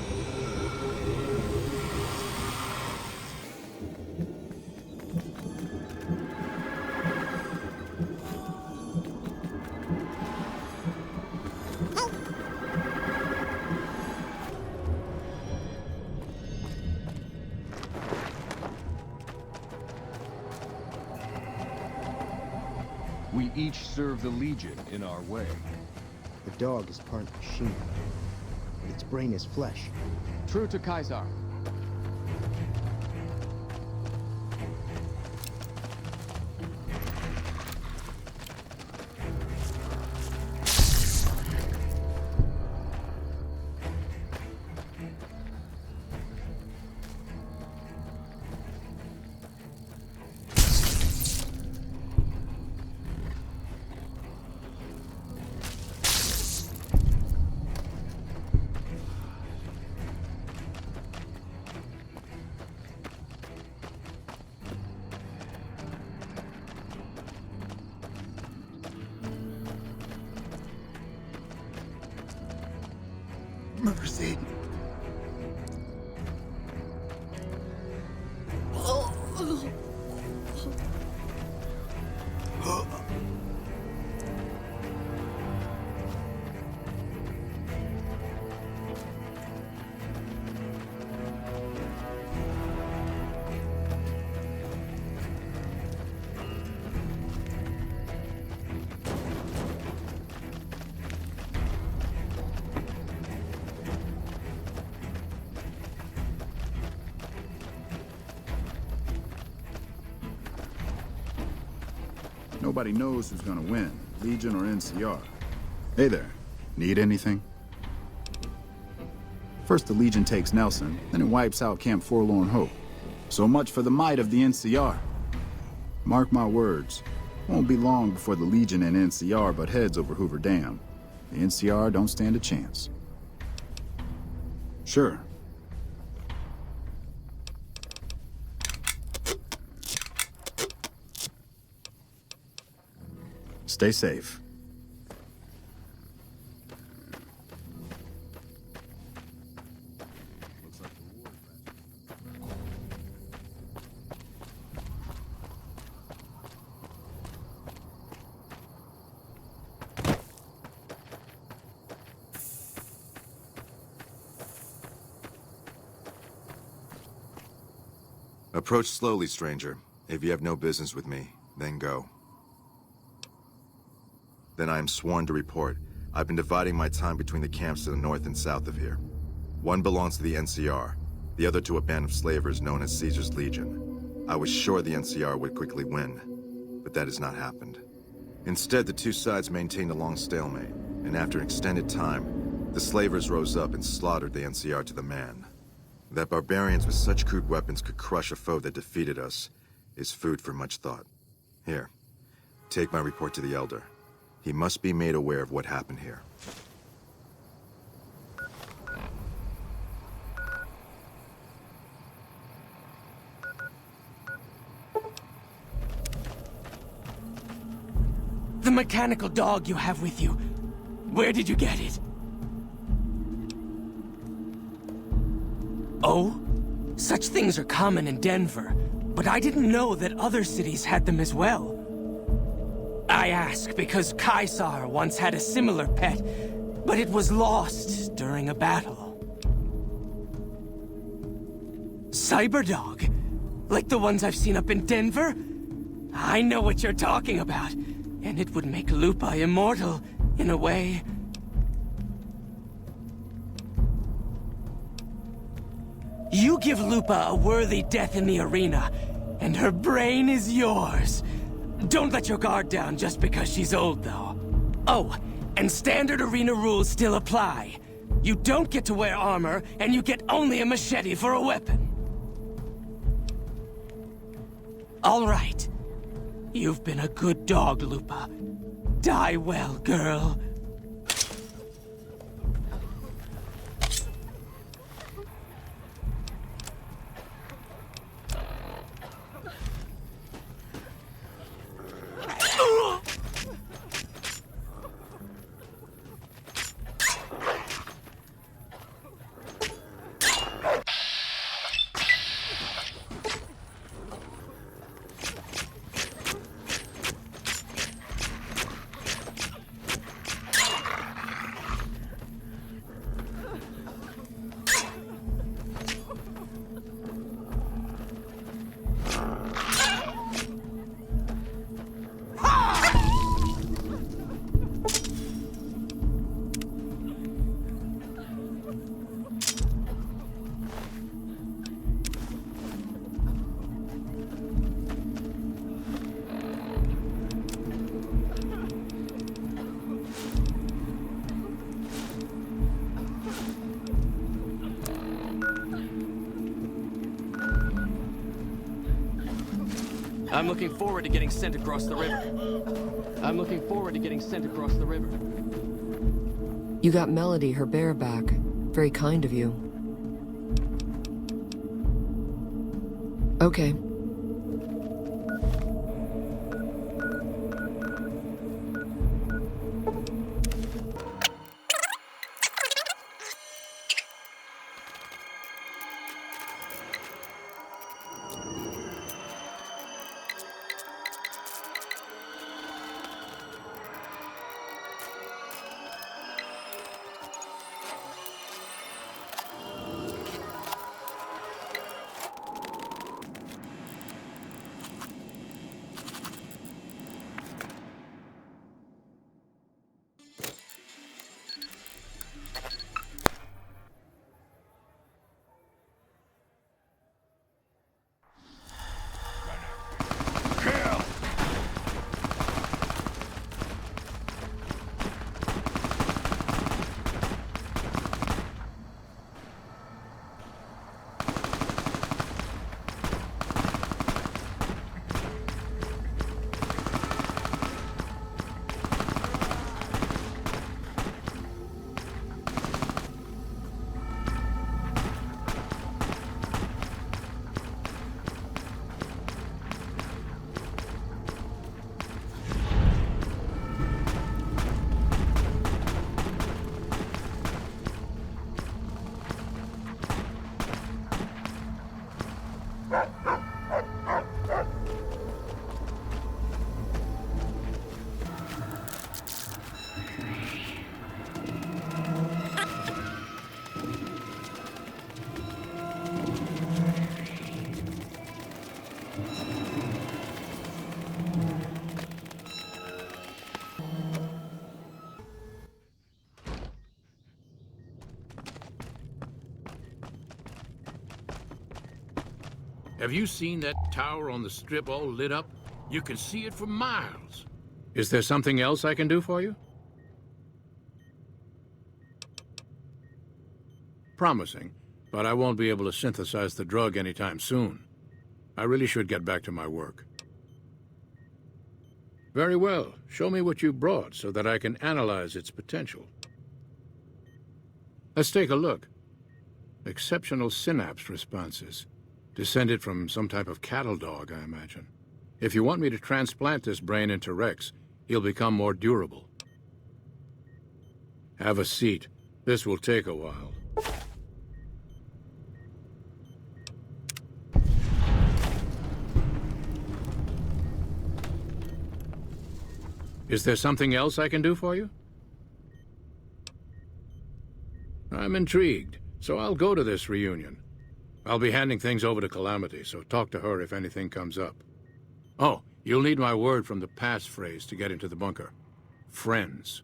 We each serve the Legion in our way. The dog is part machine, but its brain is flesh. True to Caesar. mercy. Nobody knows who's gonna win, Legion or NCR. Hey there, need anything? First the Legion takes Nelson, then it wipes out Camp Forlorn Hope. So much for the might of the NCR. Mark my words, won't be long before the Legion and NCR butt heads over Hoover Dam. The NCR don't stand a chance. Sure. Stay safe. Approach slowly, stranger. If you have no business with me, then go. Then I am sworn to report. I've been dividing my time between the camps to the north and south of here. One belongs to the NCR, the other to a band of slavers known as Caesar's Legion. I was sure the NCR would quickly win, but that has not happened. Instead, the two sides maintained a long stalemate, and after an extended time, the slavers rose up and slaughtered the NCR to the man. That barbarians with such crude weapons could crush a foe that defeated us is food for much thought. Here, take my report to the Elder. He must be made aware of what happened here. The mechanical dog you have with you, where did you get it? Oh? Such things are common in Denver, but I didn't know that other cities had them as well. I ask because Caesar once had a similar pet, but it was lost during a battle. Cyberdog? Like the ones I've seen up in Denver? I know what you're talking about, and it would make Lupa immortal, in a way. You give Lupa a worthy death in the arena, and her brain is yours. Don't let your guard down just because she's old, though. Oh, and standard arena rules still apply. You don't get to wear armor, and you get only a machete for a weapon. All right. You've been a good dog, Lupa. Die well, girl. I'm looking forward to getting sent across the river. You got Melody her bear back. Very kind of you. Okay. Have you seen that tower on the strip all lit up? You can see it for miles. Is there something else I can do for you? Promising, but I won't be able to synthesize the drug anytime soon. I really should get back to my work. Very well. Show me what you brought so that I can analyze its potential. Let's take a look. Exceptional synapse responses. Descended from some type of cattle dog, I imagine. If you want me to transplant this brain into Rex, he'll become more durable. Have a seat. This will take a while. Is there something else I can do for you? I'm intrigued, so I'll go to this reunion. I'll be handing things over to Calamity, so talk to her if anything comes up. Oh, you'll need my word from the passphrase to get into the bunker. Friends.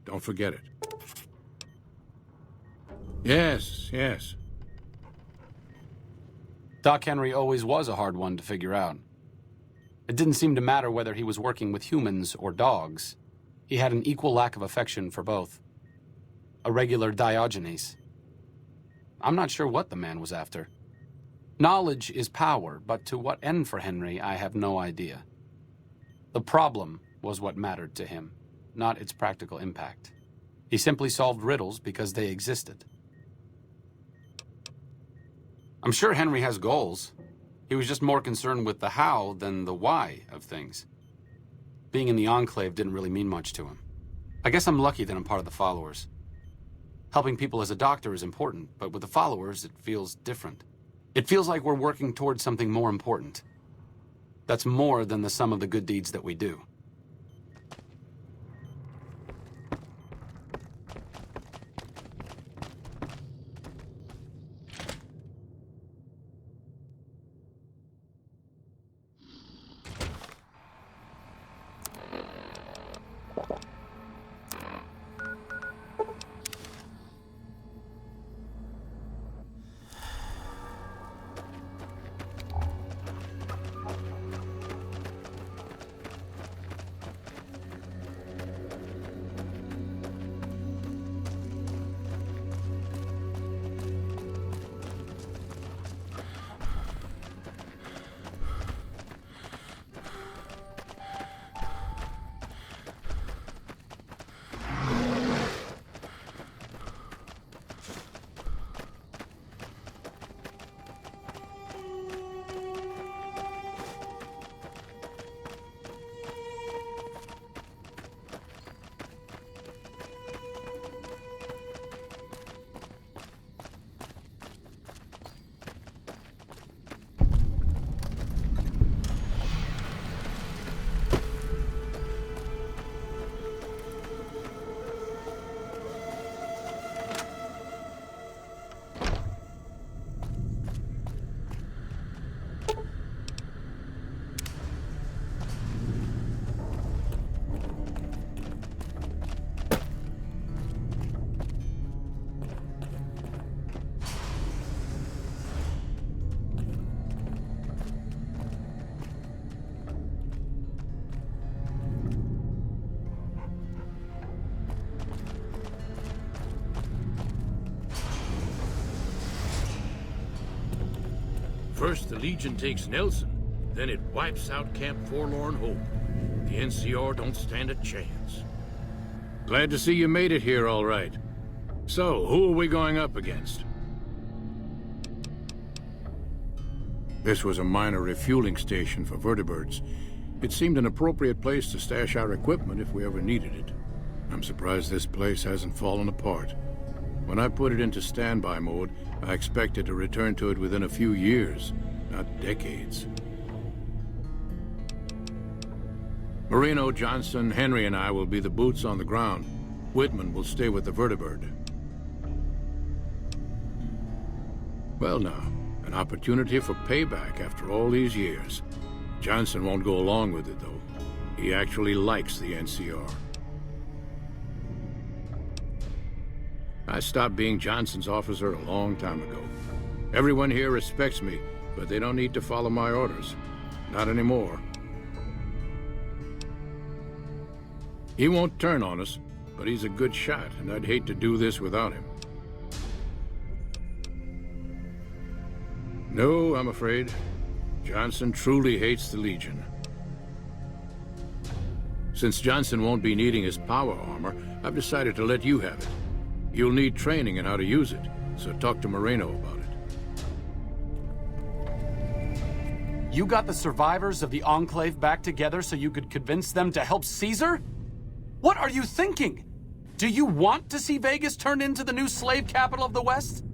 Don't forget it. Yes, yes. Doc Henry always was a hard one to figure out. It didn't seem to matter whether he was working with humans or dogs. He had an equal lack of affection for both. A regular Diogenes. I'm not sure what the man was after. Knowledge is power, but to what end for Henry, I have no idea. The problem was what mattered to him, not its practical impact. He simply solved riddles because they existed. I'm sure Henry has goals. He was just more concerned with the how than the why of things. Being in the Enclave didn't really mean much to him. I guess I'm lucky that I'm part of the followers. Helping people as a doctor is important, but with the followers, it feels different. It feels like we're working towards something more important. That's more than the sum of the good deeds that we do. First, the Legion takes Nelson, then it wipes out Camp Forlorn Hope. The NCR don't stand a chance. Glad to see you made it here all right. So, who are we going up against? This was a minor refueling station for vertebrates. It seemed an appropriate place to stash our equipment if we ever needed it. I'm surprised this place hasn't fallen apart. When I put it into standby mode, I expected to return to it within a few years, not decades. Marino, Johnson, Henry, and I will be the boots on the ground. Whitman will stay with the vertibird. Well now, an opportunity for payback after all these years. Johnson won't go along with it, though. He actually likes the NCR. I stopped being Johnson's officer a long time ago. Everyone here respects me, but they don't need to follow my orders. Not anymore. He won't turn on us, but he's a good shot, and I'd hate to do this without him. No, I'm afraid. Johnson truly hates the Legion. Since Johnson won't be needing his power armor, I've decided to let you have it. You'll need training in how to use it, so talk to Moreno about it. You got the survivors of the Enclave back together so you could convince them to help Caesar? What are you thinking? Do you want to see Vegas turned into the new slave capital of the West?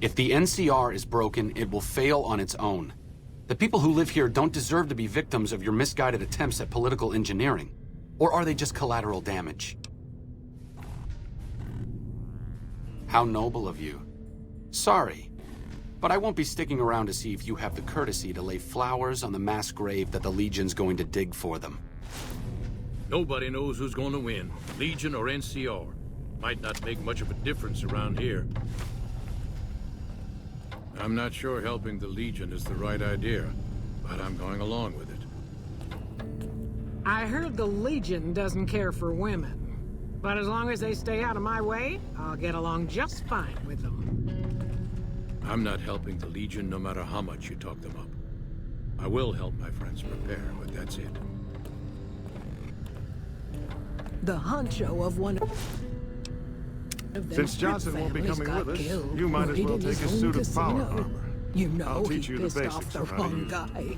If the NCR is broken, it will fail on its own. The people who live here don't deserve to be victims of your misguided attempts at political engineering. Or are they just collateral damage? How noble of you. Sorry, but I won't be sticking around to see if you have the courtesy to lay flowers on the mass grave that the Legion's going to dig for them. Nobody knows who's going to win, Legion or NCR. Might not make much of a difference around here. I'm not sure helping the Legion is the right idea, but I'm going along with it. I heard the Legion doesn't care for women, but as long as they stay out of my way, I'll get along just fine with them. I'm not helping the Legion no matter how much you talk them up. I will help my friends prepare, but that's it. The honcho of one of them Since Johnson won't be coming with us, killed, you might as well take a suit of power armor. You know, I'll teach you the pissed off basics the of how to wrong use it. guy.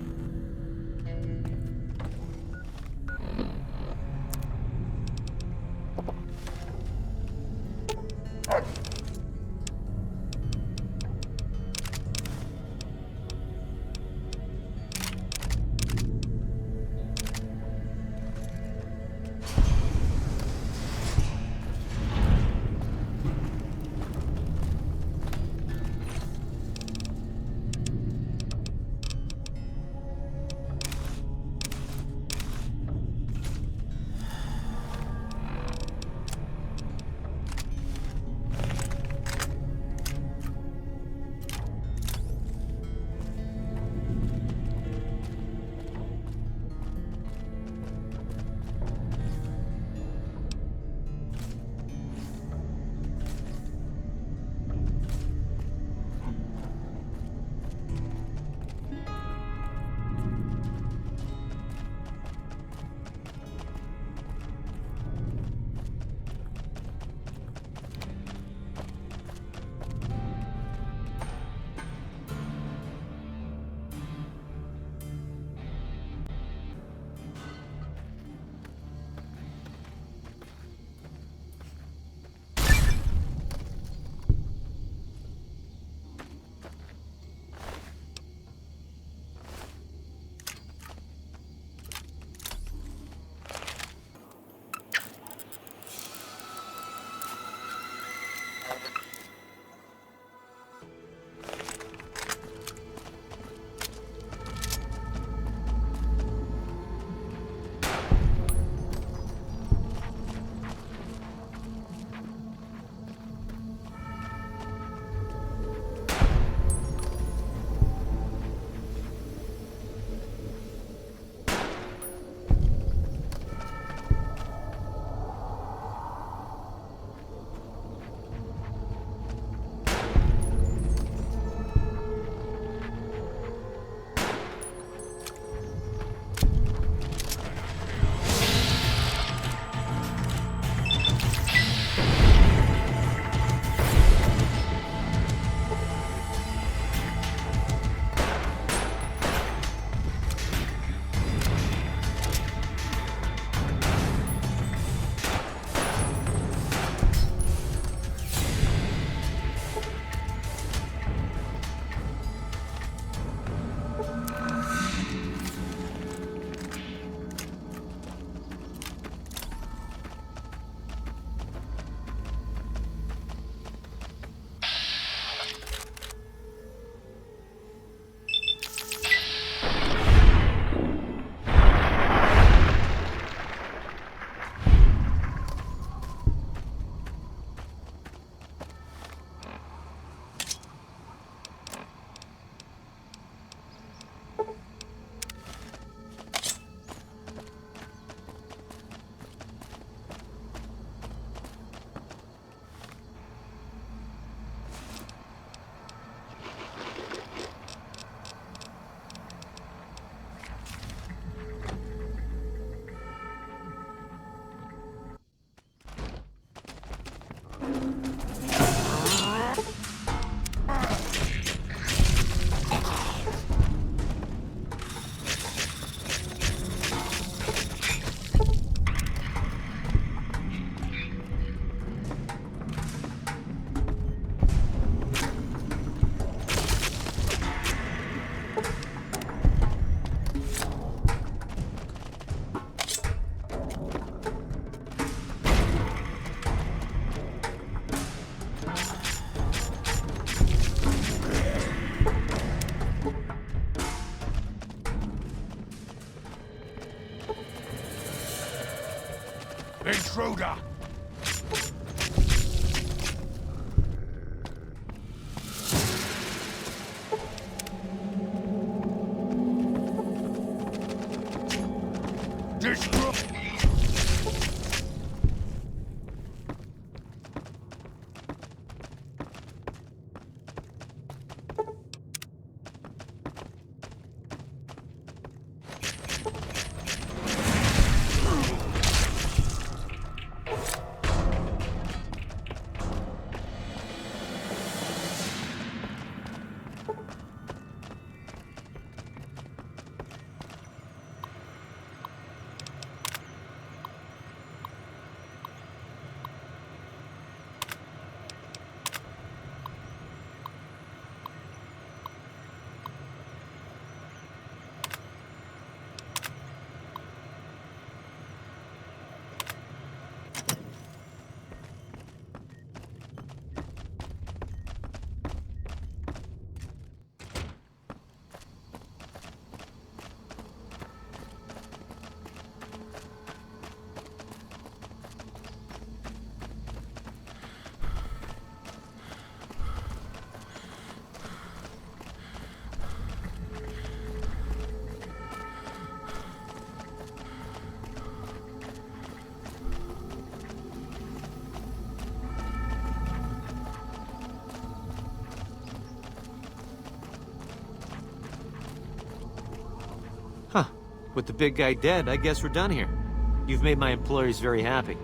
Intruder! With the big guy dead, I guess we're done here. You've made my employees very happy.